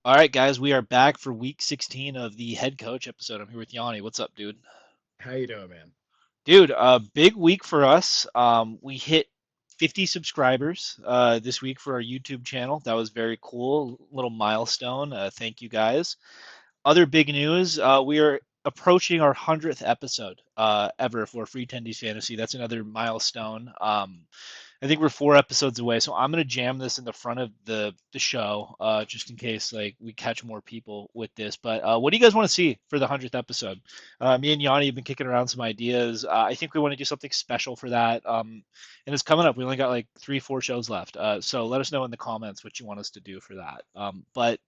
All right, guys, we are back for week 16 of the head coach episode. I'm here with Yanni. What's up, dude? How you doing, man? Dude, big week for us. We hit 50 subscribers this week for our YouTube channel. That was very cool. Little milestone. Thank you, guys. Other big news, we are approaching our 100th episode ever for Free Tendies Fantasy. That's another milestone. I think we're 4 episodes away, so I'm gonna jam this in the front of the show, just in case like we catch more people with this. But what do you guys want to see for the 100th episode? Me and Yanni have been kicking around some ideas. I think we want to do something special for that, and it's coming up. We only got like 3, 4 shows left, so let us know in the comments what you want us to do for that. But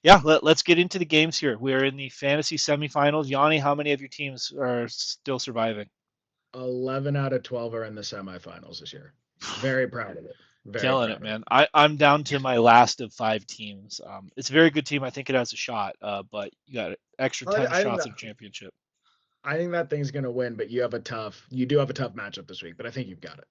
yeah, let's get into the games here. We're in the fantasy semifinals. Yanni, how many of your teams are still surviving? 11 out of 12 are in the semifinals this year. Very proud of it. Very Killing it, proud of it. man. I'm down to my last of 5 teams. It's a very good team. I think it has a shot, but you got extra I, 10 I think shots that at a championship. I think that thing's gonna win, but you do have a tough matchup this week, but I think you've got it.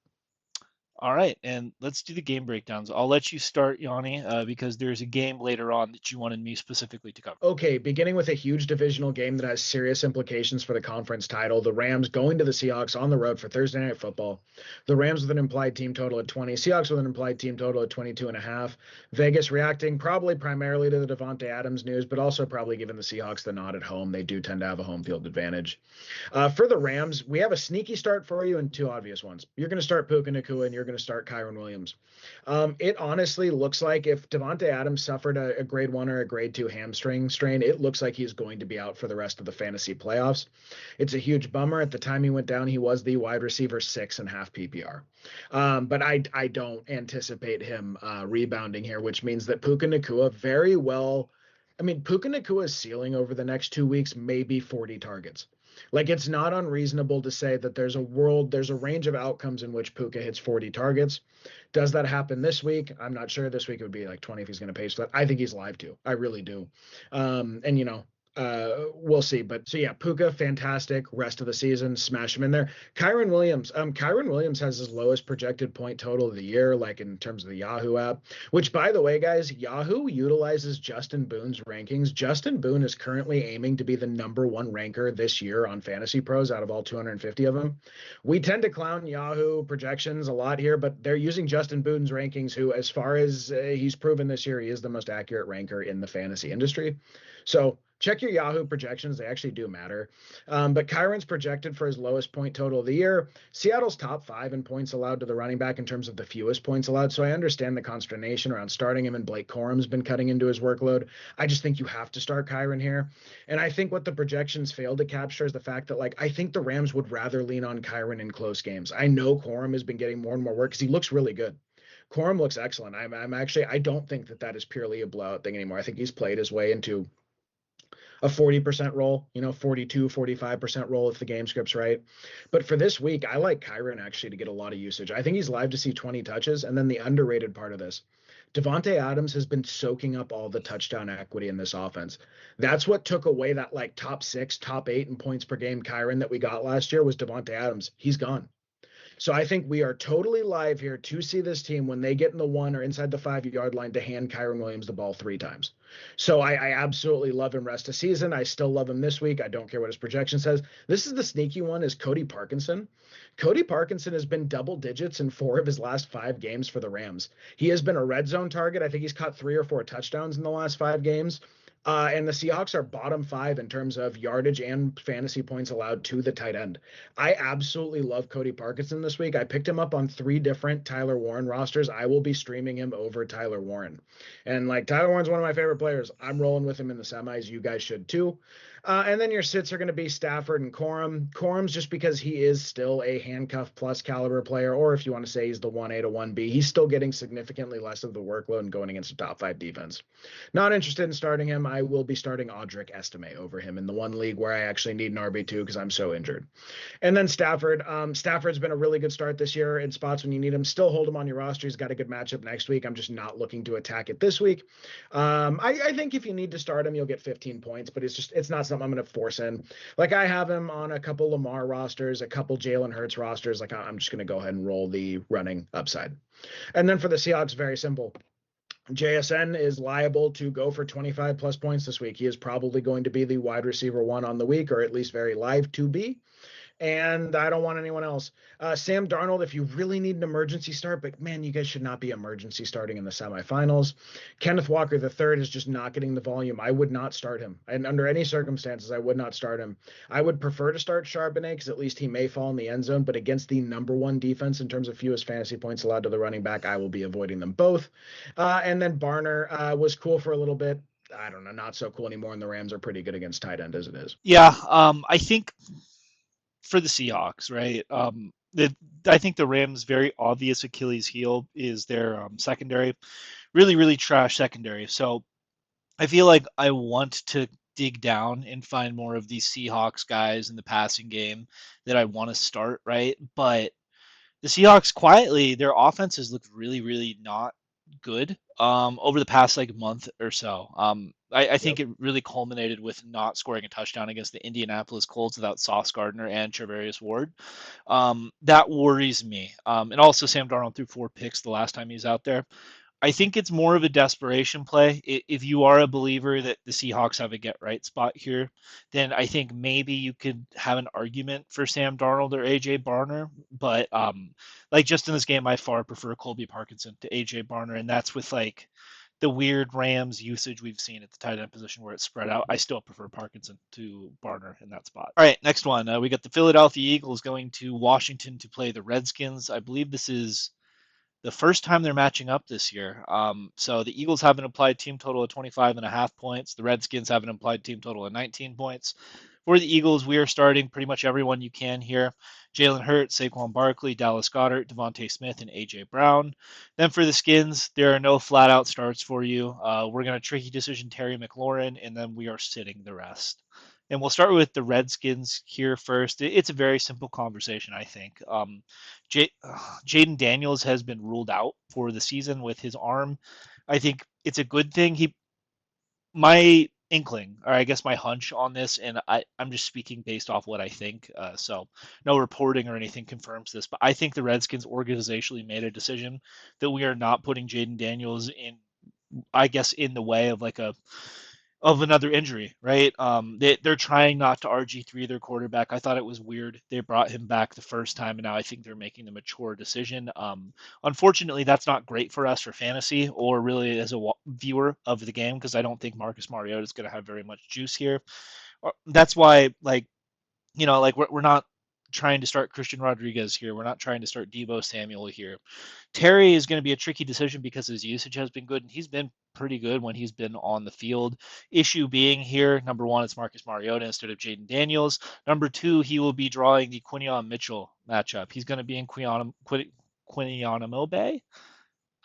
All right, and let's do the game breakdowns. I'll let you start, Yanni, because there's a game later on that you wanted me specifically to cover. Okay, beginning with a huge divisional game that has serious implications for the conference title. The Rams going to the Seahawks on the road for Thursday Night Football. The Rams with an implied team total at 20, Seahawks with an implied team total at 22 and a half. Vegas reacting probably primarily to the Devontae Adams news, but also probably giving the Seahawks the nod at home. They do tend to have a home field advantage. For the Rams, we have a sneaky start for you and two obvious ones. You're going to start Puka Nakua and you're going to start Kyron Williams. It honestly looks like if Devontae Adams suffered a grade one or a grade two hamstring strain, it looks like he's going to be out for the rest of the fantasy playoffs. It's a huge bummer. At the time he went down, he was the wide receiver six and half PPR. But I don't anticipate him rebounding here, which means that Puka Nakua very well. I mean, Puka Nakua's ceiling over the next 2 weeks may be 40 targets. Like it's not unreasonable to say that there's a range of outcomes in which Puka hits 40 targets. Does that happen this week? I'm not sure. This week it would be like 20 if he's going to pace that. I think he's live too. I really do. And we'll see. But so yeah, Puka, fantastic. Rest of the season, smash him in there. Kyron Williams has his lowest projected point total of the year, like in terms of the Yahoo app. Which, by the way, guys, Yahoo utilizes Justin Boone's rankings. Justin Boone is currently aiming to be the number one ranker this year on Fantasy Pros out of all 250 of them. We tend to clown Yahoo projections a lot here, but they're using Justin Boone's rankings, who, as far as he's proven this year, he is the most accurate ranker in the fantasy industry. So check your Yahoo projections. They actually do matter. But Kyron's projected for his lowest point total of the year. Seattle's top five in points allowed to the running back in terms of the fewest points allowed. So I understand the consternation around starting him, and Blake Corum's been cutting into his workload. I just think you have to start Kyron here. And I think what the projections fail to capture is the fact that, like, I think the Rams would rather lean on Kyron in close games. I know Corum has been getting more and more work because he looks really good. Corum looks excellent. I'm actually, I don't think that is purely a blowout thing anymore. I think he's played his way into a 40% roll, 42, 45% roll if the game script's right. But for this week, I like Kyron actually to get a lot of usage. I think he's live to see 20 touches. And then the underrated part of this, Devontae Adams has been soaking up all the touchdown equity in this offense. That's what took away that like top six, top eight in points per game Kyron that we got last year was Devontae Adams. He's gone. So I think we are totally live here to see this team when they get in the one or inside the 5 yard line to hand Kyron Williams the ball three times. So I absolutely love him rest of season. I still love him this week. I don't care what his projection says. This is the sneaky one is Cody Parkinson. Cody Parkinson has been double digits in 4 of his last 5 games for the Rams. He has been a red zone target. I think he's caught 3 or 4 touchdowns in the last 5 games. And the Seahawks are bottom five in terms of yardage and fantasy points allowed to the tight end. I absolutely love Cody Parkinson this week. I picked him up on 3 different Tyler Warren rosters. I will be streaming him over Tyler Warren. And like Tyler Warren's one of my favorite players. I'm rolling with him in the semis. You guys should too. And then your sits are going to be Stafford and Corum. Corum's just because he is still a handcuff plus caliber player, or if you want to say he's the 1A to 1B, he's still getting significantly less of the workload and going against a top five defense. Not interested in starting him. I will be starting Audric Estime over him in the one league where I actually need an RB2 because I'm so injured. And then Stafford. Stafford's been a really good start this year in spots when you need him. Still hold him on your roster. He's got a good matchup next week. I'm just not looking to attack it this week. I think if you need to start him, you'll get 15 points, but it's not something I'm going to force in. Like I have him on a couple Lamar rosters, a couple Jalen Hurts rosters. Like I'm just going to go ahead and roll the running upside. And then for the Seahawks, very simple. JSN is liable to go for 25 plus points this week. He is probably going to be the wide receiver one on the week, or at least very live to be. And I don't want anyone else. Sam Darnold, if you really need an emergency start, but man, you guys should not be emergency starting in the semifinals. Kenneth Walker III is just not getting the volume. I would not start him. And under any circumstances, I would not start him. I would prefer to start Charbonnet because at least he may fall in the end zone, but against the number one defense in terms of fewest fantasy points allowed to the running back, I will be avoiding them both. And then Barner was cool for a little bit. I don't know, not so cool anymore. And the Rams are pretty good against tight end as it is. Yeah, I think for the Seahawks, right? I think the Rams' very obvious Achilles heel is their secondary, really, really trash secondary. So I feel like I want to dig down and find more of these Seahawks guys in the passing game that I want to start, right? But the Seahawks quietly, their offense has looked really, really not good over the past like month or so. I think Yep. it really culminated with not scoring a touchdown against the Indianapolis Colts without Sauce Gardner and Travarius Ward. That worries me. And also Sam Darnold threw 4 picks the last time he was out there. I think it's more of a desperation play. If you are a believer that the Seahawks have a get right spot here, then I think maybe you could have an argument for Sam Darnold or AJ Barner. But like just in this game, I far prefer Colby Parkinson to AJ Barner, and that's with like the weird Rams usage we've seen at the tight end position where it's spread out. I still prefer Parkinson to Barner in that spot. All right, next one. We got the Philadelphia Eagles going to Washington to play the Redskins. I believe this is the first time they're matching up this year. So the Eagles have an implied team total of 25.5 points. The Redskins have an implied team total of 19 points. For the Eagles, we are starting pretty much everyone you can here. Jalen Hurts, Saquon Barkley, Dallas Goedert, Devontae Smith, and A.J. Brown. Then for the Skins, there are no flat-out starts for you. We're going to tricky decision Terry McLaurin, and then we are sitting the rest. And we'll start with the Redskins here first. It's a very simple conversation, I think. Jaden Daniels has been ruled out for the season with his arm. I think it's a good thing. My inkling, or I guess my hunch on this, and I'm just speaking based off what I think. So no reporting or anything confirms this, but I think the Redskins organizationally made a decision that we are not putting Jaden Daniels in, I guess, in the way of like a of another injury, right? They're trying not to RG3 their quarterback. I thought it was weird they brought him back the first time, and now I think they're making the mature decision. Unfortunately, that's not great for us for fantasy or really as a viewer of the game because I don't think Marcus Mariota is going to have very much juice here. That's why, like, like we're not trying to start Christian Rodriguez here. We're not trying to start Debo Samuel here. Terry is going to be a tricky decision because his usage has been good, and he's been pretty good when he's been on the field. Issue being here, number one, it's Marcus Mariota instead of Jaden Daniels. Number two, he will be drawing the Quinion Mitchell matchup. He's going to be in Quinion Bay.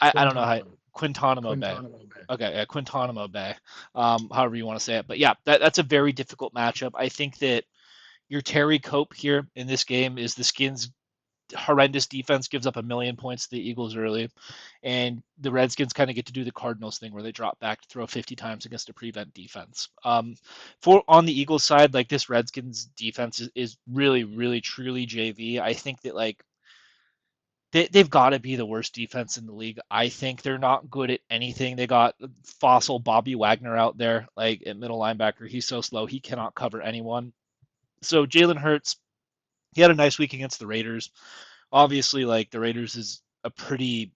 I don't know how Quintanamo. Quintanamo Bay. Quintanamo Bay. Okay, yeah, Quintanamo Bay. However you want to say it, but yeah, that's a very difficult matchup. I think that your Terry Cope here in this game is the Skins' horrendous defense gives up 1,000,000 points to the Eagles early, and the Redskins kind of get to do the Cardinals thing where they drop back to throw 50 times against a prevent defense. For on the Eagles side, like this Redskins defense is really, really, truly JV. I think that like they've got to be the worst defense in the league. I think they're not good at anything. They got fossil Bobby Wagner out there, like at middle linebacker. He's so slow he cannot cover anyone. So Jalen Hurts, he had a nice week against the Raiders. Obviously, like the Raiders is a pretty,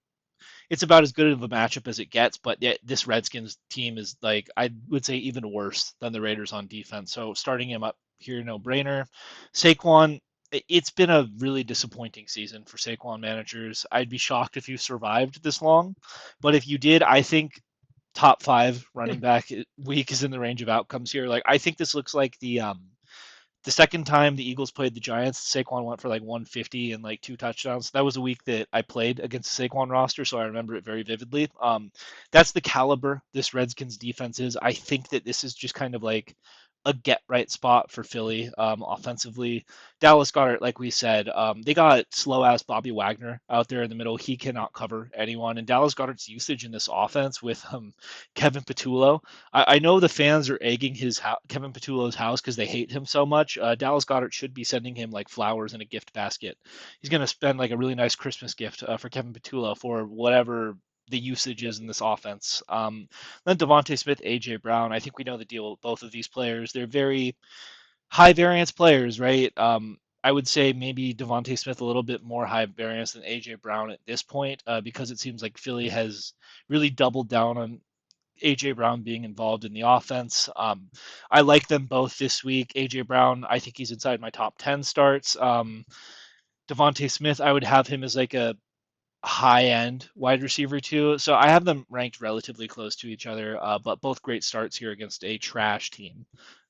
it's about as good of a matchup as it gets, but yet this Redskins team is like, I would say even worse than the Raiders on defense. So starting him up here, no brainer. Saquon, it's been a really disappointing season for Saquon managers. I'd be shocked if you survived this long, but if you did, I think top five running back week is in the range of outcomes here. Like I think this looks like the second time the Eagles played the Giants, Saquon went for like 150 and like 2 touchdowns. That was a week that I played against the Saquon roster, so I remember it very vividly. That's the caliber this Redskins defense is. I think that this is just kind of like a get right spot for Philly offensively. Dallas Goedert, like we said, they got slow ass Bobby Wagner out there in the middle. He cannot cover anyone. And Dallas Goedert's usage in this offense with Kevin Patullo, I know the fans are egging Kevin Patullo's house because they hate him so much. Dallas Goedert should be sending him like flowers in a gift basket. He's going to spend like a really nice Christmas gift for Kevin Patullo for whatever the usage is in this offense. Then Devontae Smith, AJ Brown. I think we know the deal with both of these players. They're very high variance players, right? I would say maybe Devontae Smith a little bit more high variance than AJ Brown at this point, because it seems like Philly has really doubled down on AJ Brown being involved in the offense. I like them both this week. AJ Brown, I think he's inside my top 10 starts. Devontae Smith, I would have him as like a high end wide receiver too. So I have them ranked relatively close to each other, but both great starts here against a trash team.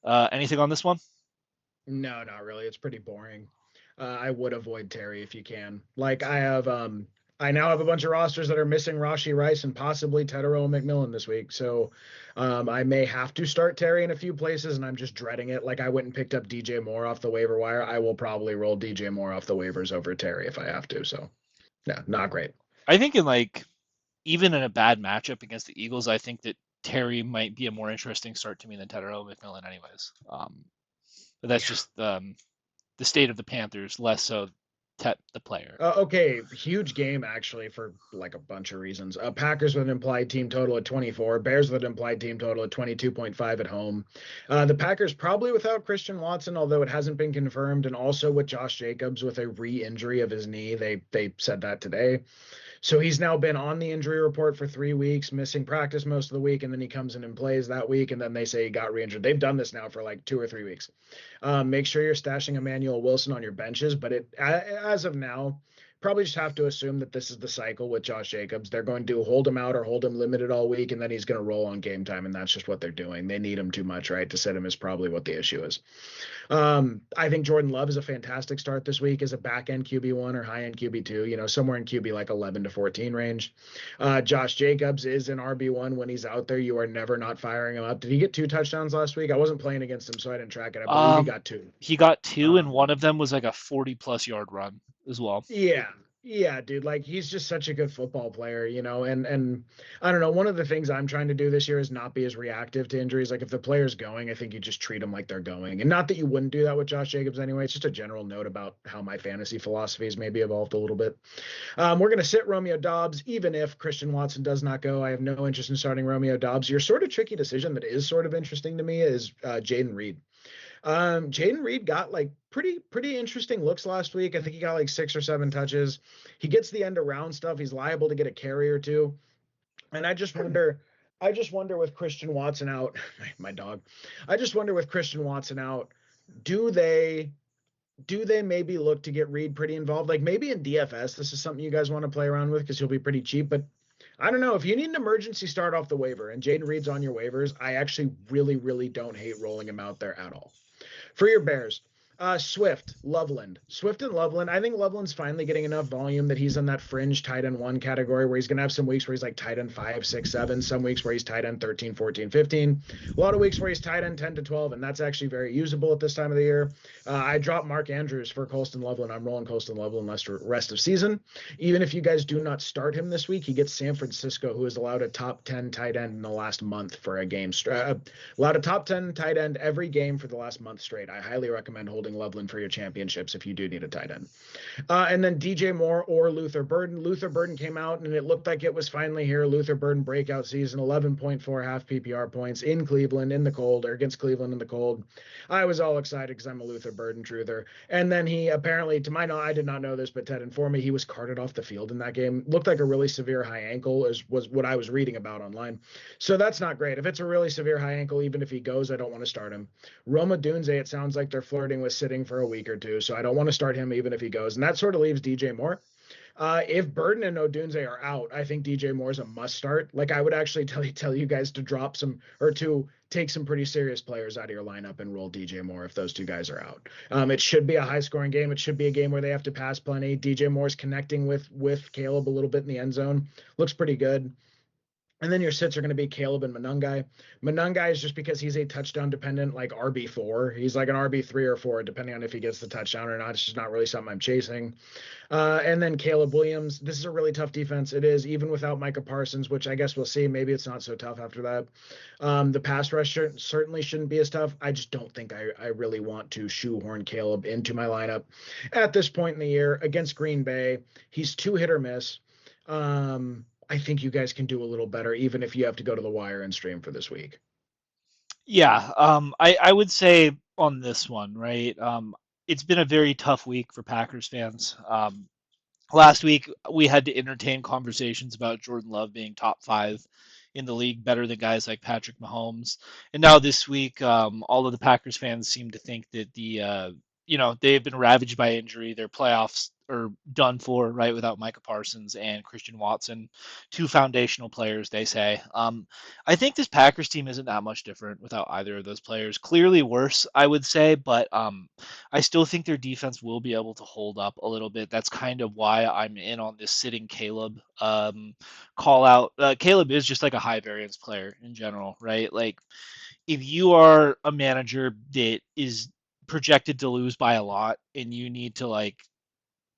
Anything on this one? No, not really. It's pretty boring. I would avoid Terry if you can. Like I now have a bunch of rosters that are missing Rashi Rice and possibly Tedero McMillan this week. So I may have to start Terry in a few places, and I'm just dreading it. Like I went and picked up DJ Moore off the waiver wire. I will probably roll DJ Moore off the waivers over Terry if I have to. So yeah, not great. I think in like even in a bad matchup against the Eagles, I think that Terry might be a more interesting start to me than Tedero McMillan, anyways. But that's Yeah. just the state of the Panthers, less so the player. Okay, huge game actually for like a bunch of reasons. Packers with an implied team total at 24, Bears with an implied team total at 22.5 at home. The Packers probably without Christian Watson, although it hasn't been confirmed, and also with Josh Jacobs with a re-injury of his knee. They said that today. So he's now been on the injury report for 3 weeks, missing practice most of the week, and then he comes in and plays that week, and then they say he got re-injured. They've done this now for like 2 or 3 weeks. Make sure you're stashing Emmanuel Wilson on your benches, but as of now, probably just have to assume that this is the cycle with Josh Jacobs. They're going to hold him out or hold him limited all week, and then he's going to roll on game time, and that's just what they're doing. They need him too much, right? To sit him is probably what the issue is. I think Jordan Love is a fantastic start this week as a back end QB1 or high end QB2, somewhere in QB like 11 to 14 range. Josh Jacobs is an RB1 when he's out there. You are never not firing him up. Did he get 2 touchdowns last week? I wasn't playing against him, so I didn't track it. I believe he got two. He got two, and Um, one of them was like a 40-plus yard run as well. Yeah. Yeah, dude, like he's just such a good football player, and I don't know, one of the things I'm trying to do this year is not be as reactive to injuries. Like if the player's going, I think you just treat them like they're going. And not that you wouldn't do that with Josh Jacobs anyway. It's just a general note about how my fantasy philosophy has maybe evolved a little bit. We're going to sit Romeo Doubs, even if Christian Watson does not go. I have no interest in starting Romeo Doubs. Your sort of tricky decision that is sort of interesting to me is Jaden Reed. Jaden Reed got like pretty interesting looks last week. I think he got like 6 or 7 touches. He gets the end around stuff. He's liable to get a carry or two. And I just wonder with Christian Watson out, my dog. I just wonder with Christian Watson out, do they maybe look to get Reed pretty involved? Like maybe in DFS, this is something you guys want to play around with because he'll be pretty cheap. But I don't know if you need an emergency start off the waiver and Jaden Reed's on your waivers. I actually really don't hate rolling him out there at all. For your Bears, Swift and Loveland. I think Loveland's finally getting enough volume that he's in that fringe tight end 1 category where he's going to have some weeks where he's like tight end 5, 6, 7, some weeks where he's tight end 13, 14, 15, a lot of weeks where he's tight end 10 to 12, and that's actually very usable at this time of the year. I dropped Mark Andrews for Colston Loveland. I'm rolling Colston Loveland rest of season. Even if you guys do not start him this week, he gets San Francisco, who has allowed a top 10 tight end in the last month for a game. Allowed a top 10 tight end every game for the last month straight. I highly recommend holding Loveland for your championships if you do need a tight end. And then DJ Moore or Luther Burden. Luther Burden came out and it looked like it was finally here. Luther Burden breakout season, 11.4 half PPR points in Cleveland in the cold, or against Cleveland in the cold. I was all excited because I'm a Luther Burden truther. And then he apparently, to my knowledge, I did not know this, but Ted informed me he was carted off the field in that game. Looked like a really severe high ankle, was what I was reading about online. So that's not great. If it's a really severe high ankle, even if he goes, I don't want to start him. Roma Dunze, it sounds like they're flirting with sitting for a week or two, so I don't want to start him even if he goes. And that sort of leaves DJ Moore. If Burden and Odunze are out, I think DJ Moore is a must start. Like I would actually tell you guys to drop some or to take some pretty serious players out of your lineup and roll DJ Moore if those two guys are out. It should be a high scoring game. It should be a game where they have to pass plenty. DJ Moore's connecting with Caleb a little bit in the end zone. Looks pretty good. And then your sits are going to be Caleb and Manungai. Manungai is just because he's a touchdown dependent, like RB4. He's like an RB3 or 4, depending on if he gets the touchdown or not. It's just not really something I'm chasing. And then Caleb Williams. This is a really tough defense. It is, even without Micah Parsons, which I guess we'll see. Maybe it's not so tough after that. The pass rush certainly shouldn't be as tough. I just don't think I really want to shoehorn Caleb into my lineup at this point in the year against Green Bay. He's too hit or miss. I think you guys can do a little better, even if you have to go to the wire and stream for this week. Yeah, I would say on this one, right? It's been a very tough week for Packers fans. Last week we had to entertain conversations about Jordan Love being top five in the league, better than guys like Patrick Mahomes. And now this week, all of the Packers fans seem to think that they've been ravaged by injury. Their playoffs are done for, right, without Micah Parsons and Christian Watson, two foundational players, they say. I think this Packers team isn't that much different without either of those players. Clearly worse, I would say, but I still think their defense will be able to hold up a little bit. That's kind of why I'm in on this sitting Caleb call out. Caleb is just like a high variance player in general, right? Like if you are a manager that is projected to lose by a lot and you need to like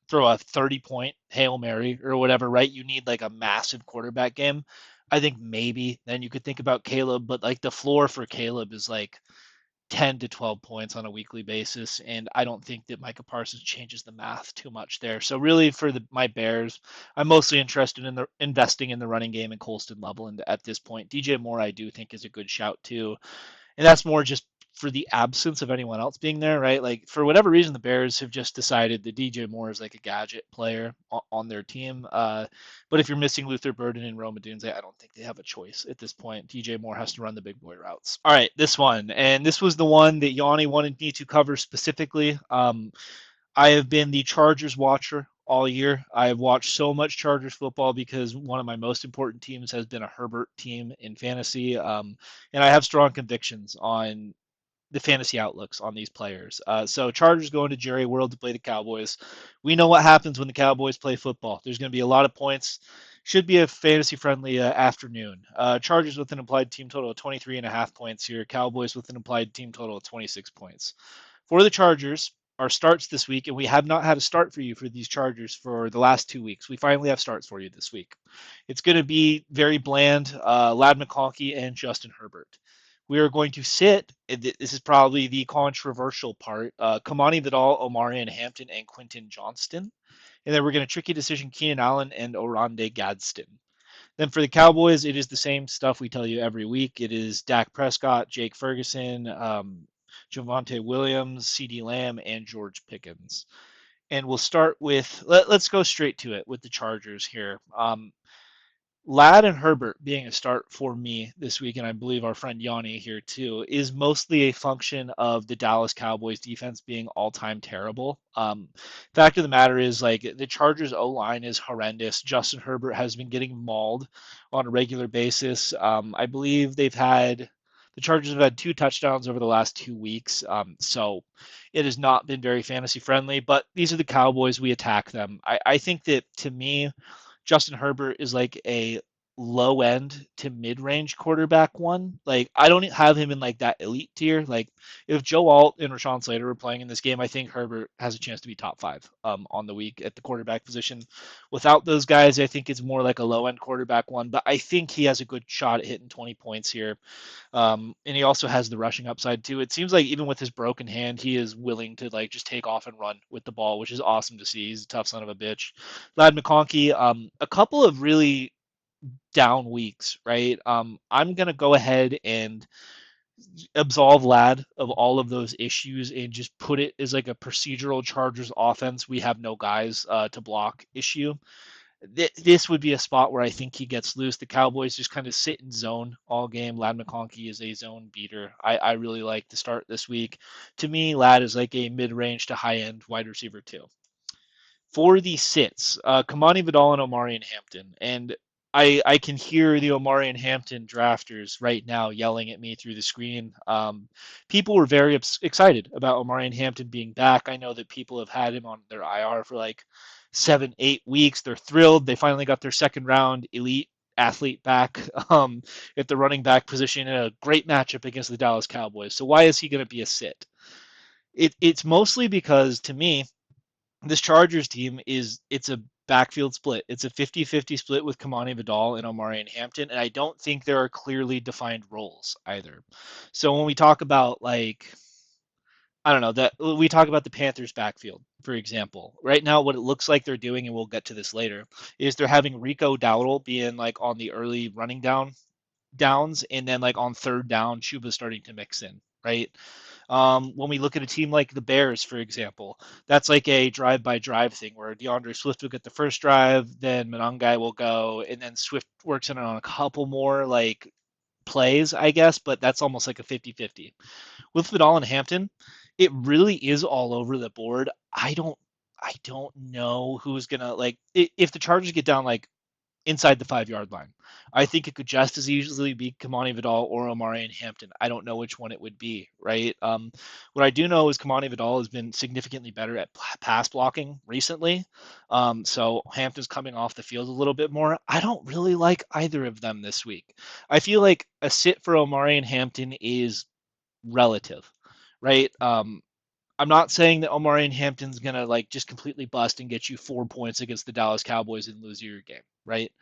throw a 30-point Hail Mary or whatever, right? You need like a massive quarterback game. I think maybe then you could think about Caleb, but like the floor for Caleb is like 10 to 12 points on a weekly basis. And I don't think that Micah Parsons changes the math too much there. So really for my Bears, I'm mostly interested in the investing in the running game and Colston Level. And at this point, DJ Moore, I do think is a good shout too. And that's more just for the absence of anyone else being there, right? Like for whatever reason, the Bears have just decided that DJ Moore is like a gadget player on their team. But if you're missing Luther Burden and Rome Odunze, I don't think they have a choice at this point. DJ Moore has to run the big boy routes. All right, this one, and this was the one that Yanni wanted me to cover specifically. I have been the Chargers watcher all year. I have watched so much Chargers football because one of my most important teams has been a Herbert team in fantasy. And I have strong convictions on the fantasy outlooks on these players. So Chargers going to Jerry World to play the Cowboys. We know what happens when the Cowboys play football. There's going to be a lot of points. Should be a fantasy friendly afternoon. Chargers with an implied team total of 23 and a half points here. Cowboys with an implied team total of 26 points. For the Chargers, our starts this week, and we have not had a start for you for these Chargers for the last 2 weeks. We finally have starts for you this week. It's going to be very bland. Lad McConkey and Justin Herbert. We are going to sit. This is probably the controversial part. Kamani Vidal, Omarion Hampton, and Quentin Johnston. And then we're going to tricky decision Keenan Allen and Orande Gadsden. Then for the Cowboys, it is the same stuff we tell you every week. It is Dak Prescott, Jake Ferguson, Javonte Williams, CeeDee Lamb, and George Pickens. And we'll start with, let's go straight to it with the Chargers here. Ladd and Herbert being a start for me this week, and I believe our friend Yanni here too, is mostly a function of the Dallas Cowboys defense being all-time terrible. Fact of the matter is, like, the Chargers O-line is horrendous. Justin Herbert has been getting mauled on a regular basis. I believe the Chargers have had 2 touchdowns over the last 2 weeks. So it has not been very fantasy friendly, but these are the Cowboys. We attack them. I think that to me, Justin Herbert is like a low end to mid range quarterback one. Like I don't have him in like that elite tier. Like if Joe Alt and Rashawn Slater were playing in this game, I think Herbert has a chance to be top five on the week at the quarterback position. Without those guys, I think it's more like a low end quarterback one. But I think he has a good shot at hitting 20 points here. And he also has the rushing upside too. It seems like even with his broken hand, he is willing to like just take off and run with the ball, which is awesome to see. He's a tough son of a bitch. Lad McConkey, a couple of really down weeks, right? I'm gonna go ahead and absolve Lad of all of those issues and just put it as like a procedural Chargers offense. We have no guys to block issue. This would be a spot where I think he gets loose. The Cowboys just kind of sit in zone all game. Lad McConkey is a zone beater. I really like the start this week. To me, Lad is like a mid-range to high-end wide receiver too. For the sits, Kamani Vidal and Omari and Hampton. And I can hear the Omari and Hampton drafters right now yelling at me through the screen. People were very excited about Omari and Hampton being back. I know that people have had him on their IR for like 7, 8 weeks. They're thrilled. They finally got their second round elite athlete back at the running back position in a great matchup against the Dallas Cowboys. So why is he going to be a sit? It's mostly because to me, this Chargers team it's a backfield split. It's a 50-50 split with Kamani Vidal and Omari and Hampton, and I don't think there are clearly defined roles either. So when we talk about like I don't know that we talk about the Panthers backfield, for example. Right now, what it looks like they're doing, and we'll get to this later, is they're having Rico Dowdle being like on the early running downs, and then like on third down, Chuba's starting to mix in, right? When we look at a team like the Bears, for example, that's like a drive-by-drive thing where DeAndre Swift will get the first drive, then Monangai will go, and then Swift works in on a couple more like plays, I guess, but that's almost like a 50-50. With Vidal and Hampton, it really is all over the board. I don't know who's gonna like if the Chargers get down like inside the 5 yard line. I think it could just as easily be Kamani Vidal or Omari and Hampton. I don't know which one it would be, right? What I do know is Kamani Vidal has been significantly better at pass blocking recently. So Hampton's coming off the field a little bit more. I don't really like either of them this week. I feel like a sit for Omari and Hampton is relative, right? I'm not saying that Omari and Hampton's gonna like just completely bust and get you 4 points against the Dallas Cowboys and lose your game, right?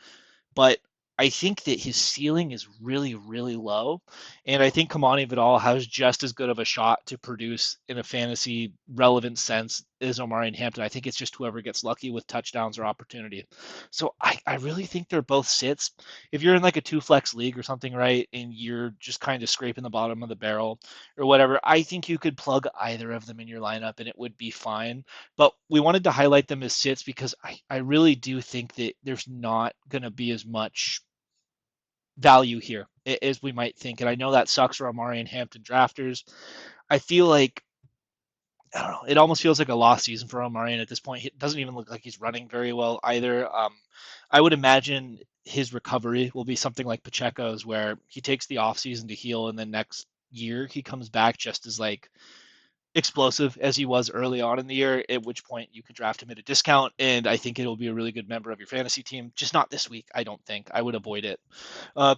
But I think that his ceiling is really, really low. And I think Kamani Vidal has just as good of a shot to produce in a fantasy relevant sense as Omari and Hampton. I think it's just whoever gets lucky with touchdowns or opportunity. So I really think they're both sits. If you're in like a two flex league or something, right, and you're just kind of scraping the bottom of the barrel or whatever, I think you could plug either of them in your lineup and it would be fine. But we wanted to highlight them as sits because I really do think that there's not going to be as much value here as we might think. And I know that sucks for Amari and Hampton drafters. I feel like, I don't know, it almost feels like a lost season for Omarion at this point. It doesn't even look like he's running very well either. I would imagine his recovery will be something like Pacheco's, where he takes the offseason to heal, and then next year he comes back just as like explosive as he was early on in the year, at which point you could draft him at a discount. And I think it'll be a really good member of your fantasy team. Just not this week, I don't think. I would avoid it.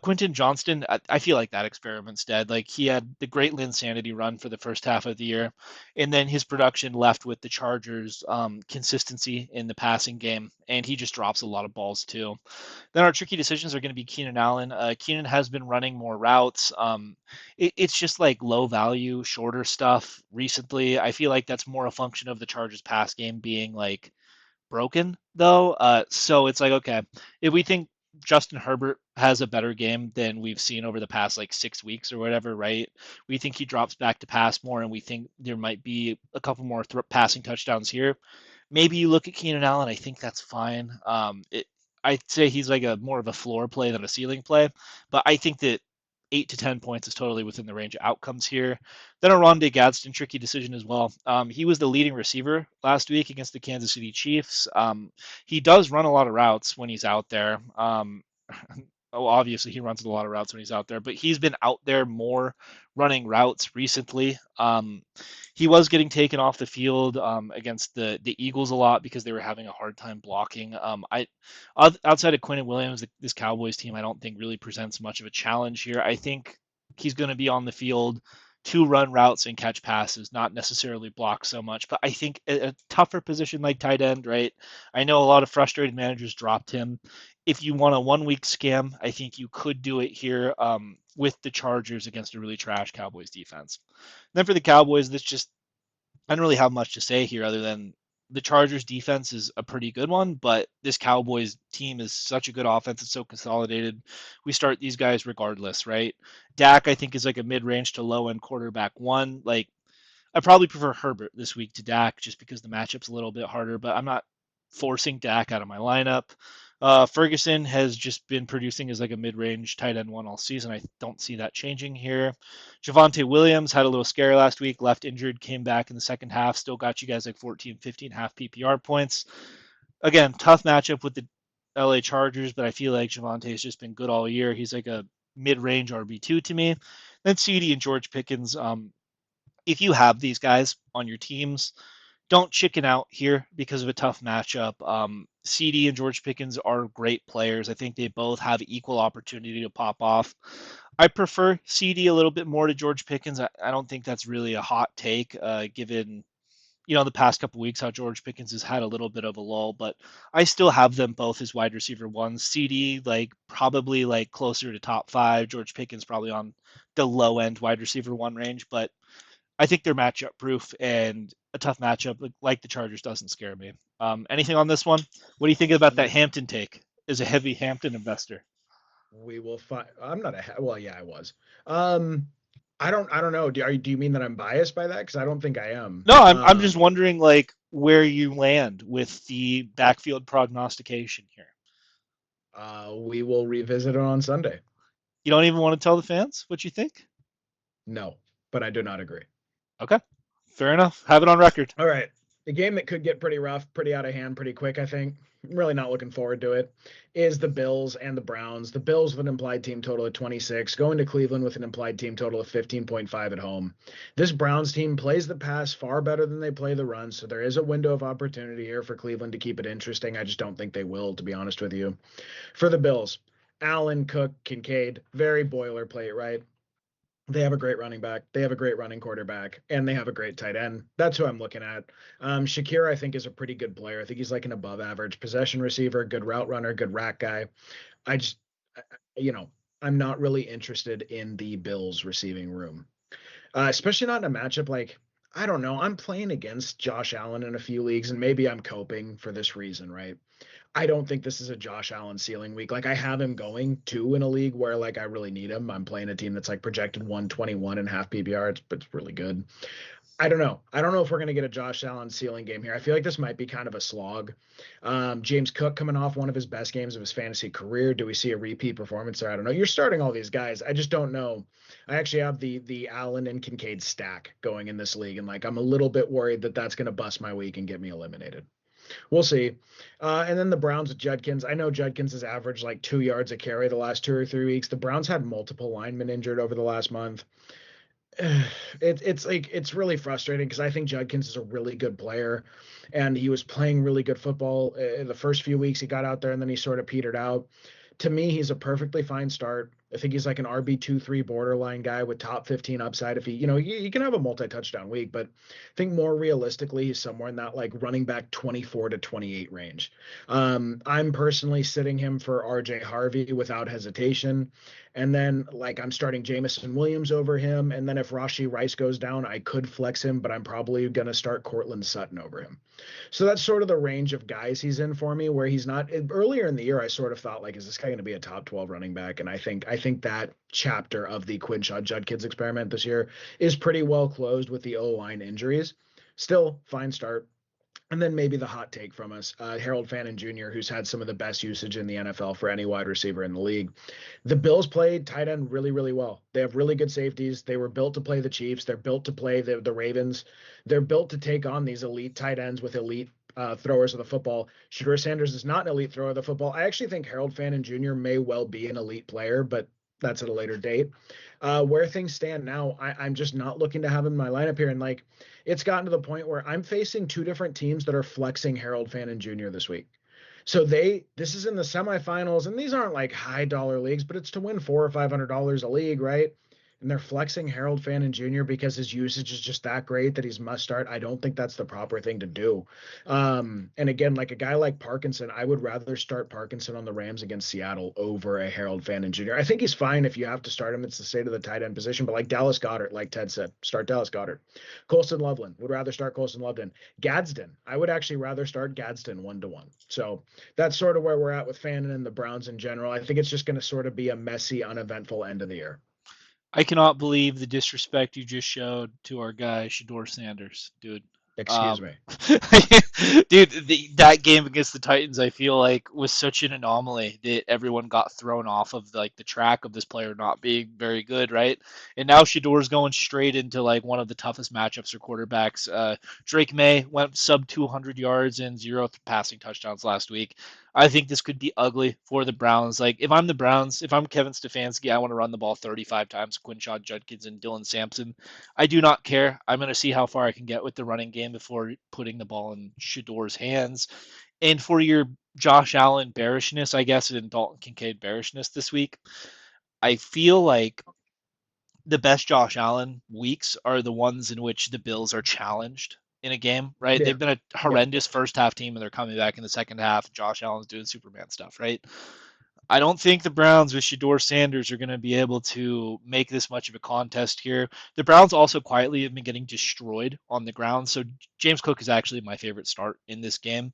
Quentin Johnston, I feel like that experiment's dead. Like he had the great Linsanity run for the first half of the year, and then his production left with the Chargers' consistency in the passing game, and he just drops a lot of balls too. Then our tricky decisions are going to be Keenan Allen. Keenan has been running more routes. It's just like low value, shorter stuff recently. I feel like that's more a function of the Chargers pass game being like broken though. So it's like, okay, if we think Justin Herbert has a better game than we've seen over the past like 6 weeks or whatever, right? We think he drops back to pass more, and we think there might be a couple more passing touchdowns here. Maybe you look at Keenan Allen. I think that's fine. I'd say he's like a more of a floor play than a ceiling play, but I think that 8 to 10 points is totally within the range of outcomes here. Then a Rondé Gadsden tricky decision as well. He was the leading receiver last week against the Kansas City Chiefs. He does run a lot of routes when he's out there. Oh, obviously he runs a lot of routes when he's out there, but he's been out there more running routes recently. He was getting taken off the field against the Eagles a lot because they were having a hard time blocking. Outside of Quentin Williams, this Cowboys team I don't think really presents much of a challenge here. I think he's going to be on the field to run routes and catch passes, not necessarily block so much. But I think a tougher position like tight end, right? I know a lot of frustrated managers dropped him. If you want a 1 week scam, I think you could do it here with the Chargers against a really trash Cowboys defense. And then for the Cowboys, this just I don't really have much to say here other than the Chargers defense is a pretty good one, but this Cowboys team is such a good offense. It's so consolidated. We start these guys regardless, right? Dak, I think, is like a mid-range to low-end quarterback one. Like I probably prefer Herbert this week to Dak just because the matchup's a little bit harder, but I'm not forcing Dak out of my lineup. Ferguson has just been producing as like a mid-range tight end one all season. I don't see that changing here. Javonte Williams had a little scare last week, left injured, came back in the second half, still got you guys like 14, 15 half PPR points. Again, tough matchup with the LA Chargers, but I feel like Javonte has just been good all year. He's like a mid-range RB2 to me. Then CD and George Pickens. If you have these guys on your teams, don't chicken out here because of a tough matchup. CD and George Pickens are great players. I think they both have equal opportunity to pop off. I prefer CD a little bit more to George Pickens. I don't think that's really a hot take, given the past couple weeks how George Pickens has had a little bit of a lull, but I still have them both as wide receiver ones. CD like probably like closer to top five. George Pickens probably on the low end wide receiver one range, but I think they're matchup proof, and a tough matchup like the Chargers doesn't scare me. Anything on this one? What do you think about that We Hampton take? As a heavy Hampton investor. we will find. I'm not a well, yeah, I was. Um, I don't know. Do you mean that I'm biased by that? Because I don't think I am. No, I'm just wondering like where you land with the backfield prognostication here. We will revisit it on Sunday. You don't even want to tell the fans what you think? No, but I do not agree. Okay, fair enough. Have it on record. All right. The game that could get pretty rough, pretty out of hand, pretty quick, I think. I'm really not looking forward to it. Is the Bills and the Browns. The Bills with an implied team total of 26, going to Cleveland with an implied team total of 15.5 at home. This Browns team plays the pass far better than they play the run, so there is a window of opportunity here for Cleveland to keep it interesting. I just don't think they will, to be honest with you. For the Bills, Allen, Cook, Kincaid, very boilerplate, right? They have a great running back. They have a great running quarterback, and they have a great tight end. That's who I'm looking at. Shakir, I think, is a pretty good player. I think he's like an above average possession receiver, good route runner, good rack guy. I just, you know, I'm not really interested in the Bills receiving room, especially not in a matchup like, I don't know. I'm playing against Josh Allen in a few leagues, and maybe I'm coping for this reason, right? I don't think this is a Josh Allen ceiling week. Like I have him going two in a league where like I really need him. I'm playing a team that's like projected 121 and half PPR. It's really good. I don't know. I don't know if we're going to get a Josh Allen ceiling game here. I feel like this might be kind of a slog. James Cook coming off one of his best games of his fantasy career. Do we see a repeat performance there? I don't know. You're starting all these guys. I just don't know. I actually have the Allen and Kincaid stack going in this league, and like I'm a little bit worried that that's going to bust my week and get me eliminated. We'll see. And then the Browns with Judkins. I know Judkins has averaged like 2 yards a carry the last 2 or 3 weeks. The Browns had multiple linemen injured over the last month. It's like it's really frustrating because I think Judkins is a really good player, and he was playing really good football in the first few weeks he got out there, and then he sort of petered out. To me, he's a perfectly fine start. I think he's like an RB 2 3 borderline guy with top 15 upside. If he can have a multi-touchdown week, but I think more realistically, he's somewhere in that like running back 24 to 28 range. I'm personally sitting him for RJ Harvey without hesitation. And then like I'm starting Jamison Williams over him. And then if Rashi Rice goes down, I could flex him, but I'm probably going to start Cortland Sutton over him. So that's sort of the range of guys he's in for me, where he's not earlier in the year. I sort of thought like, is this guy going to be a top 12 running back? And I think that chapter of the Quinshaw Judkins experiment this year is pretty well closed with the O-line injuries. Still fine start. And then maybe the hot take from us, Harold Fannin Jr., who's had some of the best usage in the NFL for any wide receiver in the league. The Bills played tight end really, really well. They have really good safeties. They were built to play the Chiefs. They're built to play the Ravens. They're built to take on these elite tight ends with elite throwers of the football. Shedeur Sanders is not an elite thrower of the football. I actually think Harold Fannin Jr. may well be an elite player, but that's at a later date. Where things stand now, I'm just not looking to have him in my lineup here. And like, it's gotten to the point where I'm facing two different teams that are flexing Harold Fannin Jr. this week. So this is in the semifinals, and these aren't like high dollar leagues, but it's to win $400 or $500 a league, right? And they're flexing Harold Fannin Jr. because his usage is just that great that he's must start. I don't think that's the proper thing to do. And again, like a guy like Parkinson, I would rather start Parkinson on the Rams against Seattle over a Harold Fannin Jr. I think he's fine if you have to start him. It's the state of the tight end position, but like Dallas Goedert, like Ted said, start Dallas Goedert. Colston Loveland, would rather start Colston Loveland. Gadsden, I would actually rather start Gadsden 1-1. So that's sort of where we're at with Fannin and the Browns in general. I think it's just going to sort of be a messy, uneventful end of the year. I cannot believe the disrespect you just showed to our guy Shedeur Sanders, dude. Excuse me. Dude, that game against the Titans, I feel like was such an anomaly that everyone got thrown off of like the track of this player not being very good, right? And now Shador's going straight into like one of the toughest matchups for quarterbacks. Drake May went sub 200 yards and zero passing touchdowns last week. I think this could be ugly for the Browns. Like if I'm the Browns, if I'm Kevin Stefanski, I want to run the ball 35 times. Quinshon Judkins and Dylan Sampson. I do not care. I'm going to see how far I can get with the running game before putting the ball in Shador's hands. And for your Josh Allen bearishness, I guess, and Dalton Kincaid bearishness this week, I feel like the best Josh Allen weeks are the ones in which the Bills are challenged in a game, right? Yeah. They've been a Yeah. horrendous first half team and they're coming back in the second half. Josh Allen's doing Superman stuff, right? I don't think the Browns with Shador Sanders are going to be able to make this much of a contest here. The Browns also quietly have been getting destroyed on the ground, so James Cook is actually my favorite start in this game.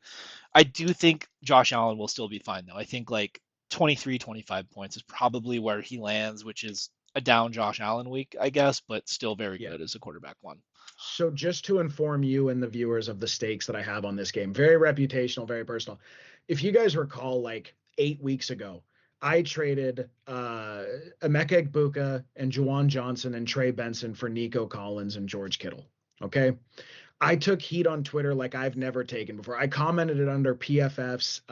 I do think Josh Allen will still be fine, though. I think like 23, 25 points is probably where he lands, which is a down Josh Allen week, I guess, but still very Yeah. good as a quarterback one. So just to inform you and the viewers of the stakes that I have on this game, very reputational, very personal. If you guys recall, like 8 weeks ago, I traded Emeka Egbuka and Juwan Johnson and Trey Benson for Nico Collins and George Kittle. Okay. I took heat on Twitter like I've never taken before. I commented it under PFF's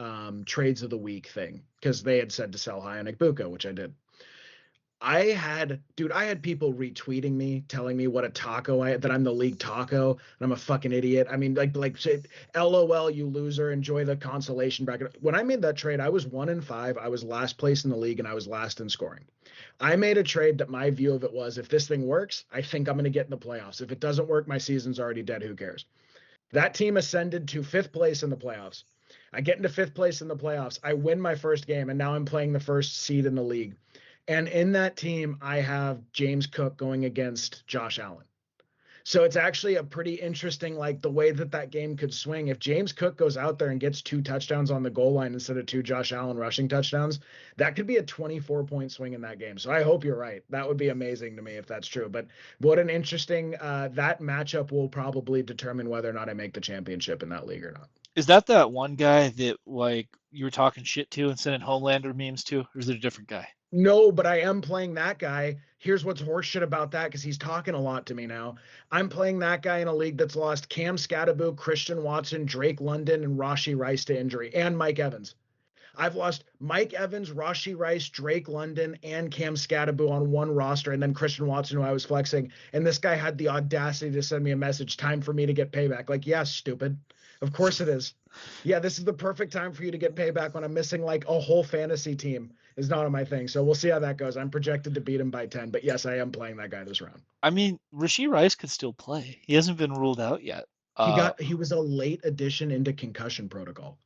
trades of the week thing because they had said to sell high on Egbuka, which I did. I had people retweeting me, telling me what a taco that I'm the league taco and I'm a fucking idiot. I mean, say, LOL, you loser, enjoy the consolation bracket. When I made that trade, I was 1-5. I was last place in the league and I was last in scoring. I made a trade that my view of it was if this thing works, I think I'm going to get in the playoffs. If it doesn't work, my season's already dead. Who cares? That team ascended to fifth place in the playoffs. I get into fifth place in the playoffs. I win my first game, and now I'm playing the first seed in the league. And in that team, I have James Cook going against Josh Allen. So it's actually a pretty interesting, like the way that that game could swing. If James Cook goes out there and gets 2 touchdowns on the goal line instead of 2 Josh Allen rushing touchdowns, that could be a 24-point swing in that game. So I hope you're right. That would be amazing to me if that's true. But what an interesting, that matchup will probably determine whether or not I make the championship in that league or not. Is that one guy that like you were talking shit to and sending Homelander memes to, or is it a different guy? No, but I am playing that guy. Here's what's horseshit about that because he's talking a lot to me now. I'm playing that guy in a league that's lost Cam Scatterbo, Christian Watson, Drake London, and Rashi Rice to injury, and Mike Evans. I've lost Mike Evans, Rashi Rice, Drake London, and Cam Scatterbo on one roster, and then Christian Watson, who I was flexing. And this guy had the audacity to send me a message, time for me to get payback. Like, yeah, stupid. Of course it is. Yeah, this is the perfect time for you to get payback when I'm missing like a whole fantasy team is not on my thing. So we'll see how that goes. I'm projected to beat him by 10, but yes, I am playing that guy this round. I mean, Rasheed Rice could still play. He hasn't been ruled out yet. He was a late addition into concussion protocol.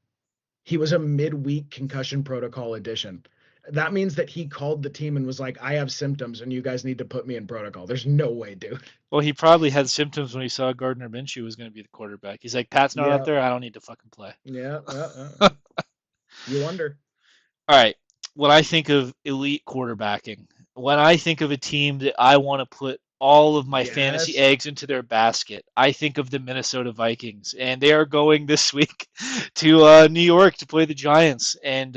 He was a midweek concussion protocol addition. That means that he called the team and was like, I have symptoms and you guys need to put me in protocol. There's no way, dude. Well, he probably had symptoms when he saw Gardner Minshew was going to be the quarterback. He's like, Pat's not out Yeah, there. I don't need to fucking play. yeah. You wonder. All right. When I think of elite quarterbacking, when I think of a team that I want to put all of my fantasy Yes. eggs into their basket, I think of the Minnesota Vikings, and they are going this week to New York to play the Giants and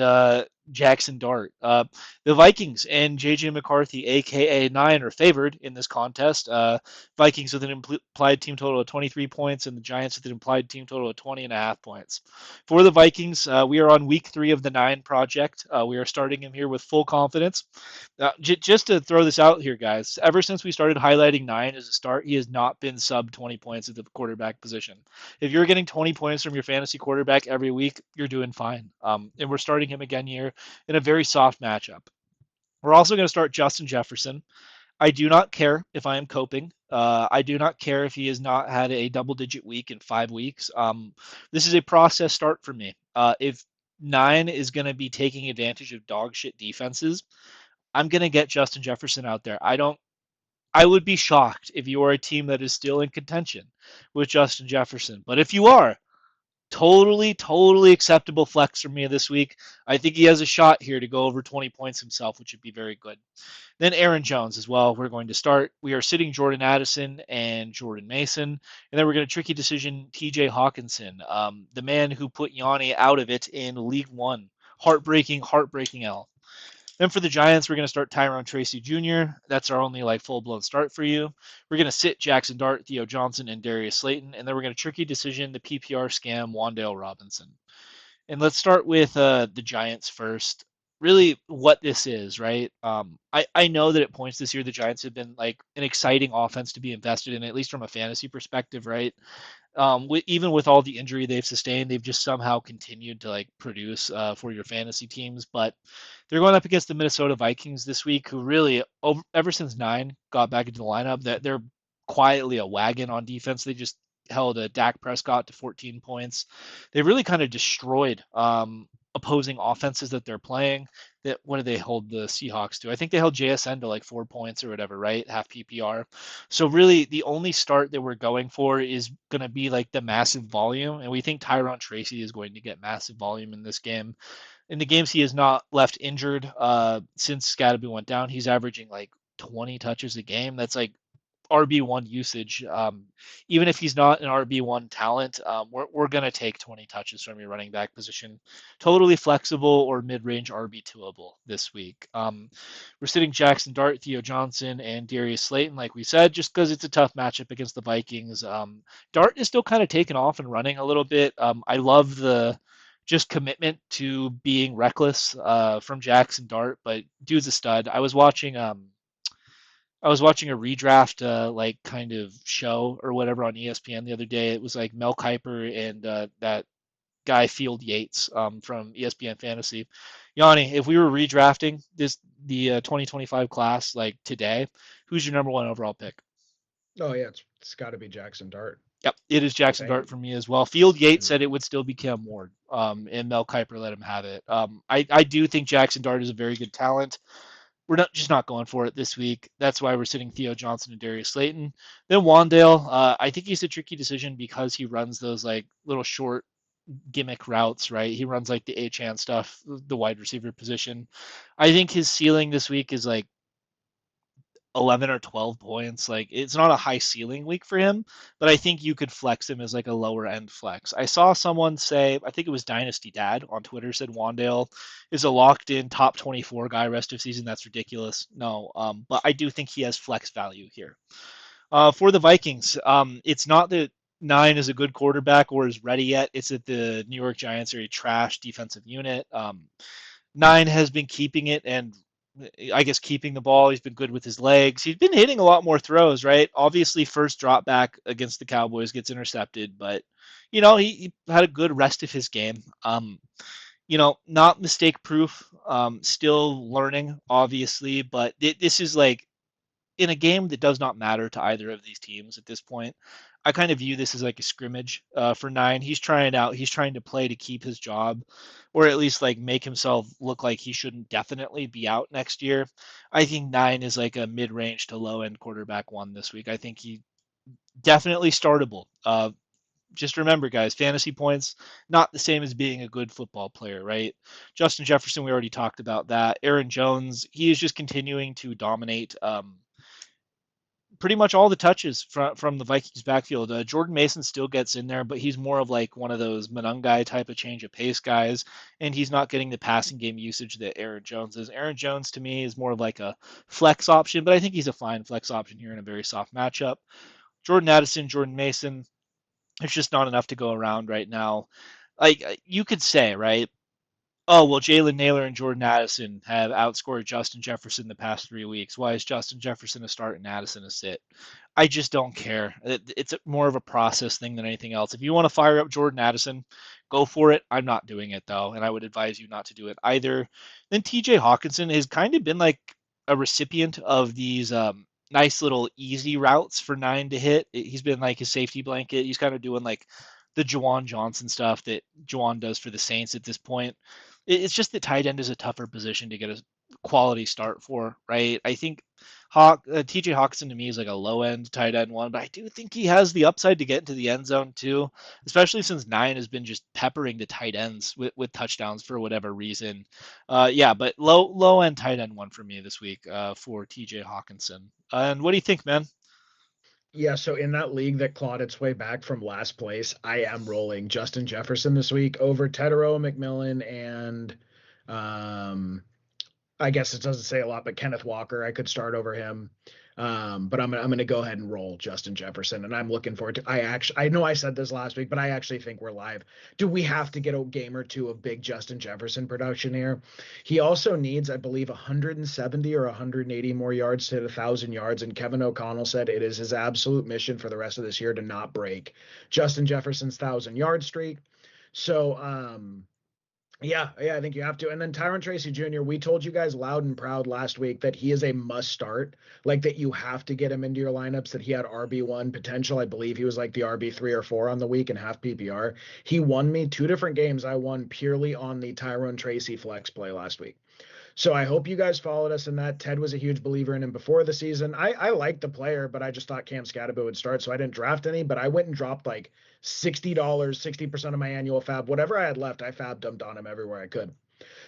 Jackson Dart. The Vikings and JJ McCarthy, aka Nine, are favored in this contest. Vikings with an implied team total of 23 points, and the Giants with an implied team total of 20.5 points. For the Vikings, we are on week 3 of the Nine project. We are starting him here with full confidence. Just to throw this out here, guys, ever since we started highlighting Nine as a start, he has not been sub 20 points at the quarterback position. If you're getting 20 points from your fantasy quarterback every week, you're doing fine. And we're starting him again here in a very soft matchup. We're also going to start Justin Jefferson. I do not care if I am coping. I do not care if he has not had a double-digit week in 5 weeks. This is a process start for me. If Nine is going to be taking advantage of dog shit defenses, I'm going to get Justin Jefferson out there. I would be shocked if you are a team that is still in contention with Justin Jefferson. But if you are, totally acceptable flex for me this week. I think he has a shot here to go over 20 points himself, which would be very good. Then Aaron Jones as well. We're going to start. We are sitting Jordan Addison and Jordan Mason, and then we're going to tricky decision TJ Hawkinson, the man who put Yanni out of it in League One. Heartbreaking L. Then for the Giants, we're going to start Tyrone Tracy Jr. That's our only like full blown start for you. We're going to sit Jackson Dart, Theo Johnson, and Darius Slayton, and then we're going to tricky decision the PPR scam Wandale Robinson. And let's start with the Giants first. Really, what this is, right? I know that at points this year the Giants have been like an exciting offense to be invested in, at least from a fantasy perspective, right? Even with all the injury they've sustained, they've just somehow continued to like produce for your fantasy teams. But they're going up against the Minnesota Vikings this week, who really, ever since Nine got back into the lineup, that they're quietly a wagon on defense. They just held a Dak Prescott to 14 points. They really kind of destroyed opposing offenses that they're playing. That what do they hold the Seahawks to? I think they held JSN to like 4 points or whatever, right? Half PPR. So really, the only start that we're going for is going to be like the massive volume, and we think Tyron Tracy is going to get massive volume in this game. In the games he has not left injured since Scadaboo went down, he's averaging like 20 touches a game. That's like RB1 usage. Even if he's not an RB1 talent, we're going to take 20 touches from your running back position. Totally flexible or mid range RB2able this week. We're sitting Jackson Dart, Theo Johnson, and Darius Slayton, like we said, just because it's a tough matchup against the Vikings. Dart is still kind of taking off and running a little bit. I love the just commitment to being reckless from Jackson Dart, but dude's a stud. I was watching a redraft like kind of show or whatever on ESPN the other day. It was like Mel Kiper and that guy Field Yates from ESPN Fantasy. Yanni, if we were redrafting the 2025 class like today, who's your number one overall pick? Oh yeah, it's got to be Jackson Dart. Yep, it is I Jackson Dart think. for me as well. Field Yates And said it would still be Cam Ward, and Mel Kiper let him have it. I do think Jackson Dart is a very good talent. We're not going for it this week. That's why we're sitting Theo Johnson and Darius Slayton. Then Wandale, I think he's a tricky decision because he runs those like little short gimmick routes, right? He runs like the A-chan stuff, the wide receiver position. I think his ceiling this week is like 11 or 12 points. Like it's not a high ceiling week for him, but I think you could flex him as like a lower end flex. I saw someone say, I think it was Dynasty Dad on Twitter said Wandale is a locked in top 24 guy rest of season. That's ridiculous. No, but I do think he has flex value here. For the Vikings, it's not that Nine is a good quarterback or is ready yet. It's that the New York Giants are a trash defensive unit. Nine has been keeping it and I guess keeping the ball. He's been good with his legs. He's been hitting a lot more throws, right? Obviously, first drop back against the Cowboys gets intercepted, but he had a good rest of his game. Not mistake proof. Still learning, obviously, but this is like in a game that does not matter to either of these teams at this point. I kind of view this as like a scrimmage for Nine. He's trying out. He's trying to play to keep his job, or at least like make himself look like he shouldn't definitely be out next year. I think Nine is like a mid-range to low-end quarterback one this week. I think he definitely startable. Just remember, guys, fantasy points not the same as being a good football player, right? Justin Jefferson, we already talked about that. Aaron Jones, he is just continuing to dominate. Pretty much all the touches from the Vikings backfield. Jordan Mason still gets in there, but he's more of like one of those Monungai type of change of pace guys, and he's not getting the passing game usage that Aaron Jones is. Aaron Jones to me is more of like a flex option, but I think he's a fine flex option here in a very soft matchup. Jordan Addison, Jordan Mason, it's just not enough to go around right now. Like you could say, right? Oh, well, Jalen Naylor and Jordan Addison have outscored Justin Jefferson the past 3 weeks. Why is Justin Jefferson a start and Addison a sit? I just don't care. It's more of a process thing than anything else. If you want to fire up Jordan Addison, go for it. I'm not doing it, though, and I would advise you not to do it either. Then TJ Hawkinson has kind of been like a recipient of these nice little easy routes for Nine to hit. He's been like his safety blanket. He's kind of doing like the Juwan Johnson stuff that Juwan does for the Saints at this point. It's just that tight end is a tougher position to get a quality start for, right? I think TJ Hawkinson to me is like a low end tight end one, but I do think he has the upside to get into the end zone too, especially since Nine has been just peppering the tight ends with touchdowns for whatever reason. Yeah, but low end tight end one for me this week for TJ Hawkinson. And what do you think, man? yeah, so in that league that clawed its way back from last place, I am rolling Justin Jefferson this week over Tedero, McMillan, and um, I guess it doesn't say a lot, but Kenneth Walker, I could start over him. But I'm gonna go ahead and roll Justin Jefferson, and I'm looking forward to. I know I said this last week, but I actually think we're live. Do we have to get a game or two of big Justin Jefferson production here? He also needs, I believe, 170 or 180 more yards to hit 1,000 yards, and Kevin O'Connell said it is his absolute mission for the rest of this year to not break Justin Jefferson's 1,000 yard streak. So Yeah, I think you have to. And then Tyron Tracy Jr., we told you guys loud and proud last week that he is a must start, like that you have to get him into your lineups, that he had RB1 potential. I believe he was like the RB3 or 4 on the week and half PPR. He won me 2 different games. I won purely on the Tyron Tracy flex play last week. So I hope you guys followed us in that. Ted was a huge believer in him before the season. I liked the player, but I just thought Cam Scatterbo would start, so I didn't draft any. But I went and dropped like $60, 60% of my annual fab, whatever I had left. I fab dumped on him everywhere I could.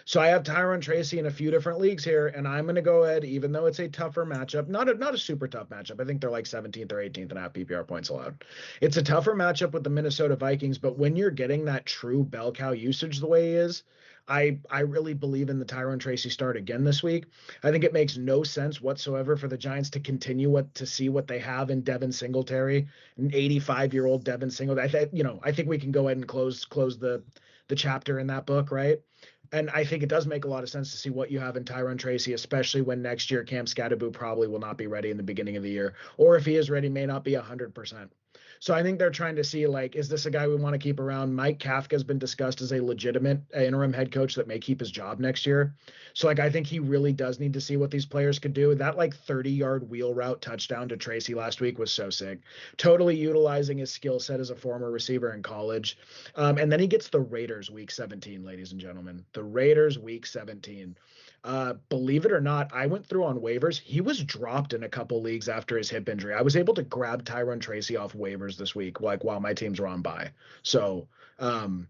So I have Tyron Tracy in a few different leagues here, and I'm going to go ahead, even though it's a tougher matchup, not a super tough matchup. I think they're like 17th or 18th and a half PPR points allowed. It's a tougher matchup with the Minnesota Vikings, but when you're getting that true bell cow usage the way he is, I really believe in the Tyron Tracy start again this week. I think it makes no sense whatsoever for the Giants to continue to see what they have in Devin Singletary, an 85-year-old Devin Singletary. I think we can go ahead and close the chapter in that book, right? And I think it does make a lot of sense to see what you have in Tyron Tracy, especially when next year Cam Scatterbo probably will not be ready in the beginning of the year, or if he is ready, may not be 100%. So I think they're trying to see, like, is this a guy we want to keep around? Mike Kafka has been discussed as a legitimate interim head coach that may keep his job next year. So like I think he really does need to see what these players could do. That like 30-yard wheel route touchdown to Tracy last week was so sick. Totally utilizing his skill set as a former receiver in college. And then he gets the Raiders week 17, ladies and gentlemen. The Raiders week 17. Believe it or not, I went through on waivers. He was dropped in a couple leagues after his hip injury. I was able to grab Tyron Tracy off waivers this week, like while my teams were on bye. So,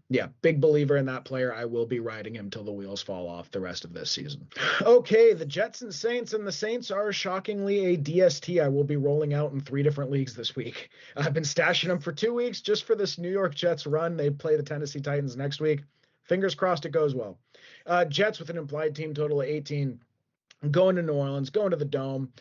yeah, big believer in that player. I will be riding him till the wheels fall off the rest of this season. Okay, the Jets and the Saints are shockingly a DST. I will be rolling out in 3 different leagues this week. I've been stashing them for 2 weeks just for this New York Jets run. They play the Tennessee Titans next week. Fingers crossed it goes well. Jets with an implied team total of 18, going to New Orleans, going to the Dome,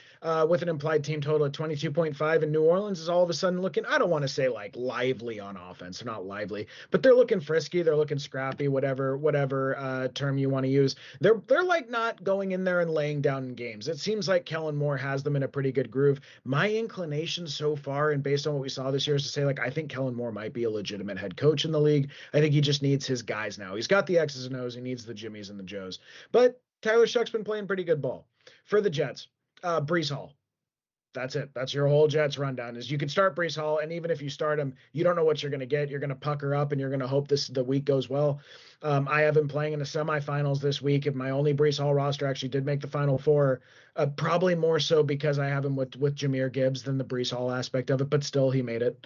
with an implied team total of 22.5. And New Orleans is all of a sudden looking, I don't want to say like lively on offense. They're not lively, but they're looking frisky. They're looking scrappy, whatever term you want to use. They're like not going in there and laying down in games. It seems like Kellen Moore has them in a pretty good groove. My inclination so far, and based on what we saw this year, is to say, like, I think Kellen Moore might be a legitimate head coach in the league. I think he just needs his guys now. He's got the X's and O's. He needs the Jimmies and the Joes. But Tyler Shuck's been playing pretty good ball. For the Jets, Brees Hall. That's it. That's your whole Jets rundown. Is you can start Brees Hall, and even if you start him, you don't know what you're going to get. You're going to pucker up, and you're going to hope the week goes well. I have him playing in the semifinals this week. If my only Brees Hall roster actually did make the Final Four, probably more so because I have him with Jahmyr Gibbs than the Brees Hall aspect of it, but still he made it.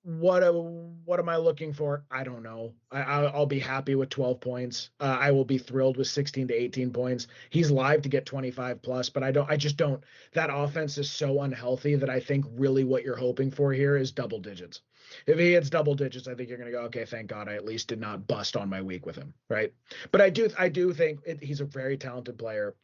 What am I looking for? I don't know. I'll be happy with 12 points. I will be thrilled with 16 to 18 points. He's live to get 25 plus, but I just don't. That offense is so unhealthy that I think really what you're hoping for here is double digits. If he hits double digits, I think you're going to go, okay, thank God I at least did not bust on my week with him, right? But I do think he's a very talented player.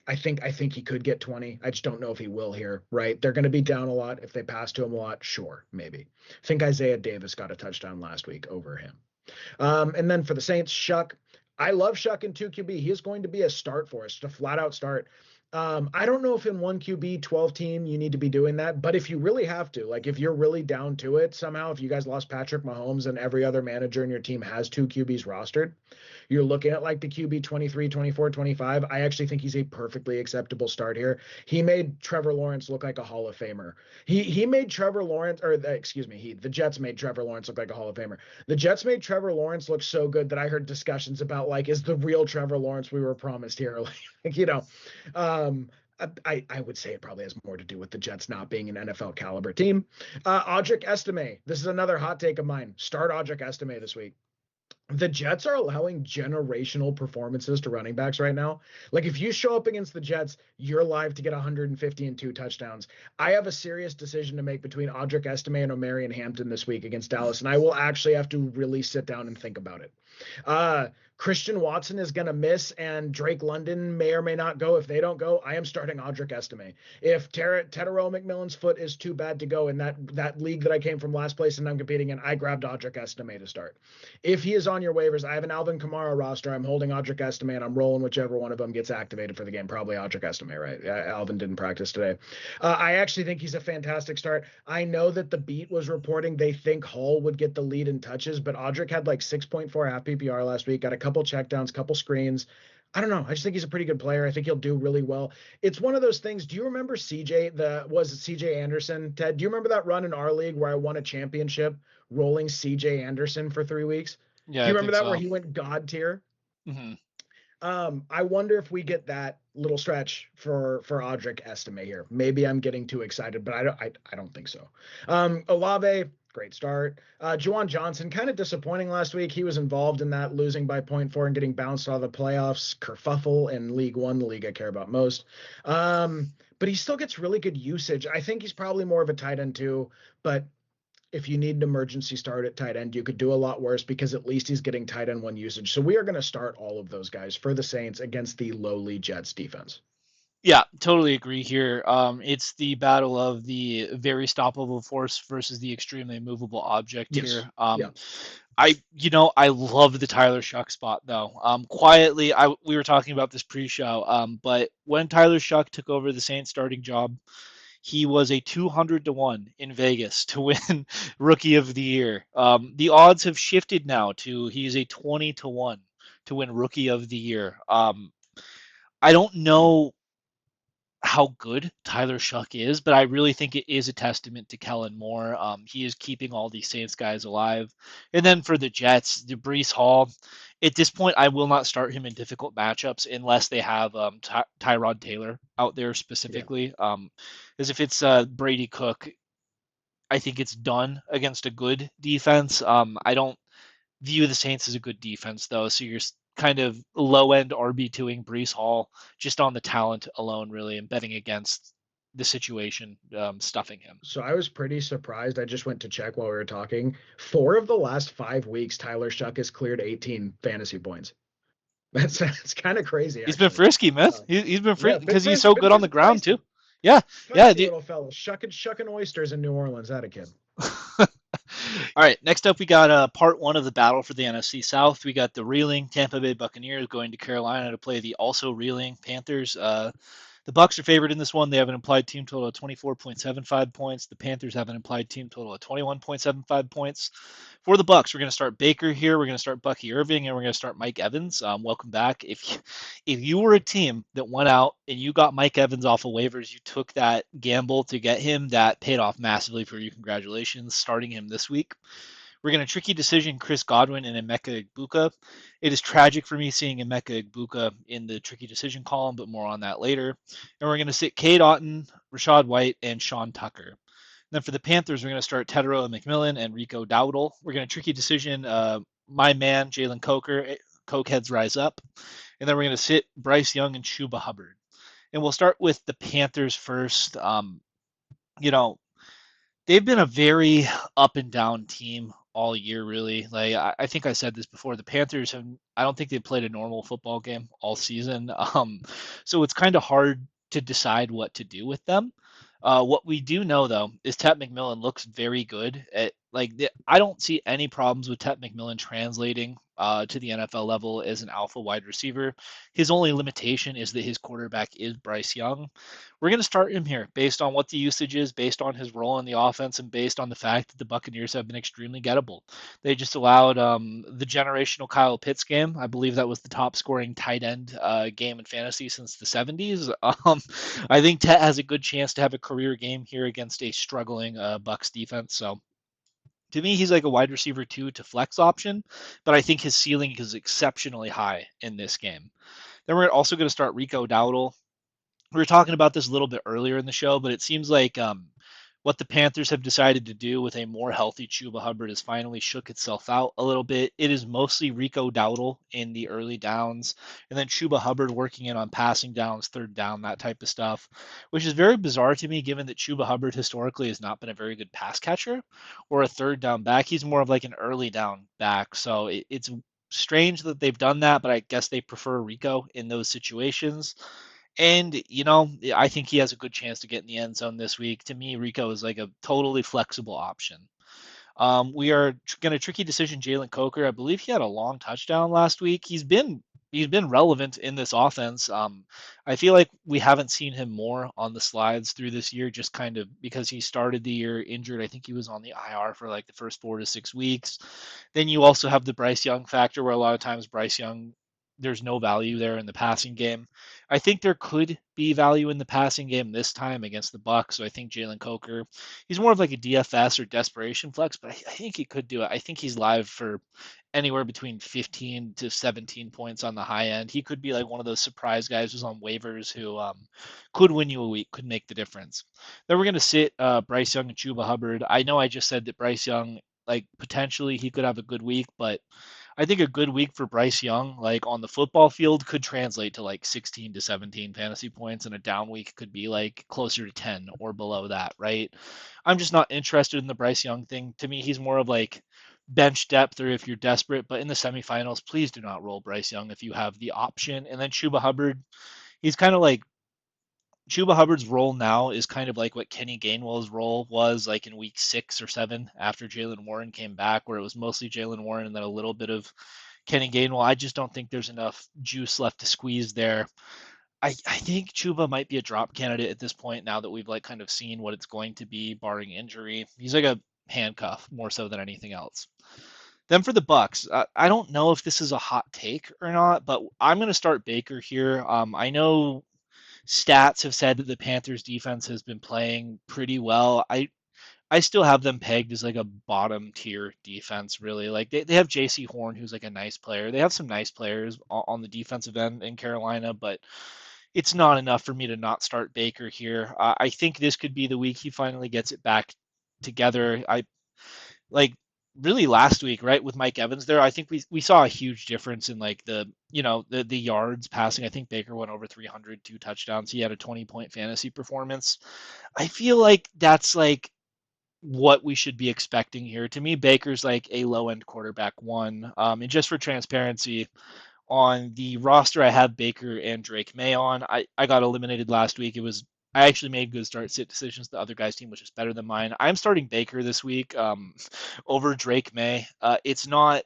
I think he could get 20. I just don't know if he will here, right? They're going to be down a lot. If they pass to him a lot, sure, maybe. I think Isaiah Davis got a touchdown last week over him. And then for the Saints, Shuck. I love Shuck in 2 QB. He is going to be a start for us, just a flat out start. I don't know if in 1 QB, 12 team, you need to be doing that. But if you really have to, like if you're really down to it somehow, if you guys lost Patrick Mahomes and every other manager in your team has 2 QBs rostered, you're looking at like the QB 23, 24, 25. I actually think he's a perfectly acceptable start here. He made Trevor Lawrence look like a Hall of Famer. He made Trevor Lawrence, or excuse me, the Jets made Trevor Lawrence look like a Hall of Famer. The Jets made Trevor Lawrence look so good that I heard discussions about like, is the real Trevor Lawrence we were promised here? I would say it probably has more to do with the Jets not being an NFL caliber team. Audric Estime. This is another hot take of mine. Start Audric Estime this week. The Jets are allowing generational performances to running backs right now. Like if you show up against the Jets, you're live to get 150 and 2 touchdowns. I have a serious decision to make between Audric Estime and Omarion Hampton this week against Dallas, and I will actually have to really sit down and think about it. Christian Watson is going to miss, and Drake London may or may not go. If they don't go, I am starting Audric Estime. If Tetero McMillan's foot is too bad to go in that league that I came from last place and I'm competing in, I grabbed Audric Estime to start. If he is on your waivers, I have an Alvin Kamara roster. I'm holding Audric Estime, and I'm rolling whichever one of them gets activated for the game. Probably Audric Estime, right? Alvin didn't practice today. I actually think he's a fantastic start. I know that the beat was reporting they think Hall would get the lead in touches, but Audric had like 6.4 half PPR last week, got a couple checkdowns, couple screens. I don't know. I just think he's a pretty good player. I think he'll do really well. It's one of those things. Do you remember CJ Anderson, Ted? Do you remember that run in our league where I won a championship rolling CJ Anderson for 3 weeks? Yeah, Do I you remember think that where so. he went God tier? Hmm. I wonder if we get that little stretch for Audric Estime here. Maybe I'm getting too excited, but I don't think so. Olave, great start. Juwan Johnson, kind of disappointing last week. He was involved in that losing by 0.4 and getting bounced out of the playoffs kerfuffle in League One, the league I care about most. But he still gets really good usage. I think he's probably more of a tight end too, but if you need an emergency start at tight end, you could do a lot worse because at least he's getting tight end one usage. So we are going to start all of those guys for the Saints against the lowly Jets defense. Yeah, totally agree here. It's the battle of the very stoppable force versus the extremely movable object Yes. here. Yeah. I love the Tyler Shuck spot though. Quietly, we were talking about this pre-show. But when Tyler Shuck took over the Saints starting job, he was a 200 to 1 in Vegas to win Rookie of the Year. The odds have shifted now to he's a 20 to 1 to win Rookie of the Year. I don't know how good Tyler Shuck is, but I really think it is a testament to Kellen Moore. He is keeping all these Saints guys alive. And then for the Jets, the Brees Hall, at this point, I will not start him in difficult matchups unless they have Tyrod Taylor out there Yeah. specifically. As if it's Brady Cook, I think it's done against a good defense. I don't view the Saints as a good defense, though. So you're kind of low end RB2ing Brees Hall just on the talent alone, really, and betting against the situation, stuffing him. So I was pretty surprised. I just went to check while we were talking. 4 of the last 5 weeks, Tyler Shuck has cleared 18 fantasy points. That's kind of crazy, He's been actually. frisky, man. Uh, He's been yeah, free because he's so been good on the ground too. feisty, Yeah, yeah. feisty little fellow, shucking oysters in New Orleans. That a kid. All right, next up we got part one of the battle for the NFC South. We got the reeling Tampa Bay Buccaneers going to Carolina to play the also reeling Panthers. The Bucks are favored in this one. They have an implied team total of 24.75 points. The Panthers have an implied team total of 21.75 points. For the Bucks, we're going to start Baker here. We're going to start Bucky Irving, and we're going to start Mike Evans. Welcome back. If you were a team that went out and you got Mike Evans off of waivers, you took that gamble to get him. That paid off massively for you. Congratulations, starting him this week. We're going to tricky decision Chris Godwin and Emeka Egbuka. It is tragic for me seeing Emeka Egbuka in the tricky decision column, but more on that later. And we're going to sit Cade Otton, Rashad White, and Sean Tucker. Then for the Panthers, we're going to start Tetero McMillan and Rico Dowdle. We're going to tricky decision my man, Jalen Coker, Cokeheads Rise Up. And then we're going to sit Bryce Young and Chuba Hubbard. And we'll start with the Panthers first. You know, they've been a very up and down team all year, really. Like I think I said this before, the Panthers have. I don't think they've played a normal football game all season. So it's kind of hard to decide what to do with them. What we do know though is Tet McMillan looks very good at I don't see any problems with Tet McMillan translating to the NFL level as an alpha wide receiver. His only limitation is that his quarterback is Bryce Young. We're going to start him here based on what the usage is, based on his role in the offense, and based on the fact that the Buccaneers have been extremely gettable. They just allowed the generational Kyle Pitts game. I believe that was the top scoring tight end game in fantasy since the 70s. I think Tet has a good chance to have a career game here against a struggling Bucks defense. So to me, he's like a wide receiver 2 to flex option, but I think his ceiling is exceptionally high in this game. Then we're also going to start Rico Dowdle. We were talking about this a little bit earlier in the show, but it seems like what the Panthers have decided to do with a more healthy Chuba Hubbard has finally shook itself out a little bit. It is mostly Rico Dowdle in the early downs, and then Chuba Hubbard working in on passing downs, third down, that type of stuff, which is very bizarre to me given that Chuba Hubbard historically has not been a very good pass catcher or a third down back. He's more of like an early down back. So it's strange that they've done that, but I guess they prefer Rico in those situations. And, I think he has a good chance to get in the end zone this week. To me, Rico is like a totally flexible option. We are going to tricky decision Jalen Coker. I believe he had a long touchdown last week. He's been relevant in this offense. I feel like we haven't seen him more on the slides through this year, just kind of because he started the year injured. I think he was on the IR for like the first 4 to 6 weeks. Then you also have the Bryce Young factor, where a lot of times Bryce Young, there's no value there in the passing game. I think there could be value in the passing game this time against the Bucs. So I think Jalen Coker, he's more of like a DFS or desperation flex, but I think he could do it. I think he's live for anywhere between 15 to 17 points on the high end. He could be like one of those surprise guys who's on waivers who could win you a week, could make the difference. Then we're going to sit Bryce Young and Chuba Hubbard. I know I just said that Bryce Young, like potentially he could have a good week, but I think a good week for Bryce Young, like on the football field, could translate to like 16 to 17 fantasy points, and a down week could be like closer to 10 or below that, right? I'm just not interested in the Bryce Young thing. To me, he's more of like bench depth or if you're desperate, but in the semifinals, please do not roll Bryce Young if you have the option. And then Chuba Hubbard, he's kind of like Chuba Hubbard's role now is kind of like what Kenny Gainwell's role was like in week 6 or 7 after Jalen Warren came back, where it was mostly Jalen Warren and then a little bit of Kenny Gainwell. I just don't think there's enough juice left to squeeze there. I think Chuba might be a drop candidate at this point now that we've like kind of seen what it's going to be, barring injury. He's like a handcuff more so than anything else. Then for the Bucks, I don't know if this is a hot take or not, but I'm going to start Baker here. I know stats have said that the Panthers defense has been playing pretty well. I still have them pegged as like a bottom tier defense, really. Like they have JC Horn, who's like a nice player. They have some nice players on the defensive end in Carolina, but it's not enough for me to not start Baker here. I think this could be the week he finally gets it back together. I like really last week, right, with Mike Evans there. I think we saw a huge difference in like the yards passing. I think Baker went over 300, 2 touchdowns. He had a 20-point fantasy performance. I feel like that's like what we should be expecting here. To me, Baker's like a low end quarterback one. And just for transparency, on the roster I have Baker and Drake May on. I got eliminated last week. I actually made good start sit decisions. The other guy's team was just better than mine. I'm starting Baker this week over Drake May. It's not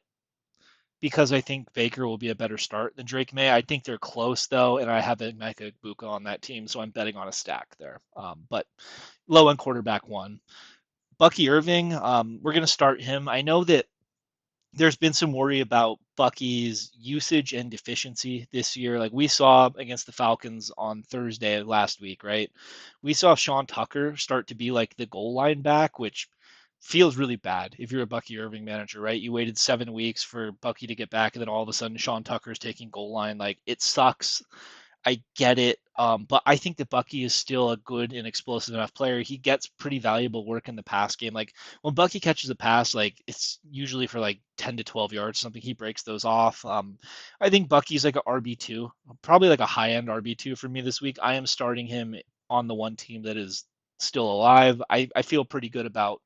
because I think Baker will be a better start than Drake May. I think they're close though, and I have a Micah Buka on that team, so I'm betting on a stack there. But low end quarterback one. Bucky Irving, we're going to start him. I know that there's been some worry about Bucky's usage and deficiency this year. Like we saw against the Falcons on Thursday of last week, right? We saw Sean Tucker start to be like the goal line back, which feels really bad if you're a Bucky Irving manager, right? You waited 7 weeks for Bucky to get back, and then all of a sudden Sean Tucker's taking goal line. Like it sucks. I get it. But I think that Bucky is still a good and explosive enough player. He gets pretty valuable work in the pass game. Like when Bucky catches a pass, like it's usually for like 10 to 12 yards, something. He breaks those off. I think Bucky's like a RB2, probably like a high end RB2 for me this week. I am starting him on the one team that is still alive. I feel pretty good about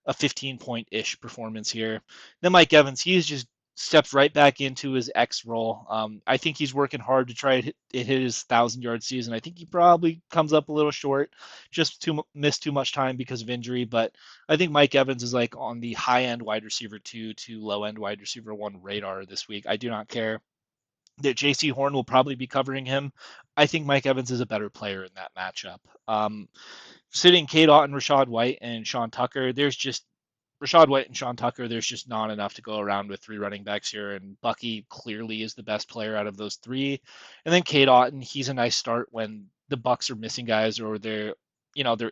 a 15-point-ish performance here. Then Mike Evans, he's just steps right back into his X role. I think he's working hard to try to hit his 1,000-yard season. I think he probably comes up a little short, just missed too much time because of injury. But I think Mike Evans is like on the high end wide receiver 2 to low end wide receiver 1 radar this week. I do not care that JC Horn will probably be covering him. I think Mike Evans is a better player in that matchup. Sitting Cade Otton, Rashad White, and Sean Tucker, there's just Rashad White and Sean Tucker, there's just not enough to go around with three running backs here, and Bucky clearly is the best player out of those three. And then Cade Otton, he's a nice start when the Bucks are missing guys or they're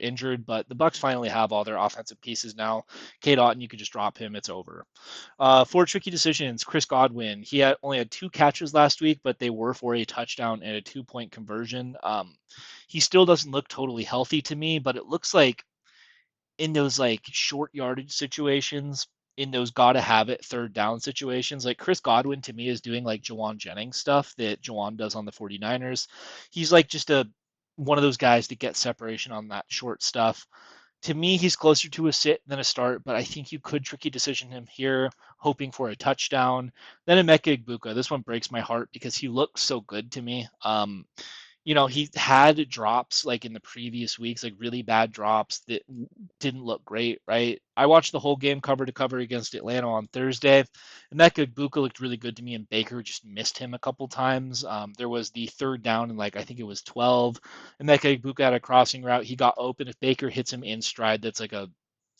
injured, but the Bucks finally have all their offensive pieces now. Cade Otton, you could just drop him, it's over. For tricky decisions, Chris Godwin, only had 2 catches last week, but they were for a touchdown and a 2-point conversion. He still doesn't look totally healthy to me, but it looks like in those like short yardage situations, in those gotta have it third down situations, like Chris Godwin to me is doing like Jawan Jennings stuff that Jawan does on the 49ers. He's like just one of those guys that gets separation on that short stuff. To me, he's closer to a sit than a start, but I think you could tricky decision him here, hoping for a touchdown. Then Emeka Egbuka. This one breaks my heart because he looks so good to me. He had drops like in the previous weeks, like really bad drops that didn't look great, right? I watched the whole game cover to cover against Atlanta on Thursday, and that Buka looked really good to me, and Baker just missed him a couple times. There was the third down, and like I think it was 12, and that Buka had a crossing route. He got open. If Baker hits him in stride, that's like a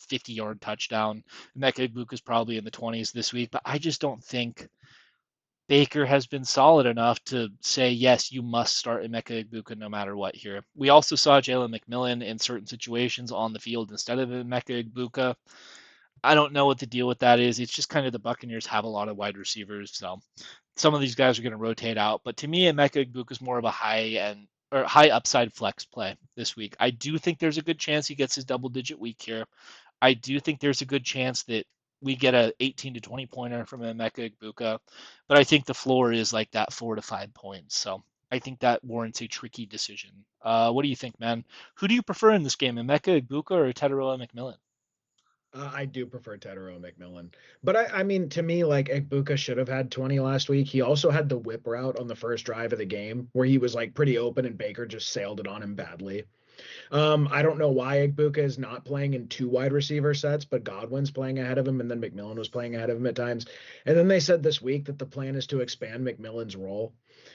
50-yard touchdown. And that Buka is probably in the 20s this week, but I just don't think Baker has been solid enough to say, yes, you must start Emeka Egbuka no matter what here. We also saw Jalen McMillan in certain situations on the field instead of Emeka Egbuka. I don't know what the deal with that is. It's just kind of the Buccaneers have a lot of wide receivers, so some of these guys are going to rotate out. But to me, Emeka Egbuka is more of a high end or high upside flex play this week. I do think there's a good chance he gets his double digit week here. I do think there's a good chance that we get a 18 to 20 pointer from Emeka Egbuka, but I think the floor is like that 4 to 5 points. So I think that warrants a tricky decision. What do you think, man? Who do you prefer in this game, Emeka Egbuka or Teteroa McMillan? I do prefer Tedero McMillan, but I mean, to me, like Egbuka should have had 20 last week. He also had the whip route on the first drive of the game where he was like pretty open and Baker just sailed it on him badly. I don't know why Egbuka is not playing in two wide receiver sets, but Godwin's playing ahead of him, and then McMillan was playing ahead of him at times. And then they said this week that the plan is to expand McMillan's role.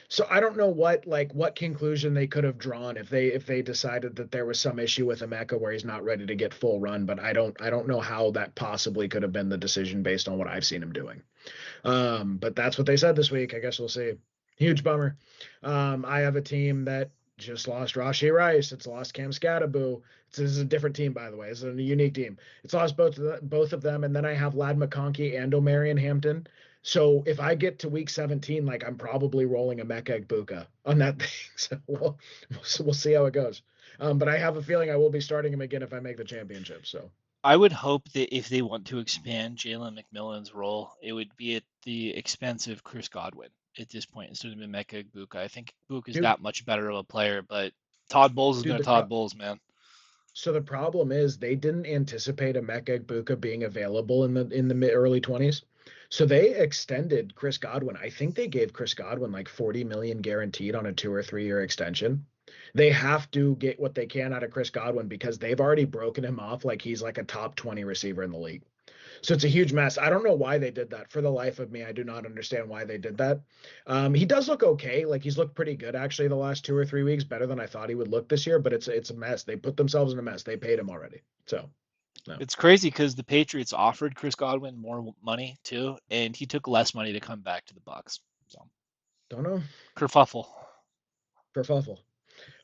So I don't know what conclusion they could have drawn if they decided that there was some issue with Emeka where he's not ready to get full run, but I don't know how that possibly could have been the decision based on what I've seen him doing. But that's what they said this week. I guess we'll see. Huge bummer. I have a team that just lost Rashi Rice. It's lost Cam Scattaboo. This is a different team, by the way. It's a unique team. It's lost both of them, and then I have Lad McConkey and Omarion Hampton. So if I get to week 17, like I'm probably rolling a Mecca Egbuka on that thing. So we'll see how it goes. But I have a feeling I will be starting him again if I make the championship. So I would hope that if they want to expand Jalen McMillan's role, it would be at the expense of Chris Godwin at this point instead of Emeka Egbuka. I think Egbuka is dude, that much better of a player, but Todd Bowles is dude, going to Todd Bowles, man. so the problem is they didn't anticipate a Emeka Egbuka being available in the mid early 20s. So they extended Chris Godwin. I think they gave Chris Godwin like 40 million guaranteed on a 2 or 3 year extension. They have to get what they can out of Chris Godwin because they've already broken him off like he's like a top 20 receiver in the league. So it's a huge mess. I don't know why they did that. For the life of me, I do not understand why they did that. He does look okay. Like he's looked pretty good actually the last 2 or 3 weeks, better than I thought he would look this year. But it's a mess. They put themselves in a mess. They paid him already. So no, It's crazy because the Patriots offered Chris Godwin more money too, and he took less money to come back to the Bucks. So don't know. kerfuffle. Kerfuffle.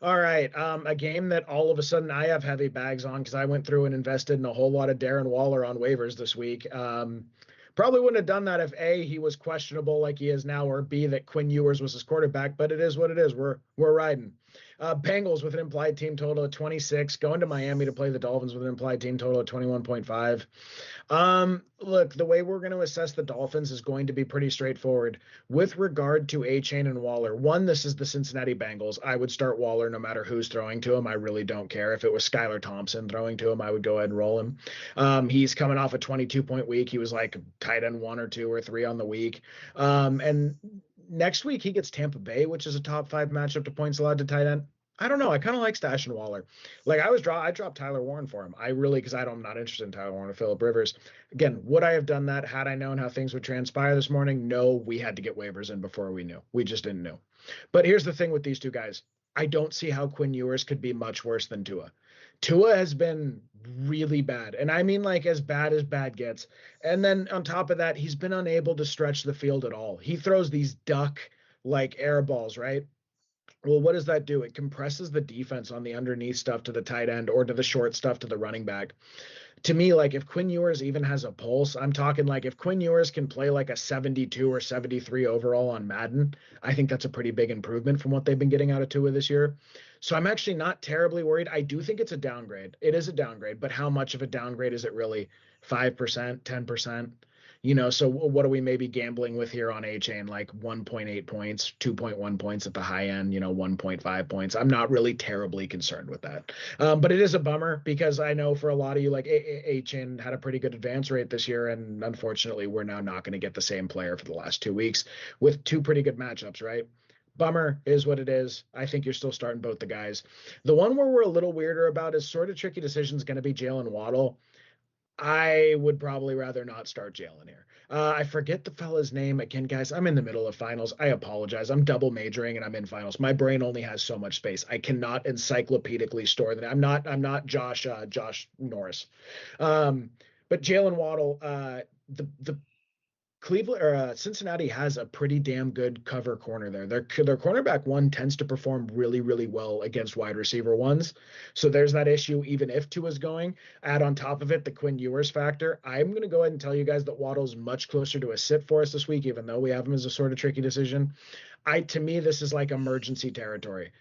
All right. A game that all of a sudden I have heavy bags on because I went through and invested in a whole lot of Darren Waller on waivers this week. Probably wouldn't have done that if A, he was questionable like he is now, or B, that Quinn Ewers was his quarterback, but it is what it is. We're riding. Bengals with an implied team total of 26, going to Miami to play the Dolphins with an implied team total of 21.5. Look, the way we're going to assess the Dolphins is going to be pretty straightforward. With regard to A-Chain and Waller, one, this is the Cincinnati Bengals. I would start Waller no matter who's throwing to him. I really don't care. If it was Skylar Thompson throwing to him, I would go ahead and roll him. He's coming off a 22-point week. He was like tight end 1 or 2 or 3 on the week. And next week he gets Tampa Bay, which is a top 5 matchup to points allowed to tight end. I don't know. I kind of like stashing Waller. Like I dropped Tyler Warren for him. I really because I'm not interested in Tyler Warren or Philip Rivers. Again, would I have done that had I known how things would transpire this morning? No, we had to get waivers in before we knew. We just didn't know. But here's the thing with these two guys. I don't see how Quinn Ewers could be much worse than Tua. Tua has been really bad. And I mean like as bad gets. And then on top of that, he's been unable to stretch the field at all. He throws these duck like air balls, right? Well, what does that do? It compresses the defense on the underneath stuff to the tight end or to the short stuff to the running back. To me, like if Quinn Ewers even has a pulse, I'm talking like if Quinn Ewers can play like a 72 or 73 overall on Madden, I think that's a pretty big improvement from what they've been getting out of Tua this year. So I'm actually not terribly worried. I do think it's a downgrade. It is a downgrade, but how much of a downgrade is it really? 5%, 10%? So what are we maybe gambling with here on A Chain? Like 1.8 points, 2.1 points at the high end, 1.5 points. I'm not really terribly concerned with that. But it is a bummer because I know for a lot of you, like A Chain had a pretty good advance rate this year. And unfortunately, we're now not going to get the same player for the last 2 weeks with two pretty good matchups, right? Bummer is what it is. I think you're still starting both the guys. The one where we're a little weirder about is sort of tricky decision is going to be Jalen Waddle. I would probably rather not start Jalen here. I forget the fella's name again, guys. I'm in the middle of finals. I apologize. I'm double majoring and I'm in finals. My brain only has so much space. I cannot encyclopedically store that. I'm not Josh Norris. Um, but Jalen Waddle, the Cleveland or Cincinnati has a pretty damn good cover corner there. Their cornerback one tends to perform really, really well against wide receiver ones. So there's that issue. Even if Tua's going, add on top of it the Quinn Ewers factor. I'm going to go ahead and tell you guys that Waddle's much closer to a sit for us this week, even though we have him as a sort of tricky decision. To me, this is like emergency territory.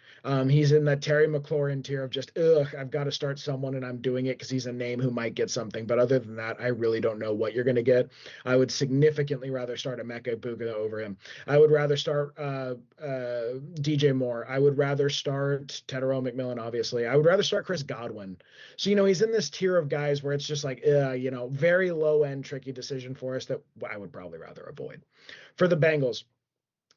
He's in that Terry McLaurin tier of just, I've got to start someone and I'm doing it because he's a name who might get something. But other than that, I really don't know what you're going to get. I would significantly rather start Emeka Egbuka over him. I would rather start DJ Moore. I would rather start Tedero McMillan, obviously. I would rather start Chris Godwin. So, he's in this tier of guys where it's just like, very low end, tricky decision for us that I would probably rather avoid. For the Bengals,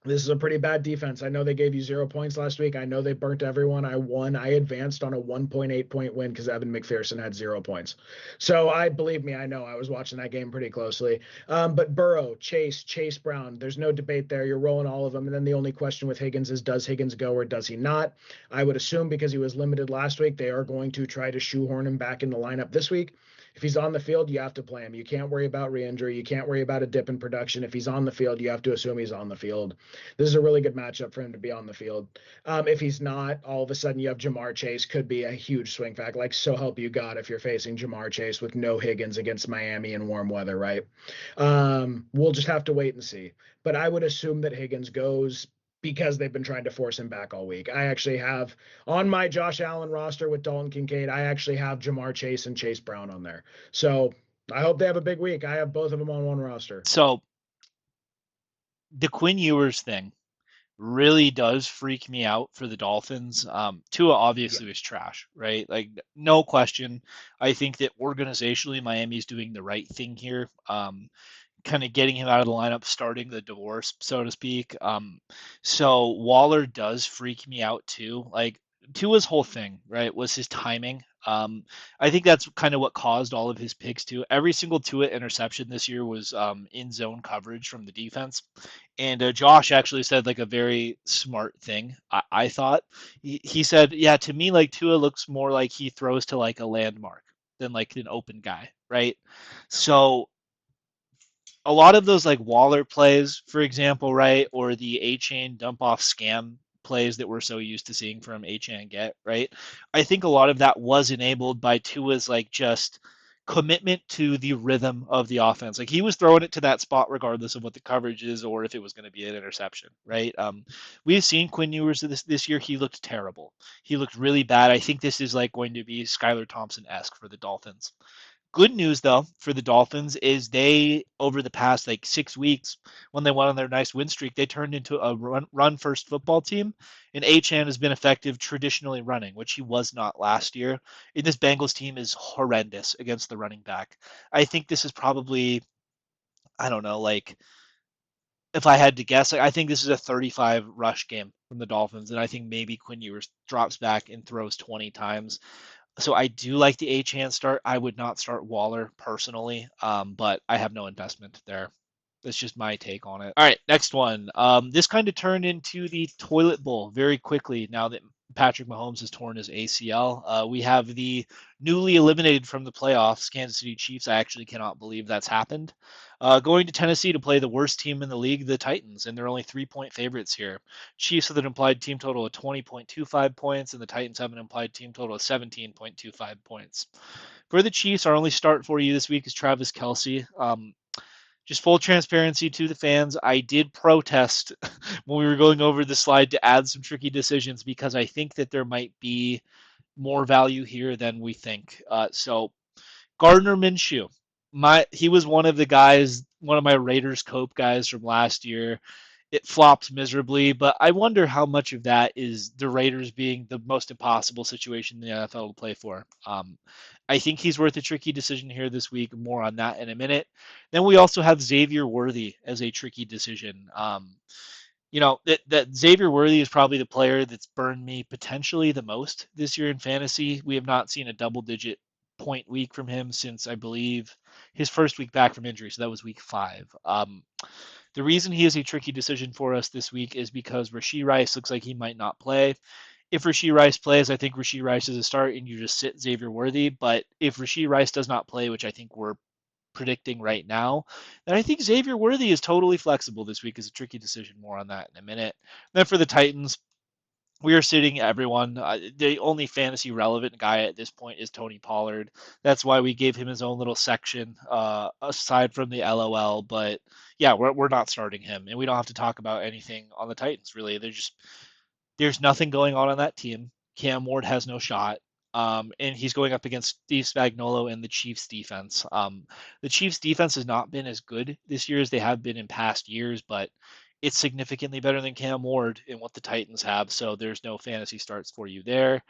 this is a pretty bad defense. I know they gave you 0 points last week. I know they burnt everyone. I won. I advanced on a 1.8 point win because Evan McPherson had 0 points. So believe me, I know I was watching that game pretty closely. But Burrow, Chase Brown, there's no debate there. You're rolling all of them. And then the only question with Higgins is, does Higgins go or does he not? I would assume because he was limited last week, they are going to try to shoehorn him back in the lineup this week. If he's on the field, you have to play him. You can't worry about re-injury. You can't worry about a dip in production. If he's on the field, you have to assume he's on the field. This is a really good matchup for him to be on the field. If he's not, all of a sudden you have Jamar Chase, could be a huge swing factor. Like, so help you God if you're facing Jamar Chase with no Higgins against Miami in warm weather, right? We'll just have to wait and see. But I would assume that Higgins goes because they've been trying to force him back all week. I actually have on my Josh Allen roster with Dalton Kincaid, I actually have Jamar Chase and Chase Brown on there. So I hope they have a big week. I have both of them on one roster. So the Quinn Ewers thing really does freak me out for the Dolphins. Tua Yeah. obviously was trash, right? Like, no question. I think that organizationally, Miami's doing the right thing here. Kind of getting him out of the lineup, starting the divorce, so to speak. So Waller does freak me out too. Like, Tua's whole thing, right, was his timing. I think that's kind of what caused all of his picks too. Every single Tua interception this year was in zone coverage from the defense. And Josh actually said like a very smart thing. I thought he said, yeah, to me, like Tua looks more like he throws to like a landmark than like an open guy, right? So a lot of those like Waller plays, for example, right, or the A chain dump off scam plays that we're so used to seeing from A chain get, right? I think a lot of that was enabled by Tua's like just commitment to the rhythm of the offense. Like he was throwing it to that spot regardless of what the coverage is or if it was going to be an interception, right? We've seen Quinn Ewers this year. He looked terrible. He looked really bad. I think this is like going to be Skylar Thompson-esque for the Dolphins. Good news though for the Dolphins is they over the past like 6 weeks when they went on their nice win streak, they turned into a run first football team. And Achan has been effective traditionally running, which he was not last year. And this Bengals team is horrendous against the running back. I think this is probably, I don't know, like if I had to guess, like, I think this is a 35 rush game from the Dolphins, and I think maybe Quinn Ewers drops back and throws 20 times. So I do like the Achane start. I would not start Waller personally, but I have no investment there. That's just my take on it. All right, next one. This kind of turned into the toilet bowl very quickly now that Patrick Mahomes has torn his ACL. We have the newly eliminated from the playoffs Kansas City Chiefs. I actually cannot believe that's happened. Going to Tennessee to play the worst team in the league, the Titans, and they're only 3-point favorites here. Chiefs with an implied team total of 20.25 points, and the Titans have an implied team total of 17.25 points. For the Chiefs, our only start for you this week is Travis Kelce. Just full transparency to the fans, I did protest when we were going over the slide to add some tricky decisions because I think that there might be more value here than we think. So Gardner Minshew, he was one of the guys one of my Raiders cope guys from last year. It flopped miserably, but I wonder how much of that is the Raiders being the most impossible situation in the NFL to play for. I think he's worth a tricky decision here this week. More on that in a minute. Then we also have Xavier Worthy as a tricky decision. That Xavier Worthy is probably the player that's burned me potentially the most this year in fantasy. We have not seen a double-digit point week from him since I believe his first week back from injury, so that was week 5. The reason he is a tricky decision for us this week is because Rashee Rice looks like he might not play. If Rashee Rice plays, I think Rashee Rice is a start and you just sit Xavier Worthy. But if Rashee Rice does not play, which I think we're predicting right now, then I think Xavier Worthy is totally flexible this week. Is a tricky decision. More on that in a minute. Then for the Titans, we are sitting everyone. The only fantasy relevant guy at this point is Tony Pollard. That's why we gave him his own little section aside from the LOL. But yeah, we're not starting him, and we don't have to talk about anything on the Titans really. There's nothing going on that team. Cam Ward has no shot. And he's going up against Steve Spagnuolo and the Chiefs defense. The Chiefs defense has not been as good this year as they have been in past years, but it's significantly better than Cam Ward in what the Titans have. So there's no fantasy starts for you there.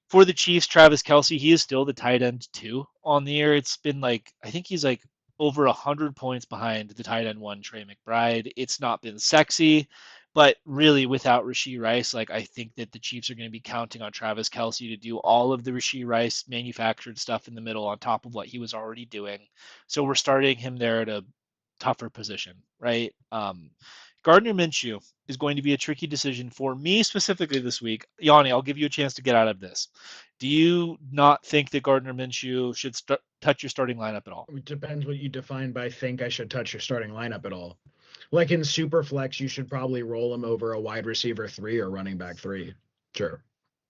For the Chiefs, Travis Kelce, he is still the tight end 2 on the year. It's been like, I think he's like over 100 points behind the tight end 1, Trey McBride. It's not been sexy, but really without Rashee Rice, like I think that the Chiefs are going to be counting on Travis Kelce to do all of the Rashee Rice manufactured stuff in the middle on top of what he was already doing. So we're starting him there at a tougher position, right? Gardner Minshew is going to be a tricky decision for me specifically this week. Yanni, I'll give you a chance to get out of this. Do you not think that Gardner Minshew should touch your starting lineup at all? It depends what you define by think I should touch your starting lineup at all. Like in super flex, you should probably roll him over a wide receiver 3 or running back 3. Sure.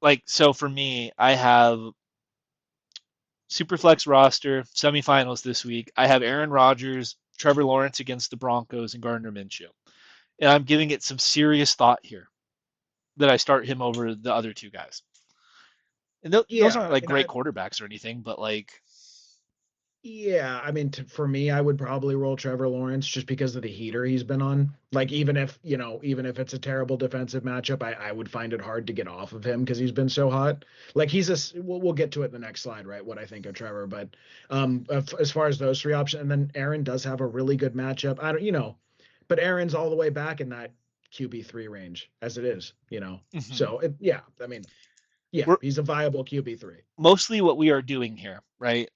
Like, so for me, I have Superflex roster semifinals this week. I have Aaron Rodgers, Trevor Lawrence against the Broncos, and Gardner Minshew. And I'm giving it some serious thought here that I start him over the other 2 guys. And those Yeah, aren't I like mean, great quarterbacks or anything, but like, I mean, for me, I would probably roll Trevor Lawrence just because of the heater he's been on. Like, even if it's a terrible defensive matchup, I would find it hard to get off of him because he's been so hot. Like, we'll get to it in the next slide, right? What I think of Trevor, but as far as those 3 options, and then Aaron does have a really good matchup. I don't, but Aaron's all the way back in that QB3 range as it is. mm-hmm. So I mean, yeah, We're he's a viable QB3. mostly what we are doing here, right?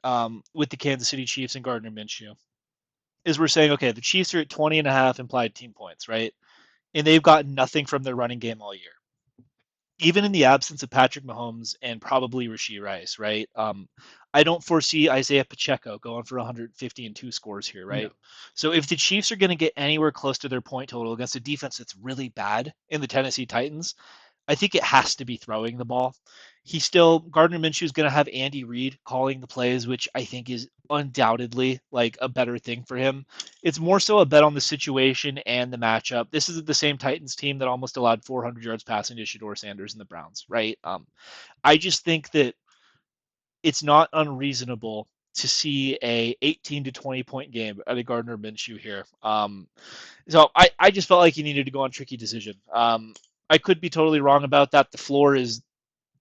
With the Kansas City Chiefs and Gardner Minshew is we're saying, okay, the Chiefs are at 20 and a half implied team points, right? And they've got nothing from their running game all year. Even in the absence of Patrick Mahomes and probably Rashee Rice, right? I don't foresee Isaiah Pacheco going for 150 and 2 scores here, No. right? So if the Chiefs are going to get anywhere close to their point total against a defense that's really bad in the Tennessee Titans, I think it has to be throwing the ball. Gardner Minshew is going to have Andy Reid calling the plays, which I think is undoubtedly like a better thing for him. It's more so a bet on the situation and the matchup. This is the same Titans team that almost allowed 400 yards passing to Shedeur Sanders and the Browns, right? I just think that it's not unreasonable to see a 18 to 20 point game at a Gardner Minshew here. So I just felt like he needed to go on tricky decision. I could be totally wrong about that. The floor is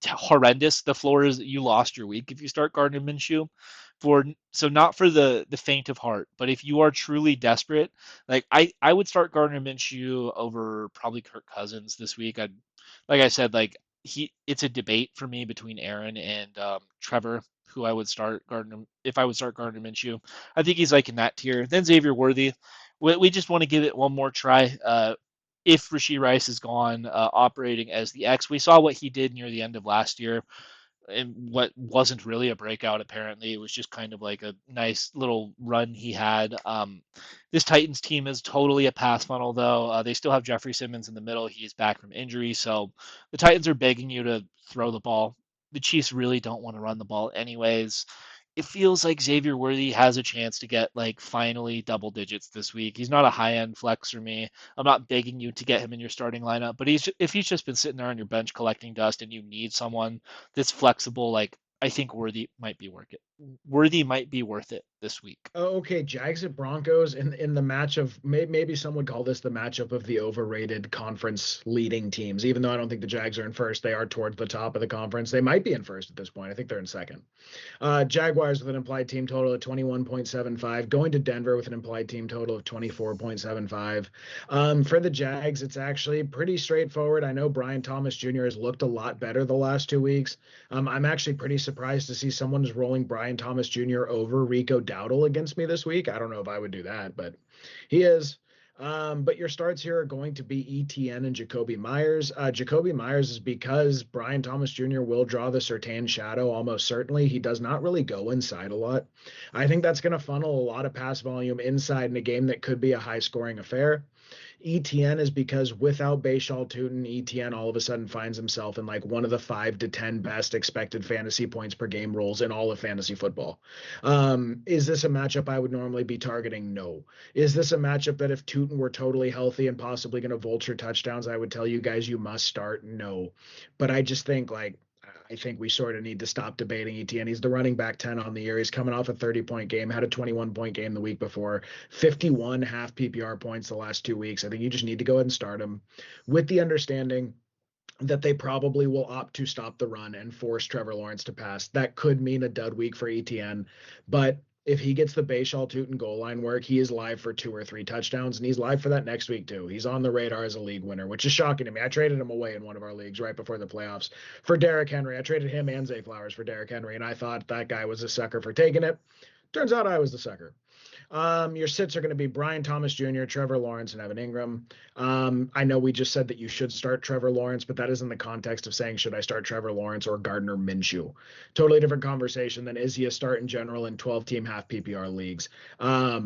horrendous. The floor is you lost your week if you start Gardner Minshew. So not for the faint of heart, but if you are truly desperate, like I would start Gardner Minshew over probably Kirk Cousins this week. Like I said, like it's a debate for me between Aaron and Trevor, who I would start Gardner if I would start Gardner Minshew. I think he's like in that tier. Then Xavier Worthy. We just want to give it one more try. If Rashee Rice is gone, operating as the X, we saw what he did near the end of last year, and what wasn't really a breakout. Apparently, it was just kind of like a nice little run he had. This Titans team is totally a pass funnel, though. They still have Jeffrey Simmons in the middle. He's back from injury, so the Titans are begging you to throw the ball. The Chiefs really don't want to run the ball, anyways. It feels like Xavier Worthy has a chance to get like finally double digits this week. He's not a high end flex for me. I'm not begging you to get him in your starting lineup, but if he's just been sitting there on your bench collecting dust and you need someone that's flexible, like I think Worthy might be worth it. Worthy might be worth it this week. Oh, okay, Jags at Broncos in the match of maybe some would call this the matchup of the overrated conference leading teams. Even though I don't think the Jags are in first, they are towards the top of the conference. They might be in first at this point. I think they're in second. Jaguars with an implied team total of 21.75, going to Denver with an implied team total of 24.75. For the Jags, it's actually pretty straightforward. I know Brian Thomas Jr. has looked a lot better the last 2 weeks. I'm actually pretty surprised to see someone is rolling Brian Thomas Jr. over Rico Dowdle against me this week. I don't know if I would do that, but he is. But your starts here are going to be ETN and Jacoby Myers. Jacoby Myers is because Brian Thomas Jr. will draw the Surtain shadow almost certainly. He does not really go inside a lot. I think that's going to funnel a lot of pass volume inside in a game that could be a high scoring affair. ETN is because without Bayshal Tootin, ETN all of a sudden finds himself in like one of the 5 to 10 best expected fantasy points per game roles in all of fantasy football. Is this a matchup I would normally be targeting? No. Is this a matchup that if Tootin were totally healthy and possibly going to vulture touchdowns, I would tell you guys you must start? No. But I just think like I think we sort of need to stop debating ETN. He's the running back 10 on the year. He's coming off a 30-point game, had a 21-point game the week before, 51 half PPR points the last 2 weeks. I think you just need to go ahead and start him with the understanding that they probably will opt to stop the run and force Trevor Lawrence to pass. That could mean a dud week for ETN, but if he gets the Bayshal Tootin goal line work, he is live for 2 or 3 touchdowns, and he's live for that next week too. He's on the radar as a league winner, which is shocking to me. I traded him away in one of our leagues right before the playoffs for Derrick Henry. I traded him and Zay Flowers for Derrick Henry, and I thought that guy was a sucker for taking it. Turns out I was the sucker. Your sits are going to be Brian Thomas Jr., Trevor Lawrence, and Evan Ingram. I know we just said that you should start Trevor Lawrence, but that is in the context of saying, should I start Trevor Lawrence or Gardner Minshew? Totally different conversation than is he a start in general in 12-team half PPR leagues. I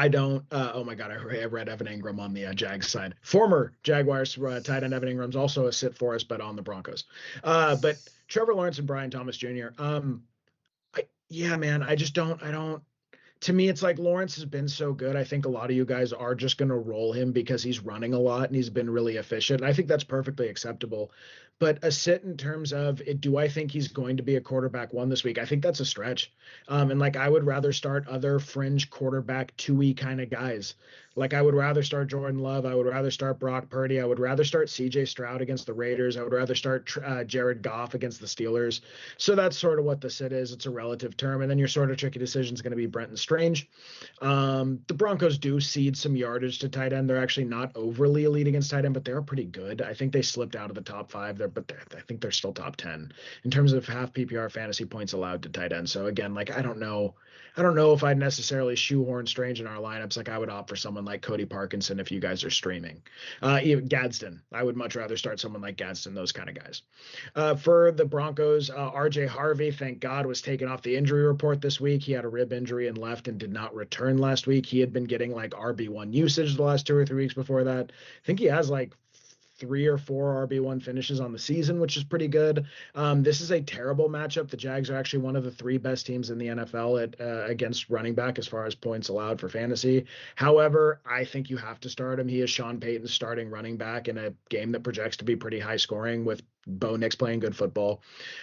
don't. Oh my God, I read Evan Ingram on the Jags side. Former Jaguars tight end Evan Ingram's also a sit for us, but on the Broncos. But Trevor Lawrence and Brian Thomas Jr. Yeah, man, I just don't. I don't. To me, it's like Lawrence has been so good. I think a lot of you guys are just going to roll him because he's running a lot and he's been really efficient. And I think that's perfectly acceptable. But a sit in terms of do I think he's going to be a quarterback one this week? I think that's a stretch. And like I would rather start other fringe quarterback 2-y kind of guys. Like I would rather start Jordan Love. I would rather start Brock Purdy. I would rather start CJ Stroud against the Raiders. I would rather start Jared Goff against the Steelers. So that's sort of what the sit is. It's a relative term. And then your sort of tricky decision is going to be Brenton Strange. The Broncos do cede some yardage to tight end. They're actually not overly elite against tight end, but they're pretty good. I think they slipped out of the top 5 there, but I think they're still top 10 in terms of half PPR fantasy points allowed to tight end. So again, like I don't know if I'd necessarily shoehorn Strange in our lineups. Like I would opt for someone like Cody Parkinson if you guys are streaming. Even Gadsden, I would much rather start someone like Gadsden, those kind of guys. For the Broncos, RJ Harvey, thank God, was taken off the injury report this week. He had a rib injury and left and did not return last week. He had been getting like RB1 usage the last 2 or 3 weeks before that. I think he has like 3 or 4 RB1 finishes on the season, which is pretty good. This is a terrible matchup. The Jags are actually one of the 3 best teams in the NFL at against running back as far as points allowed for fantasy. However, I think you have to start him. He is Sean Payton's starting running back in a game that projects to be pretty high scoring with Bo Nix playing good football.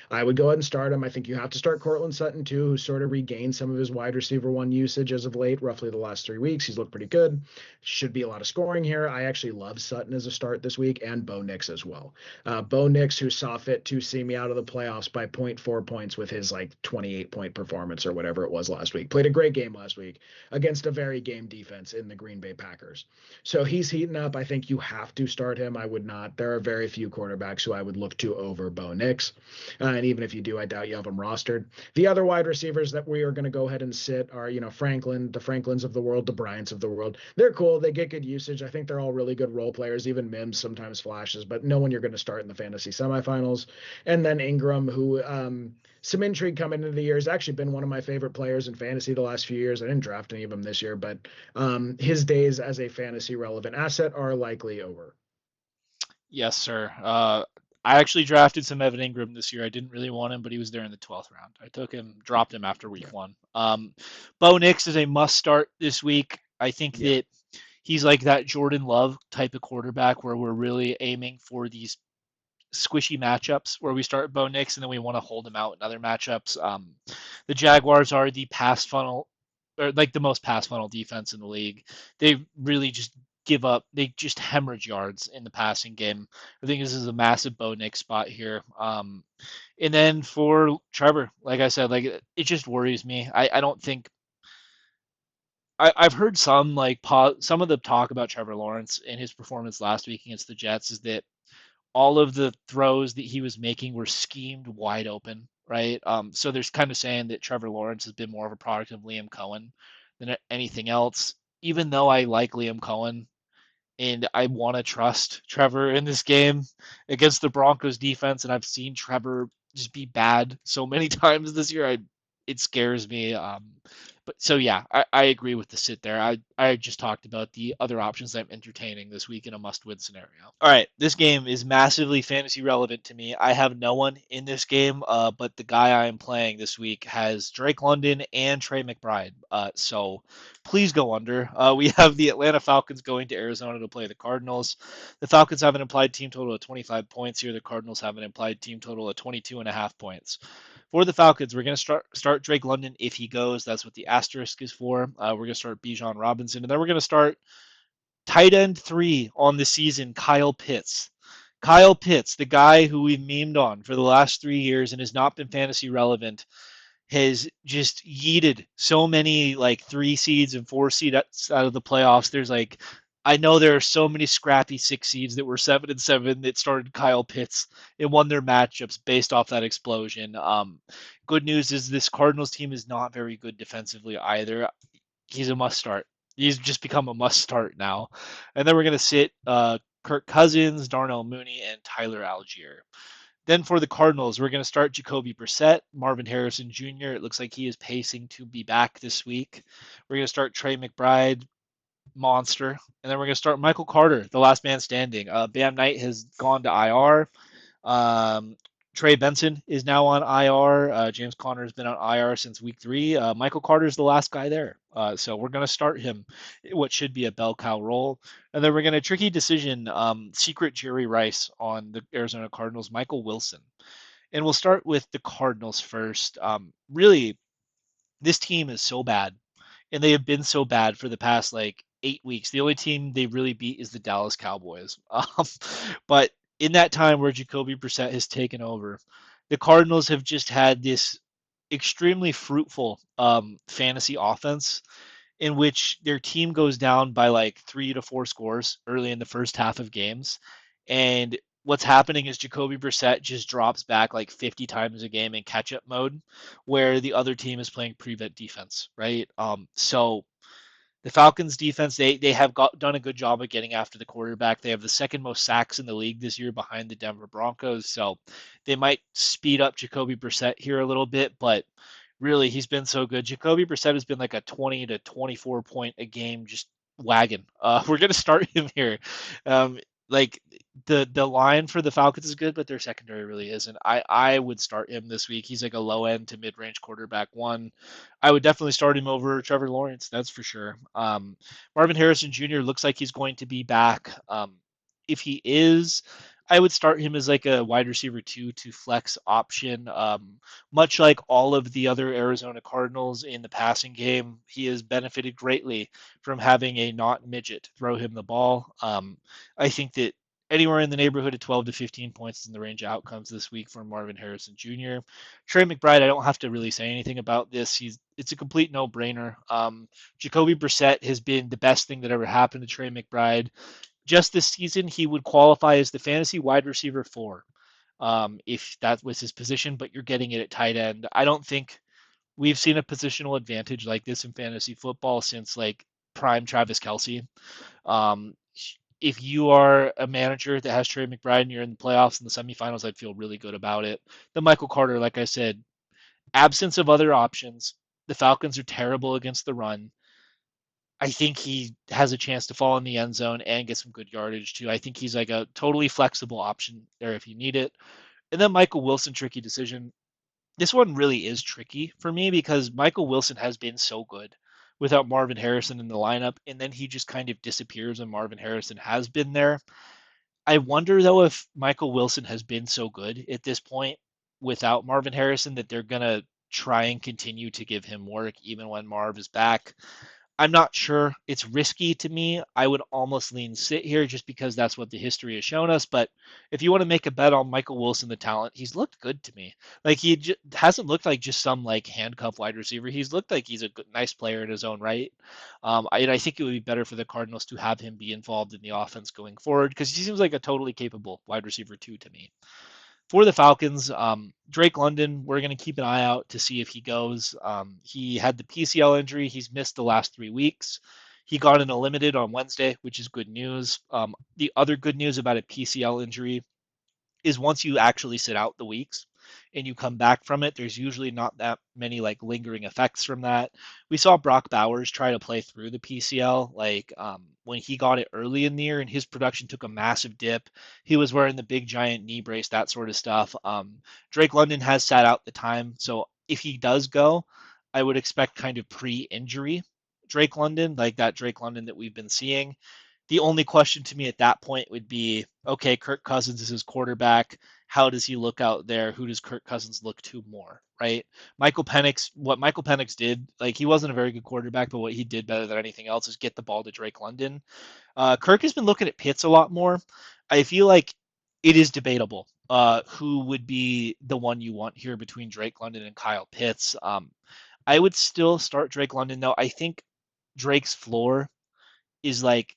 I would go ahead and start him. I think you have to start Cortland Sutton too, who sort of regained some of his wide receiver 1 usage as of late, roughly the last 3 weeks. He's looked pretty good. Should be a lot of scoring here. I actually love Sutton as a start this week and Bo Nix as well. Bo Nix, who saw fit to see me out of the playoffs by 0.4 points with his like 28-point performance or whatever it was last week. Played a great game last week against a very game defense in the Green Bay Packers. So he's heating up. I think you have to start him. I would not. There are very few quarterbacks who I would look to over Bo Nix. And even if you do, I doubt you have him rostered. The other wide receivers that we are going to go ahead and sit are, Franklin, the Franklins of the world, the Bryants of the world. They're cool. They get good usage. I think they're all really good role players. Even Mims sometimes flashes, but no one you're going to start in the fantasy semifinals. And then Ingram, who some intrigue coming into the year, has actually been one of my favorite players in fantasy the last few years. I didn't draft any of them this year, but his days as a fantasy relevant asset are likely over. Yes, sir. I actually drafted some Evan Ingram this year. I didn't really want him, but he was there in the 12th round. I took him, dropped him after week 1. Bo Nix is a must start this week. I think that he's like that Jordan Love type of quarterback where we're really aiming for these squishy matchups where we start Bo Nix and then we want to hold him out in other matchups. The Jaguars are the pass funnel, or like the most pass funnel defense in the league. They really just give up. They just hemorrhage yards in the passing game. I think this is a massive Bo Nix spot here. And then for Trevor, like I said, like it just worries me. I don't think I've heard some some of the talk about Trevor Lawrence and his performance last week against the Jets is that all of the throws that he was making were schemed wide open, right? So there's kind of saying that Trevor Lawrence has been more of a product of Liam Cohen than anything else. Even though I like Liam Cohen, and I want to trust Trevor in this game against the Broncos defense, and I've seen Trevor just be bad so many times this year. It scares me. But so yeah, I agree with the sit there. I just talked about the other options that I'm entertaining this week in a must-win scenario. All right, this game is massively fantasy relevant to me. I have no one in this game, but the guy I am playing this week has Drake London and Trey McBride. So please go under. We have the Atlanta Falcons going to Arizona to play the Cardinals. The Falcons have an implied team total of 25 points here. The Cardinals have an implied team total of 22.5 points. For the Falcons, we're going to start Drake London if he goes. That's what the asterisk is for. We're going to start Bijan Robinson, and then we're going to start tight end 3 on the season, Kyle Pitts. Kyle Pitts, the guy who we've memed on for the last 3 years and has not been fantasy relevant, has just yeeted so many like 3 seeds and 4 seeds out of the playoffs. There's like I know there are so many scrappy 6 seeds that were 7-7 that started Kyle Pitts and won their matchups based off that explosion. Good news is this Cardinals team is not very good defensively either. He's a must start. He's just become a must start now. And then we're gonna sit Kirk Cousins, Darnell Mooney, and Tyler Algier. Then for the Cardinals, we're going to start Jacoby Brissett, Marvin Harrison Jr. It looks like he is pacing to be back this week. We're going to start Trey McBride, monster, and then we're going to start Michael Carter, the last man standing. Bam Knight has gone to IR. Trey Benson is now on IR. James Conner has been on IR since week 3. Michael Carter is the last guy there. So we're going to start him, what should be a bell cow role. And then we're going to tricky decision, secret Jerry Rice on the Arizona Cardinals, Michael Wilson. And we'll start with the Cardinals first. Really, this team is so bad, and they have been so bad for the past like 8 weeks. The only team they really beat is the Dallas Cowboys. But in that time where Jacoby Brissett has taken over, the Cardinals have just had this extremely fruitful fantasy offense in which their team goes down by like 3 to 4 scores early in the first half of games. And what's happening is Jacoby Brissett just drops back like 50 times a game in catch up mode where the other team is playing prevent defense, right? So the Falcons defense, they have done a good job of getting after the quarterback. They have the second most sacks in the league this year behind the Denver Broncos. So they might speed up Jacoby Brissett here a little bit, but really he's been so good. Jacoby Brissett has been like a 20 to 24 point a game just wagon. We're gonna start him here. Like the line for the Falcons is good, but their secondary really isn't. I would start him this week. He's like a low end to mid range quarterback one. I would definitely start him over Trevor Lawrence. That's for sure. Marvin Harrison Jr. looks like he's going to be back. If he is, I would start him as like a wide receiver 2 to flex option. Much like all of the other Arizona Cardinals in the passing game, he has benefited greatly from having a not midget throw him the ball. I think that anywhere in the neighborhood of 12 to 15 points is in the range of outcomes this week for Marvin Harrison Jr. Trey McBride, I don't have to really say anything about this. It's a complete no-brainer. Jacoby Brissett has been the best thing that ever happened to Trey McBride. Just this season, he would qualify as the fantasy wide receiver 4, if that was his position, but you're getting it at tight end. I don't think we've seen a positional advantage like this in fantasy football since like prime Travis Kelce. Um, if you are a manager that has Trey McBride and you're in the playoffs and the semifinals, I'd feel really good about it. The Michael Carter, like I said, absence of other options. The Falcons are terrible against the run. I think he has a chance to fall in the end zone and get some good yardage too. I think he's like a totally flexible option there if you need it. And then Michael Wilson, tricky decision. This one really is tricky for me because Michael Wilson has been so good without Marvin Harrison in the lineup, and then he just kind of disappears when Marvin Harrison has been there. I wonder though if Michael Wilson has been so good at this point without Marvin Harrison that they're gonna try and continue to give him work even when Marv is back. I'm not sure. It's risky to me. I would almost lean sit here just because that's what the history has shown us. But if you want to make a bet on Michael Wilson, the talent, he's looked good to me. Like hasn't looked like just some like handcuff wide receiver. He's looked like he's a good, nice player in his own right. I think it would be better for the Cardinals to have him be involved in the offense going forward because he seems like a totally capable wide receiver too to me. For the Falcons, Drake London, we're going to keep an eye out to see if he goes. He had the PCL injury. He's missed the last 3 weeks. He got in a limited on Wednesday, which is good news. The other good news about a PCL injury is once you actually sit out the weeks and you come back from it, there's usually not that many like lingering effects from that. We saw Brock Bowers try to play through the PCL, like when he got it early in the year, and his production took a massive dip. He was wearing the big giant knee brace, that sort of stuff. Drake London has sat out the time, so if he does go, I would expect kind of pre-injury Drake London, like that Drake London that we've been seeing. The only question to me at that point would be, okay, Kirk Cousins is his quarterback. How does he look out there? Who does Kirk Cousins look to more, right? What Michael Penix did, like he wasn't a very good quarterback, but what he did better than anything else is get the ball to Drake London. Kirk has been looking at Pitts a lot more. I feel like it is debatable who would be the one you want here between Drake London and Kyle Pitts. I would still start Drake London though. I think Drake's floor is like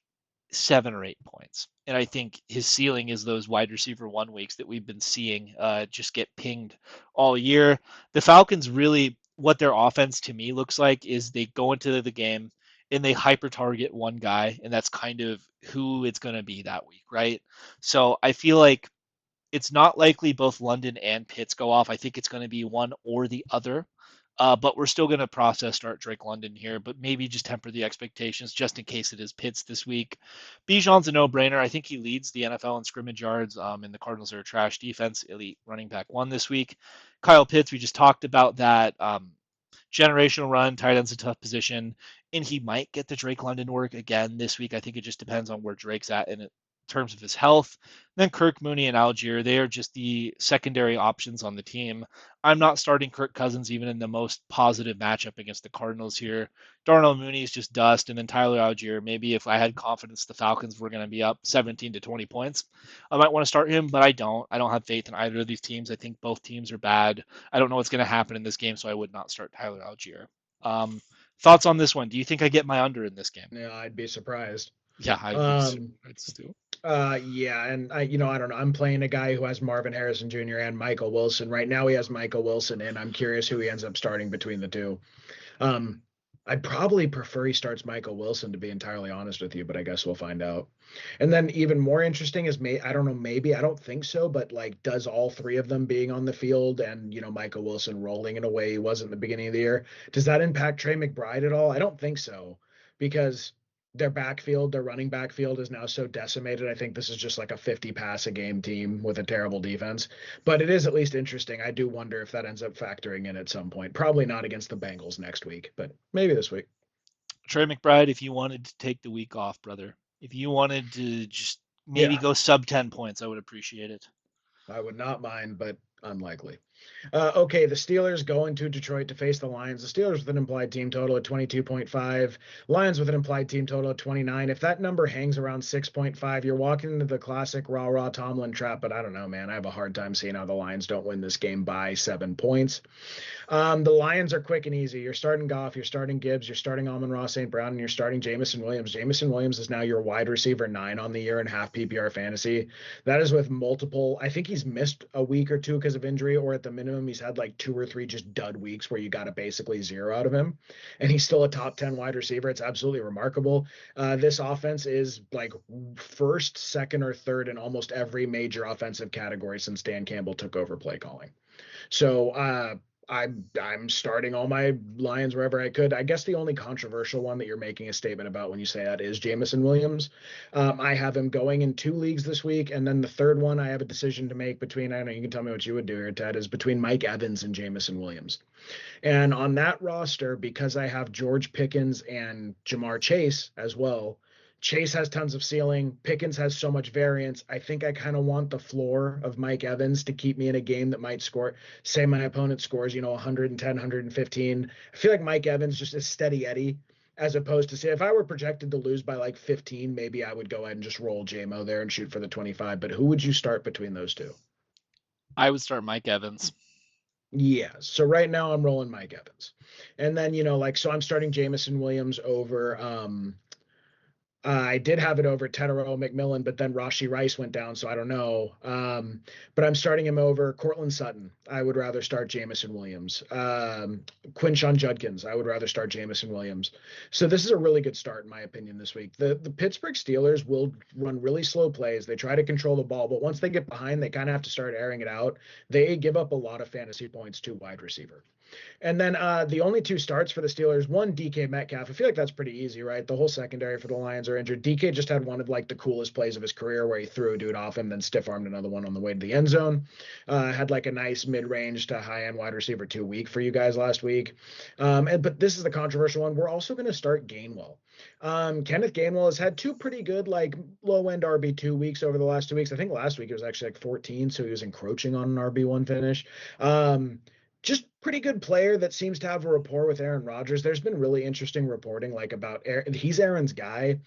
7 or 8 points. And I think his ceiling is those wide receiver 1 weeks that we've been seeing just get pinged all year. The Falcons really, what their offense to me looks like is they go into the game and they hyper target one guy, and that's kind of who it's going to be that week, right? So I feel like it's not likely both London and Pitts go off. I think it's going to be one or the other. But we're still going to process start Drake London here, but maybe just temper the expectations just in case it is Pitts this week. Bijan's a no-brainer. I think he leads the NFL in scrimmage yards, and the Cardinals are a trash defense. Elite running back 1 this week. Kyle Pitts, we just talked about that. Generational run, tight end's a tough position, and he might get the Drake London work again this week. I think it just depends on where Drake's at in terms of his health. Then Kirk, Mooney, and Algier, they are just the secondary options on the team. I'm not starting Kirk Cousins even in the most positive matchup against the Cardinals here. Darnell Mooney is just dust, and then Tyler Algier. Maybe if I had confidence the Falcons were going to be up 17 to 20 points, I might want to start him, but I don't. I don't have faith in either of these teams. I think both teams are bad. I don't know what's going to happen in this game, so I would not start Tyler Algier. Thoughts on this one? Do you think I get my under in this game? Yeah, I'd be surprised. Yeah, I'd be Um, surprised too. yeah, and I don't know. I'm playing a guy who has Marvin Harrison Jr. and Michael Wilson. Right now he has Michael Wilson, and I'm curious who he ends up starting between the two. Um, I'd probably prefer he starts Michael Wilson to be entirely honest with you, but I guess we'll find out. And then even more interesting is I don't know, maybe I don't think so, but like does all three of them being on the field and Michael Wilson rolling in a way he was in the beginning of the year, does that impact Trey McBride at all? I don't think so because their running backfield is now so decimated. I think this is just like a 50 pass a game team with a terrible defense. But it is at least interesting. I do wonder if that ends up factoring in at some point. Probably not against the Bengals next week, but maybe this week. Trey McBride, if you wanted to take the week off, brother, if you wanted to just maybe Yeah, go sub 10 points, I would appreciate it. I would not mind, but unlikely. Okay, the Steelers go into Detroit to face the Lions. The Steelers with an implied team total at 22.5. Lions with an implied team total at 29. If that number hangs around 6.5, you're walking into the classic rah-rah Tomlin trap, but I don't know, man. I have a hard time seeing how the Lions don't win this game by 7 points. The Lions are quick and easy. You're starting Goff, you're starting Gibbs, you're starting Amon-Ra St. Brown, and you're starting Jamison Williams. Jamison Williams is now your wide receiver 9 on the year in half PPR fantasy. That is with multiple. I think he's missed a week or two because of injury, or at the minimum, he's had like 2 or 3 just dud weeks where you got to basically zero out of him. And he's still a top 10 wide receiver. It's absolutely remarkable. This offense is like first, second, or third in almost every major offensive category since Dan Campbell took over play calling. So I'm starting all my Lions wherever I could. I guess the only controversial one that you're making a statement about when you say that is Jamison Williams. I have him going in 2 leagues this week, and then the third one I have a decision to make between. I know you can tell me what you would do here, Ted. Is between Mike Evans and Jamison Williams. And on that roster, because I have George Pickens and Jamar Chase as well, Chase has tons of ceiling. Pickens has so much variance. I think I kind of want the floor of Mike Evans to keep me in a game that might score. Say my opponent scores, 110, 115. I feel like Mike Evans just is steady Eddie, as opposed to say if I were projected to lose by like 15, maybe I would go ahead and just roll JMO there and shoot for the 25. But who would you start between those two? I would start Mike Evans. Yeah. So right now I'm rolling Mike Evans. And then, so I'm starting Jamison Williams over I did have it over Tedero McMillan, but then Rashi Rice went down, so I don't know. But I'm starting him over Cortland Sutton. I would rather start Jamison Williams. Quinshon Judkins. I would rather start Jamison Williams. So this is a really good start, in my opinion, this week. The Pittsburgh Steelers will run really slow plays. They try to control the ball, but once they get behind, they kind of have to start airing it out. They give up a lot of fantasy points to wide receiver. And then the only two starts for the Steelers, one DK Metcalf. I feel like that's pretty easy, right? The whole secondary for the Lions are injured. DK just had one of like the coolest plays of his career where he threw a dude off him, then stiff armed another one on the way to the end zone. Had like a nice mid range to high end wide receiver 2 week for you guys last week. But this is the controversial one. We're also going to start Gainwell. Kenneth Gainwell has had two pretty good like low end RB 2 weeks over the last 2 weeks. I think last week it was actually like 14, so he was encroaching on an RB1 finish. Just pretty good player that seems to have a rapport with Aaron Rodgers. There's been really interesting reporting like about Aaron. He's Aaron's guy.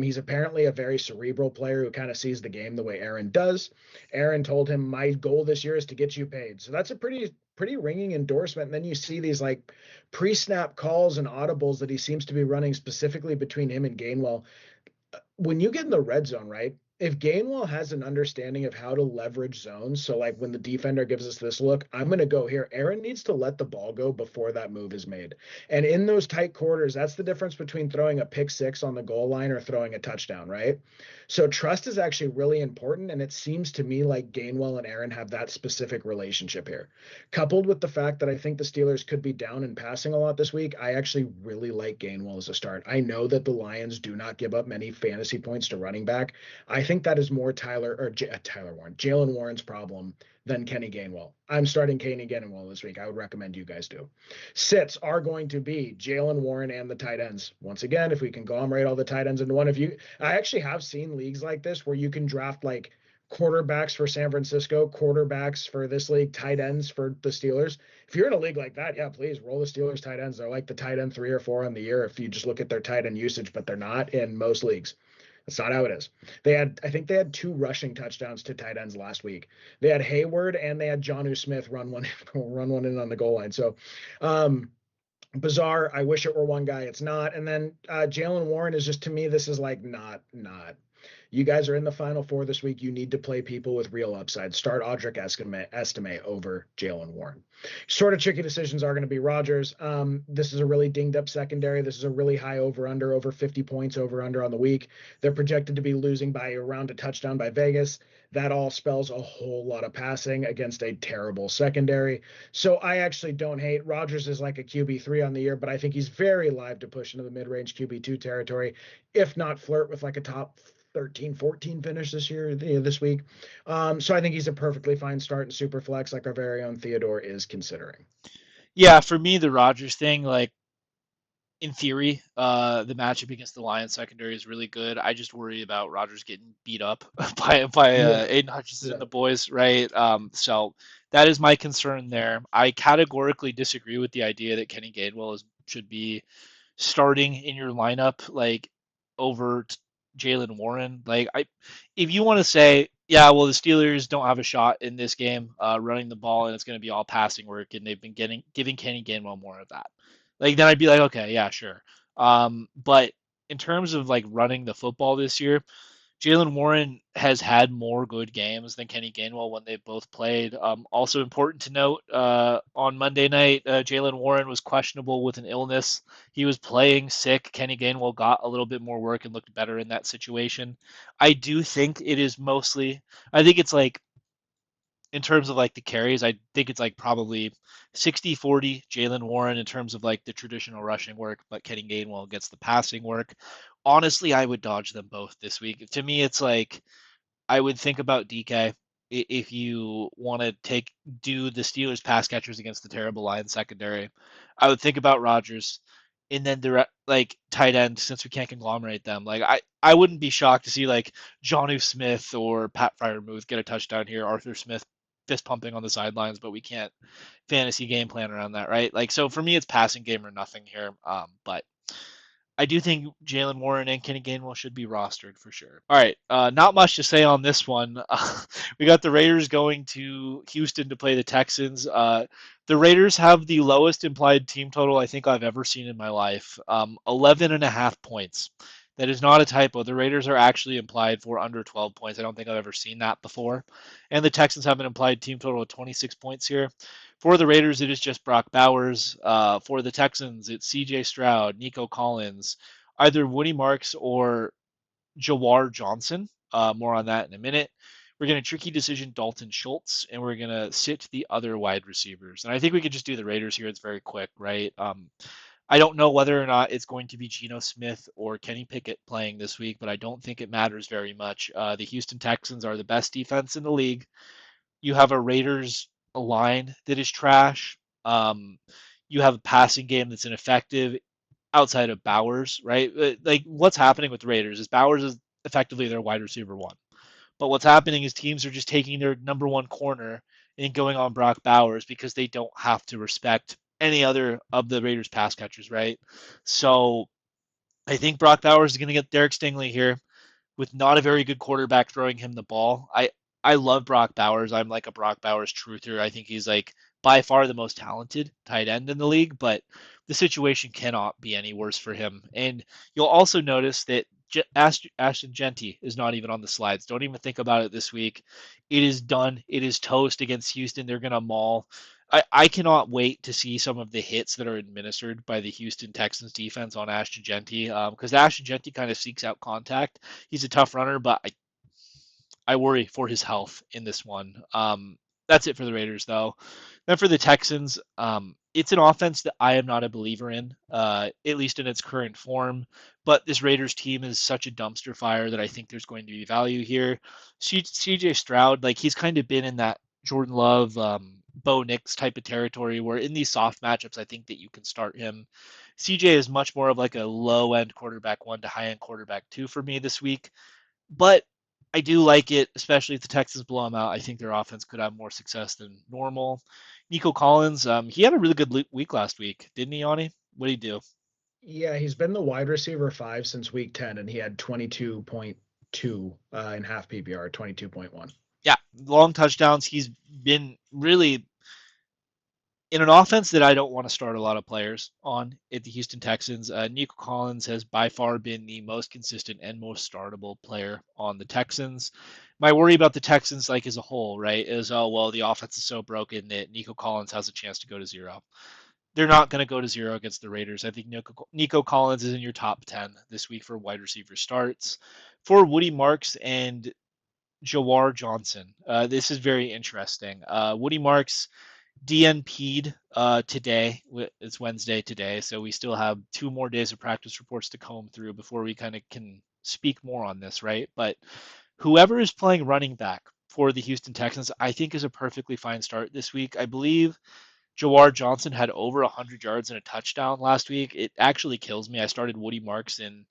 He's apparently a very cerebral player who kind of sees the game the way Aaron does. Aaron told him, "My goal this year is to get you paid." So that's a pretty ringing endorsement. And then you see these like pre-snap calls and audibles that he seems to be running specifically between him and Gainwell. When you get in the red zone, right? If Gainwell has an understanding of how to leverage zones, so like when the defender gives us this look, I'm going to go here. Aaron needs to let the ball go before that move is made. And in those tight quarters, that's the difference between throwing a pick six on the goal line or throwing a touchdown, right? So trust is actually really important. And it seems to me like Gainwell and Aaron have that specific relationship here. Coupled with the fact that I think the Steelers could be down and passing a lot this week, I actually really like Gainwell as a start. I know that the Lions do not give up many fantasy points to running back. I think that is more Tyler Warren, Jalen Warren's problem than Kenny Gainwell. I'm starting Kenny Gainwell this week. I would recommend you guys do. Sits are going to be Jalen Warren and the tight ends. Once again, if we conglomerate all the tight ends into one, I actually have seen leagues like this where you can draft like quarterbacks for San Francisco, quarterbacks for this league, tight ends for the Steelers. If you're in a league like that, yeah, please roll the Steelers tight ends. They're like the tight end 3 or 4 on the year if you just look at their tight end usage, but they're not in most leagues. That's not how it is. I think they had 2 rushing touchdowns to tight ends last week. They had Hayward and they had Jonnu Smith run one, run one in on the goal line. So, bizarre. I wish it were one guy. It's not. And then Jalen Warren is just to me. This is like not. You guys are in the Final Four this week. You need to play people with real upside. Start Audric Estime over Jalen Warren. Sort of tricky decisions are going to be Rodgers. This is a really dinged up secondary. This is a really high over 50 points over under on the week. They're projected to be losing by around a touchdown by Vegas. That all spells a whole lot of passing against a terrible secondary. So I actually don't hate Rodgers is like a QB3 on the year, but I think he's very live to push into the mid-range QB2 territory, if not flirt with like a top 13, 14 finish this week. So I think he's a perfectly fine start in super flex like our very own Theodore is considering. Yeah, for me, the Rodgers thing, like in theory, the matchup against the Lions secondary is really good. I just worry about Rodgers getting beat up by Yeah. Aiden Hutchinson Yeah. and the boys, right? So that is my concern there. I categorically disagree with the idea that Kenny Gainwell should be starting in your lineup like over Jalen Warren. If you want to say, yeah, well, the Steelers don't have a shot in this game running the ball, and it's going to be all passing work, and they've been giving Kenny Gainwell more of that. Like then I'd be like, okay, yeah, sure. But in terms of like running the football this year, Jalen Warren has had more good games than Kenny Gainwell when they both played. Also important to note, on Monday night, Jalen Warren was questionable with an illness. He was playing sick. Kenny Gainwell got a little bit more work and looked better in that situation. I do think it is mostly, I think it's like, in terms of like the carries, I think it's like probably 60-40 Jalen Warren in terms of like the traditional rushing work, but Kenny Gainwell gets the passing work. Honestly, I would dodge them both this week. To me, it's like I would think about DK if you want to do the Steelers pass catchers against the terrible Lions secondary. I would think about Rodgers. and then the like tight end, since we can't conglomerate them. Like I wouldn't be shocked to see like Jonnu Smith or Pat Fryermuth get a touchdown here. Arthur Smith fist pumping on the sidelines, but we can't fantasy game plan around that, right? Like so for me, it's passing game or nothing here. But I do think Jalen Warren and Kenny Gainwell should be rostered for sure. All right, not much to say on this one. We got the Raiders going to Houston to play the Texans. The Raiders have the lowest implied team total I think I've ever seen in my life. 11 and a half points. That is not a typo. The Raiders are actually implied for under 12 points. I don't think I've ever seen that before. And the Texans have an implied team total of 26 points here. For the Raiders, it is just Brock Bowers. For the Texans, it's C.J. Stroud, Nico Collins, either Woody Marks or Jawar Johnson. More on that in a minute. We're going to tricky decision Dalton Schultz, and we're going to sit the other wide receivers. And I think we could just do the Raiders here. It's very quick, right? I don't know whether or not it's going to be Geno Smith or Kenny Pickett playing this week, but I don't think it matters very much. The Houston Texans are the best defense in the league. You have a Raiders line that is trash. Um, you have a passing game that's ineffective outside of Bowers, right? Like what's happening with the Raiders is Bowers is effectively their wide receiver one. But what's happening is teams are just taking their number one corner and going on Brock Bowers because they don't have to respect any other of the Raiders pass catchers, right? So I think Brock Bowers is going to get Derek Stingley here with not a very good quarterback throwing him the ball. I love Brock Bowers. I'm like a Brock Bowers truther. I think he's like by far the most talented tight end in the league, but the situation cannot be any worse for him. And you'll also notice that Ashton Genty is not even on the slides. Don't even think about it this week. It is done. It is toast against Houston. They're going to maul. I cannot wait to see some of the hits that are administered by the Houston Texans defense on Ashton Genty because Ashton Genty kind of seeks out contact. He's a tough runner, but I worry for his health in this one. That's it for the Raiders, though. Then for the Texans, it's an offense that I am not a believer in, at least in its current form. But this Raiders team is such a dumpster fire that I think there's going to be value here. CJ Stroud, like he's kind of been in that Jordan Love, Bo Nix type of territory where in these soft matchups, I think that you can start him. CJ is much more of like a low end quarterback one to high end quarterback two for me this week. But I do like it, especially if the Texans blow them out. I think their offense could have more success than normal. Nico Collins, he had a really good week last week, didn't he, Yanni? What did he do? Yeah, he's been the wide receiver 5 since week 10, and he had 22.2 in half PPR, 22.1. Yeah, long touchdowns. He's been really in an offense that I don't want to start a lot of players on at the Houston Texans. Nico Collins has by far been the most consistent and most startable player on the Texans. My worry about the Texans, like as a whole, right, is oh well, the offense is so broken that Nico Collins has a chance to go to zero. They're not going to go to zero against the Raiders. I think Nico Collins is in your top 10 this week for wide receiver starts. For Woody Marks and Jawar Johnson, this is very interesting. Woody Marks DNP'd today. It's Wednesday today, so we still have 2 more days of practice reports to comb through before we kind of can speak more on this, right? But whoever is playing running back for the Houston Texans, I think is a perfectly fine start this week. I believe Jawar Johnson had over 100 yards and a touchdown last week. It actually kills me. I started Woody Marks in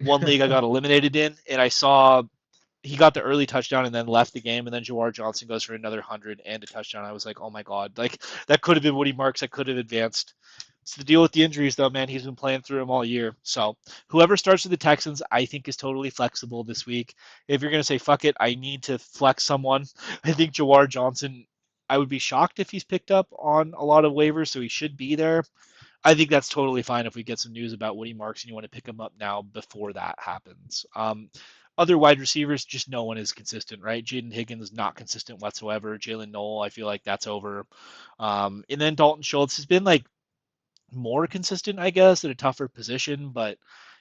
one league I got eliminated in, and I saw he got the early touchdown and then left the game, and then Jawar Johnson goes for another 100 and a touchdown. I was like, oh my god, like that could have been Woody Marks. I could have advanced. It's the deal with the injuries, though, man. He's been playing through them all year. So whoever starts with the Texans, I think is totally flexible this week. If you're gonna say fuck it, I need to flex someone. I think Jawar Johnson. I would be shocked if he's picked up on a lot of waivers, so he should be there. I think that's totally fine if we get some news about Woody Marks and you want to pick him up now before that happens. Other wide receivers, just no one is consistent, right? Jaden Higgins is not consistent whatsoever. Jalen Noel, I feel like that's over. And then Dalton Schultz has been like more consistent, I guess, at a tougher position, but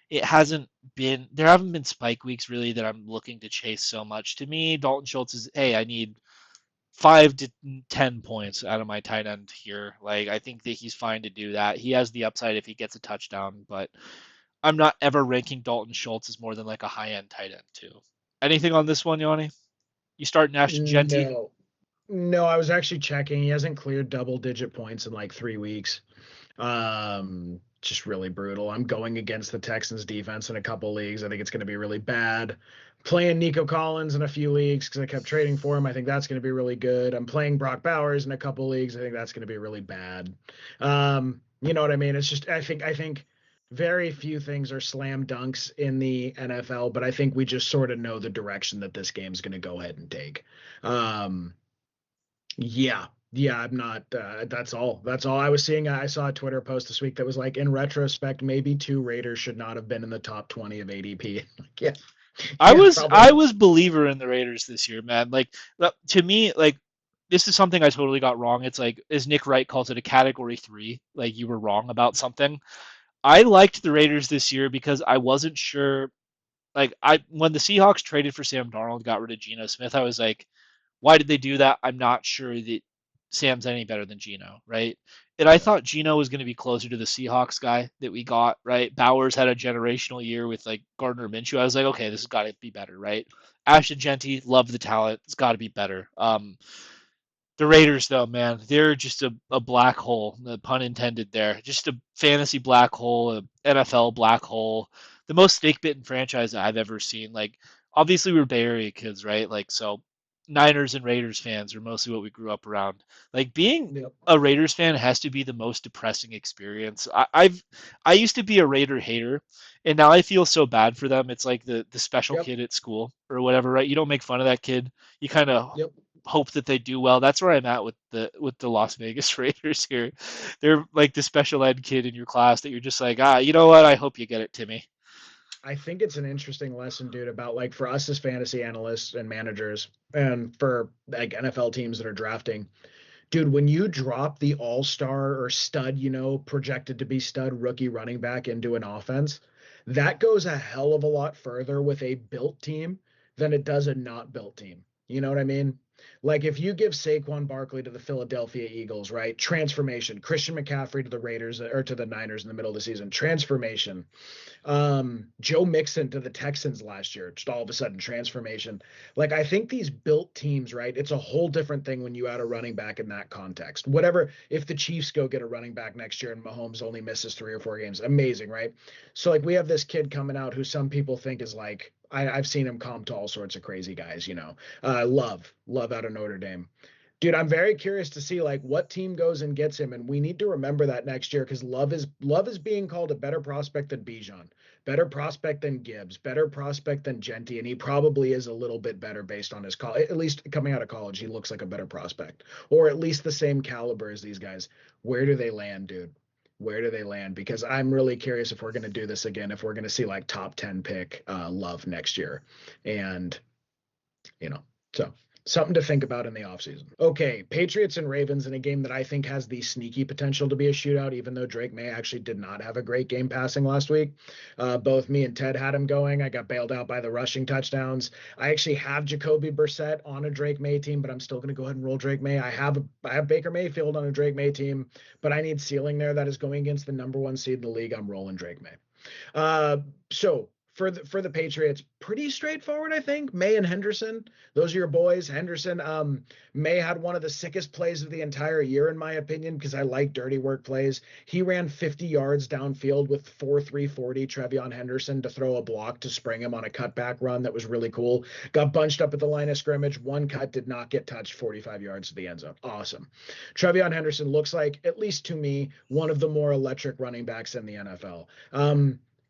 it hasn't been, there haven't been spike weeks really that I'm looking to chase so much. To me, Dalton Schultz is, hey, I need 5 to 10 points out of my tight end here. Like, I think that he's fine to do that. He has the upside if he gets a touchdown, but I'm not ever ranking Dalton Schultz as more than like a high end tight end too. Anything on this one, Yanni? You start Ashton Genty? No, no, I was actually checking. He hasn't cleared double digit points in like 3 weeks. just really brutal. I'm going against the Texans defense in a couple leagues. I think it's going to be really bad. Playing Nico Collins in a few leagues because I kept trading for him. I think that's going to be really good. I'm playing Brock Bowers in a couple leagues. I think that's going to be really bad. You know what I mean? It's just I think very few things are slam dunks in the NFL, but I think we just sort of know the direction that this game's going to go ahead and take. Um, yeah. Yeah, I'm not that's all I was seeing. I saw a Twitter post this week that was like, in retrospect, maybe two Raiders should not have been in the top 20 of ADP. Like, yeah. I Yeah, was probably I not. was believer in the Raiders this year, man. Like to me, like this is something I totally got wrong. It's like, as Nick Wright calls it, a category three. Like you were wrong about something. I liked the Raiders this year because I wasn't sure. Like I when the Seahawks traded for Sam Darnold, got rid of Geno Smith, I was like, why did they do that? I'm not sure that Sam's any better than Geno, right? And I Yeah. thought Geno was going to be closer to the Seahawks guy that we got, right? Bowers had a generational year with like Gardner Minshew. I was like, okay, this has got to be better, right? Ashton Genty, love the talent. It's got to be better. The Raiders, though, man, they're just a black hole, the pun intended there. Just a fantasy black hole, a NFL black hole, the most snake bitten franchise I've ever seen. Like, obviously, we're Bay Area kids, right? Like, so Niners and Raiders fans are mostly what we grew up around. Like, being Yep. a Raiders fan has to be the most depressing experience. I used to be a Raider hater, and now I feel so bad for them. It's like the special Yep. kid at school or whatever, right? You don't make fun of that kid. You kind of Yep. hope that they do well. That's where I'm at with the Las Vegas Raiders here. They're like the special ed kid in your class that you're just like, you know what? I hope you get it, Timmy. I think it's an interesting lesson, dude, about like for us as fantasy analysts and managers and for like NFL teams that are drafting. Dude, when you drop the all-star or stud, projected to be stud rookie running back into an offense, that goes a hell of a lot further with a built team than it does a not built team. You know what I mean? Like if you give Saquon Barkley to the Philadelphia Eagles, right? Transformation. Christian McCaffrey to the Raiders or to the Niners in the middle of the season. Transformation. Joe Mixon to the Texans last year, just all of a sudden transformation. Like I think these built teams, right? It's a whole different thing when you add a running back in that context. Whatever, if the Chiefs go get a running back next year and Mahomes only misses 3 or 4 games, amazing, right? So like we have this kid coming out who some people think is like I've seen him comp to all sorts of crazy guys, love out of Notre Dame. Dude, I'm very curious to see like what team goes and gets him, and we need to remember that next year because Love is being called a better prospect than Bijan, better prospect than Gibbs, better prospect than Genty, and he probably is a little bit better based on his college. At least coming out of college, he looks like a better prospect, or at least the same caliber as these guys. Where do they land, dude? Where do they land? Because I'm really curious if we're going to do this again, if we're going to see like top 10 pick Love next year, and you know, so something to think about in the offseason. Okay, Patriots and Ravens in a game that I think has the sneaky potential to be a shootout, even though Drake May actually did not have a great game passing last week. Both me and Ted had him going. I got bailed out by the rushing touchdowns. I actually have Jacoby Brissett on a Drake May team, but I'm still going to go ahead and roll Drake May. I have Baker Mayfield on a Drake May team, but I need ceiling there that is going against the number one seed in the league. I'm rolling Drake May. So for the Patriots, pretty straightforward, I think. May and Henderson, those are your boys. Henderson, May had one of the sickest plays of the entire year, in my opinion, because I like dirty work plays. He ran 50 yards downfield with 4.340 Trevion Henderson to throw a block to spring him on a cutback run that was really cool. Got bunched up at the line of scrimmage. One cut did not get touched 45 yards to the end zone. Awesome. Trevion Henderson looks like, at least to me, one of the more electric running backs in the NFL.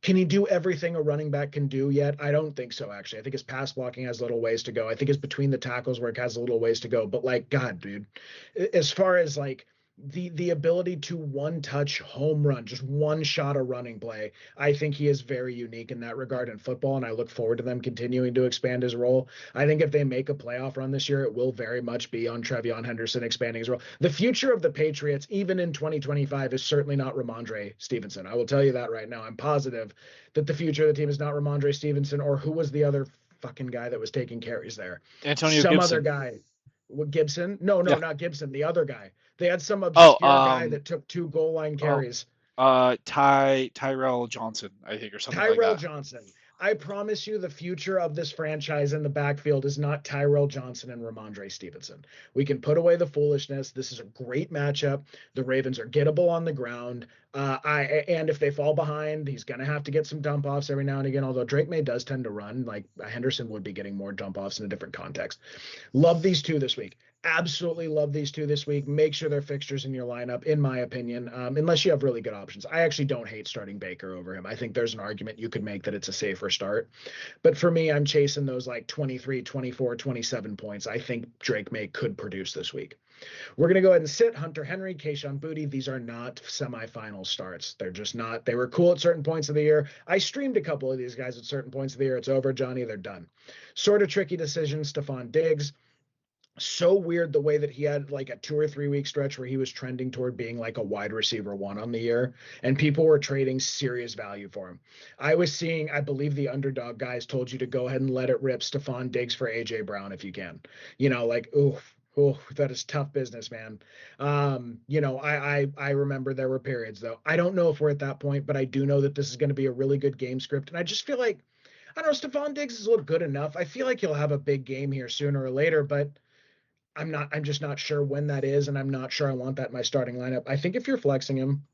Can he do everything a running back can do yet? I don't think so, actually. I think his pass blocking has a little ways to go. I think his between the tackles work has a little ways to go. But like, God, dude, as far as like the ability to one touch home run, just one shot a running play, I think he is very unique in that regard in football, and I look forward to them continuing to expand his role. I think if they make a playoff run this year, it will very much be on Trevion Henderson expanding his role. The future of the Patriots, even in 2025, is certainly not Ramondre Stevenson. I will tell you that right now. I'm positive that the future of the team is not Ramondre Stevenson, or who was the other fucking guy that was taking carries there? Antonio Some other Gibson. guy. Gibson? No, no, Yeah. not Gibson. The other guy. They had some Oh, obscure guy that took 2 goal line oh, carries. Tyrell Johnson, I think, or something like Tyrell that. Johnson. I promise you the future of this franchise in the backfield is not Tyrell Johnson and Ramondre Stevenson. We can put away the foolishness. This is a great matchup. The Ravens are gettable on the ground. And if they fall behind, he's going to have to get some dump offs every now and again. Although Drake May does tend to run, like Henderson would be getting more dump offs in a different context. Love these two this week. Absolutely love these two this week. Make sure they're fixtures in your lineup, in my opinion, unless you have really good options. I actually don't hate starting Baker over him. I think there's an argument you could make that it's a safer start. But for me, I'm chasing those like 23, 24, 27 points. I think Drake May could produce this week. We're going to go ahead and sit Hunter Henry, Kayshon Boutte. These are not semifinal starts. They're just not. They were cool at certain points of the year. I streamed a couple of these guys at certain points of the year. It's over, Johnny. They're done. Sort of tricky decision, Stephon Diggs. So weird the way that he had like a 2 or 3 week stretch where he was trending toward being like a wide receiver one on the year, and people were trading serious value for him. I was seeing, I believe the underdog guys told you to go ahead and let it rip Stephon Diggs for AJ Brown if you can. Like, ooh, oh, that is tough business, man. I remember there were periods though. I don't know if we're at that point, but I do know that this is going to be a really good game script, and I just feel like I don't know, Stephon Diggs has looked good enough. I feel like he'll have a big game here sooner or later, but I'm just not sure when that is, and I'm not sure I want that in my starting lineup. I think if you're flexing him,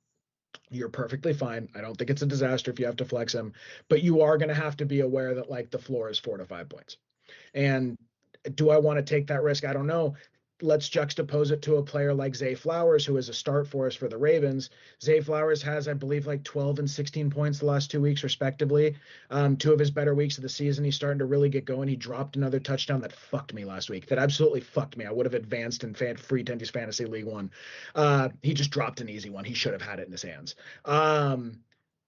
you're perfectly fine. I don't think it's a disaster if you have to flex him, but you are going to have to be aware that like the floor is 4 to 5 points. And do I want to take that risk? I don't know. Let's juxtapose it to a player like Zay Flowers, who is a start for us for the Ravens. Zay Flowers has, I believe, like 12 and 16 points the last 2 weeks, respectively. Two of his better weeks of the season. He's starting to really get going. He dropped another touchdown that fucked me last week. That absolutely fucked me. I would have advanced in free Tendies Fantasy League One. He just dropped an easy one. He should have had it in his hands.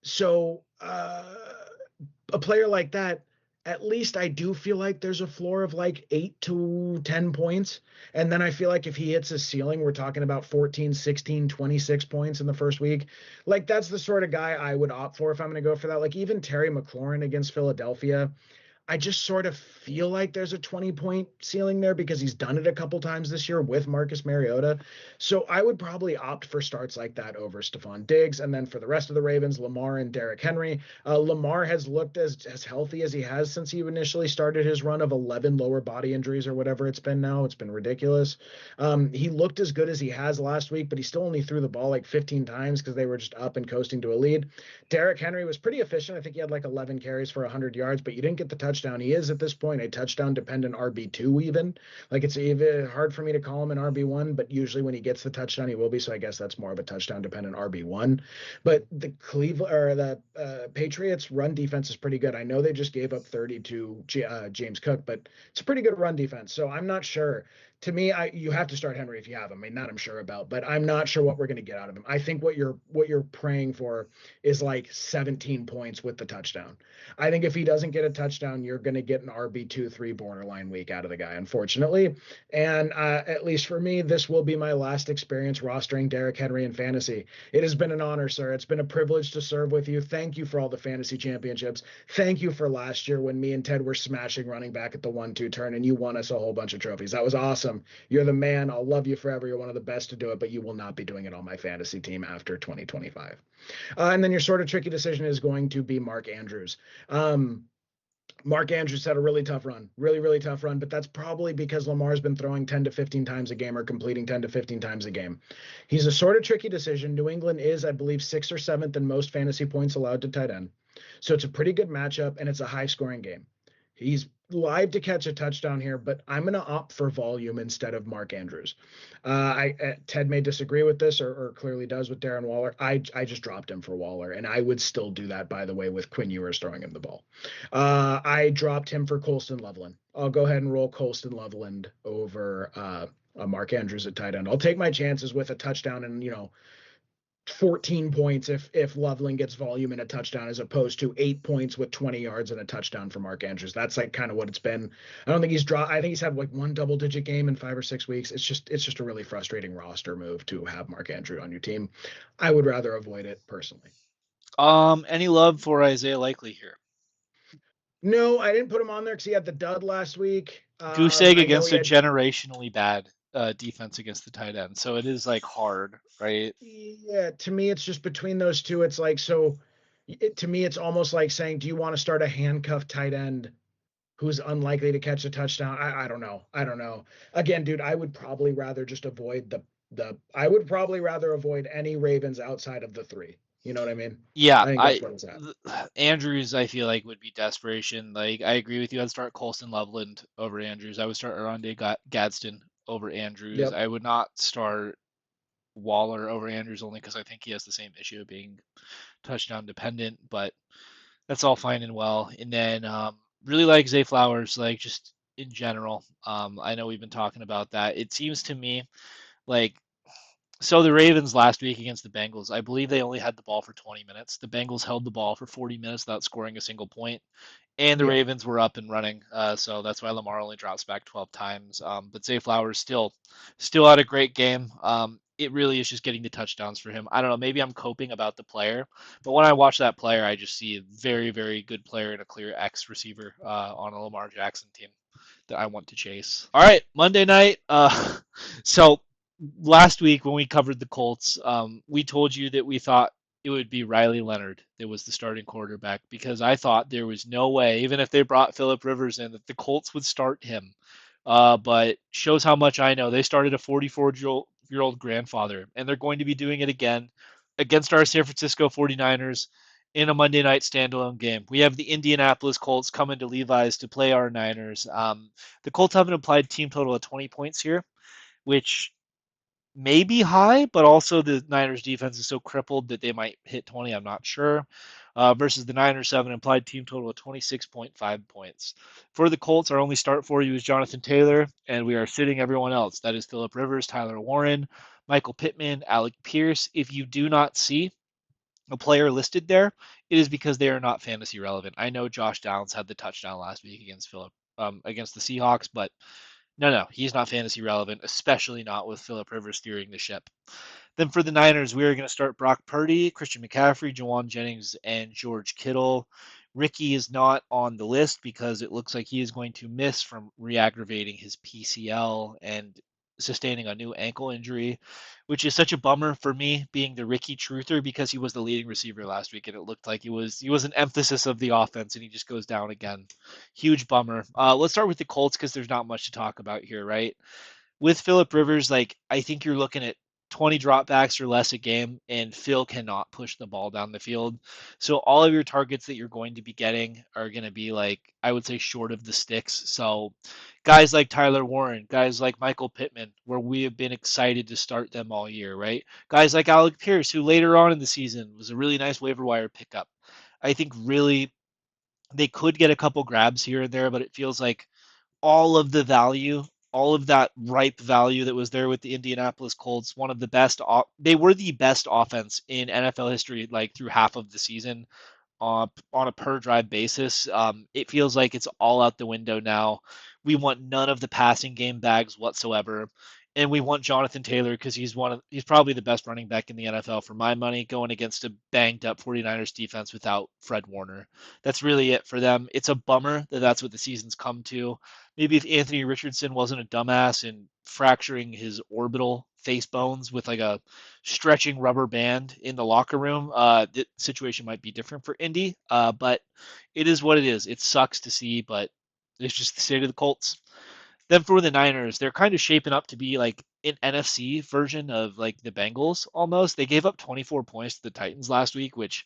So a player like that, at least I do feel like there's a floor of like 8 to 10 points. And then I feel like if he hits his ceiling, we're talking about 14, 16, 26 points in the first week. Like that's the sort of guy I would opt for if I'm going to go for that. Like even Terry McLaurin against Philadelphia, I just sort of feel like there's a 20-point ceiling there because he's done it a couple times this year with Marcus Mariota. So I would probably opt for starts like that over Stephon Diggs. And then for the rest of the Ravens, Lamar and Derrick Henry. Lamar has looked as healthy as he has since he initially started his run of 11 lower body injuries or whatever it's been now. It's been ridiculous. He looked as good as he has last week, but he still only threw the ball like 15 times because they were just up and coasting to a lead. Derrick Henry was pretty efficient. I think he had like 11 carries for 100 yards, but you didn't get the touchdown. He is at this point a touchdown dependent RB2 even. Like it's even hard for me to call him an RB1, but usually when he gets the touchdown, he will be. So I guess that's more of a touchdown dependent RB1. But the Patriots run defense is pretty good. I know they just gave up 30 to James Cook, but it's a pretty good run defense. So I'm not sure. To me, you have to start Henry if you have him. I mean, that I'm sure about, but I'm not sure what we're going to get out of him. I think what you're praying for is like 17 points with the touchdown. I think if he doesn't get a touchdown, you're going to get an RB2-3 borderline week out of the guy, unfortunately. And at least for me, this will be my last experience rostering Derrick Henry in fantasy. It has been an honor, sir. It's been a privilege to serve with you. Thank you for all the fantasy championships. Thank you for last year when me and Ted were smashing running back at the 1-2 turn and you won us a whole bunch of trophies. That was awesome. You're the man. I'll love you forever. You're one of the best to do it, but you will not be doing it on my fantasy team after 2025. And then your sort of tricky decision is going to be Mark Andrews. Mark Andrews had a really tough run, really, really tough run, but that's probably because Lamar's been throwing 10 to 15 times a game or completing 10 to 15 times a game. He's a sort of tricky decision. New England is, I believe, 6th or 7th in most fantasy points allowed to tight end. So it's a pretty good matchup, and it's a high-scoring game. He's live to catch a touchdown here, but I'm going to opt for volume instead of Mark Andrews. Ted may disagree with this or clearly does with Darren Waller. I just dropped him for Waller, and I would still do that, by the way, with Quinn Ewers throwing him the ball. I dropped him for Colston Loveland. I'll go ahead and roll Colston Loveland over Mark Andrews at tight end. I'll take my chances with a touchdown and, 14 points if Loveland gets volume in a touchdown as opposed to 8 points with 20 yards and a touchdown for Mark Andrews. That's like kind of what it's been. I don't think I think he's had like one double-digit game in 5 or 6 weeks. It's just a really frustrating roster move to have Mark Andrews on your team. I would rather avoid it personally. Any love for Isaiah Likely here? No, I didn't put him on there because he had the dud last week. Goose egg I know against he a had. generationally bad defense against the tight end, so it is like hard, right? Yeah, to me, it's just between those two. It's like to me, it's almost like saying, do you want to start a handcuffed tight end who's unlikely to catch a touchdown? I don't know. Again, dude, I would probably rather just avoid the I would probably rather avoid any Ravens outside of the three. You know what I mean? Yeah, I think that's what it's at. Andrews I feel like would be desperation. Like I agree with you. I'd start Colston Loveland over Andrews. I would start Aronde Gadsden over Andrews. Yep. I would not start Waller over Andrews only because I think he has the same issue of being touchdown dependent. But that's all fine and well. And then really like Zay Flowers, like just in general. I know we've been talking about that. It seems to me like so the Ravens last week against the Bengals, I believe they only had the ball for 20 minutes. The Bengals held the ball for 40 minutes without scoring a single point, and the Yeah. Ravens were up and running. So that's why Lamar only drops back 12 times. But Zay Flowers still had a great game. It really is just getting the touchdowns for him. I don't know. Maybe I'm coping about the player, but when I watch that player, I just see a very, very good player and a clear X receiver on a Lamar Jackson team that I want to chase. All right, Monday night. So last week when we covered the Colts, we told you that we thought it would be Riley Leonard that was the starting quarterback because I thought there was no way, even if they brought Philip Rivers in, that the Colts would start him. But shows how much I know. They started a 44-year-old grandfather, and they're going to be doing it again against our San Francisco 49ers in a Monday night standalone game. We have the Indianapolis Colts coming to Levi's to play our Niners. The Colts have an implied team total of 20 points here, which may be high, but also the Niners defense is so crippled that they might hit 20. I'm not sure. Versus the Niners have an implied team total of 26.5 points. For the Colts, our only start for you is Jonathan Taylor, and we are sitting everyone else. That is Philip Rivers, Tyler Warren, Michael Pittman, Alec Pierce. If you do not see a player listed there, it is because they are not fantasy relevant. I know Josh Downs had the touchdown last week against against the Seahawks, but no, he's not fantasy relevant, especially not with Philip Rivers steering the ship. Then for the Niners, we are going to start Brock Purdy, Christian McCaffrey, Jawan Jennings, and George Kittle. Ricky is not on the list because it looks like he is going to miss from re-aggravating his PCL and sustaining a new ankle injury, which is such a bummer for me being the Ricky truther because he was the leading receiver last week and it looked like he was an emphasis of the offense and he just goes down again. Huge bummer. Let's start with the Colts because there's not much to talk about here, right? With Philip Rivers, like I think you're looking at 20 dropbacks or less a game, and Phil cannot push the ball down the field. So all of your targets that you're going to be getting are going to be like I would say short of the sticks. So guys like Tyler Warren, guys like Michael Pittman, where we have been excited to start them all year, right? Guys like Alec Pierce, who later on in the season was a really nice waiver wire pickup. I think really they could get a couple grabs here and there, but it feels like all of the value, all of that ripe value that was there with the Indianapolis Colts, one of the best. They were the best offense in NFL history, like through half of the season on a per drive basis. It feels like it's all out the window now. We want none of the passing game bags whatsoever. And we want Jonathan Taylor because he's probably the best running back in the NFL for my money going against a banged up 49ers defense without Fred Warner. That's really it for them. It's a bummer that that's what the season's come to. Maybe if Anthony Richardson wasn't a dumbass and fracturing his orbital face bones with like a stretching rubber band in the locker room, the situation might be different for Indy. But it is what it is. It sucks to see, but it's just the state of the Colts. Then for the Niners, they're kind of shaping up to be like an NFC version of like the Bengals almost. They gave up 24 points to the Titans last week, which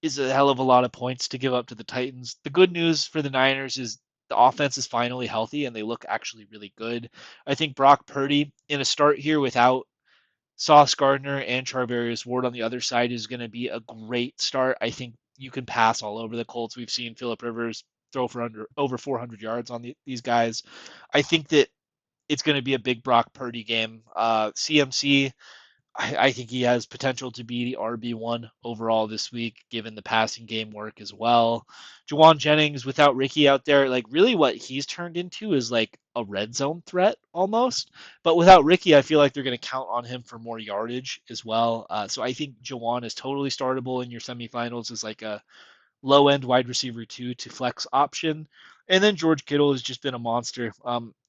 is a hell of a lot of points to give up to the Titans. The good news for the Niners is the offense is finally healthy and they look actually really good. I think Brock Purdy in a start here without Sauce Gardner and Charvarius Ward on the other side is going to be a great start. I think you can pass all over the Colts. We've seen Philip Rivers throw for over 400 yards on these guys. I think that it's going to be a big Brock Purdy game. CMC, I think he has potential to be the RB1 overall this week, given the passing game work as well. Jawan Jennings, without Ricky out there, like really what he's turned into is like a red zone threat almost. But without Ricky, I feel like they're going to count on him for more yardage as well. So I think Jawan is totally startable in your semifinals as like a low end wide receiver two to flex option. And then George Kittle has just been a monster.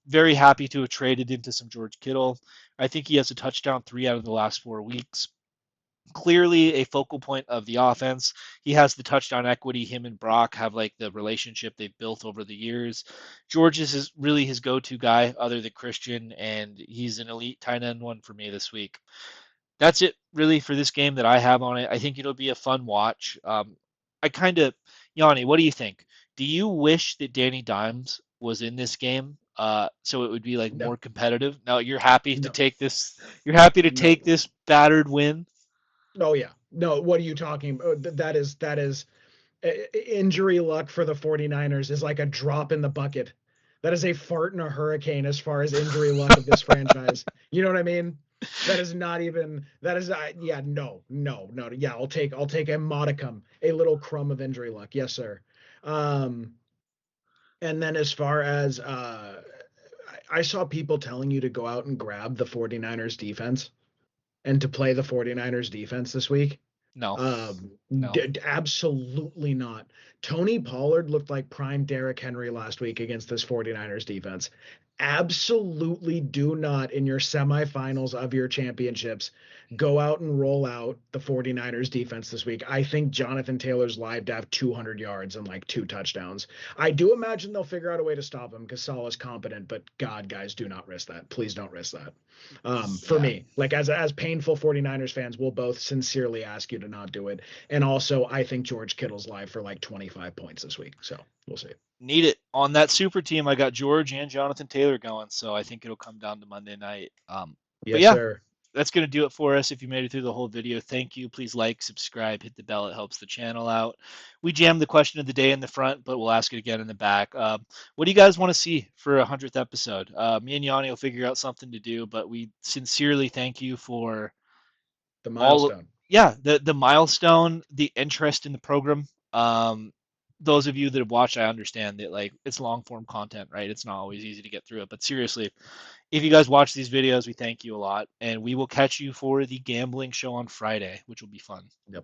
Very happy to have traded into some George Kittle. I think he has a touchdown 3 out of the last 4 weeks. clearly a focal point of the offense. He has the touchdown equity. Him and Brock have like the relationship they've built over the years. George is really his go-to guy other than Christian, and he's an elite tight end one for me this week. That's it really for this game that I have on it. I think it'll be a fun watch. I kind of, Yanni, what do you think? Do you wish that Danny Dimes was in this game, so it would be like No, more competitive? No, you're happy to no, take this. You're happy to take no. this battered win. Oh yeah. No, what are you talking about? That is injury luck for the 49ers is like a drop in the bucket. That is a fart in a hurricane as far as injury luck of this franchise. You know what I mean? That is not even that is yeah, no, no, no. Yeah, I'll take a modicum, a little crumb of injury luck. Yes, sir. Um and then as far as I saw people telling you to go out and grab the 49ers defense and to play the 49ers defense this week. No, Um, no. Absolutely not. Tony Pollard looked like prime Derrick Henry last week against this 49ers defense. Absolutely do not, in your semifinals of your championships, go out and roll out the 49ers defense this week. I think Jonathan Taylor's live to have 200 yards and like 2 touchdowns. I do imagine they'll figure out a way to stop him because Saleh's competent, but God, guys, do not risk that. Please don't risk that. For Yeah, me, like as painful 49ers fans, we'll both sincerely ask you to not do it. And also, I think George Kittle's live for like 25 points this week. So we'll see. need it on that super team. I got George and Jonathan Taylor going, so I think it'll come down to Monday night. But Yes, yeah, sir. that's going to do it for us. If you made it through the whole video, thank you. Please like, subscribe, hit the bell. It helps the channel out. We jammed the question of the day in the front, but we'll ask it again in the back. What do you guys want to see for a 100th episode? Me and Yanni will figure out something to do, but we sincerely thank you for The all, milestone. yeah, the milestone, the interest in the program. Those of you that have watched, I understand that like it's long form content, right? It's not always easy to get through it, but seriously, if you guys watch these videos, we thank you a lot, and we will catch you for the gambling show on Friday, which will be fun. Yep.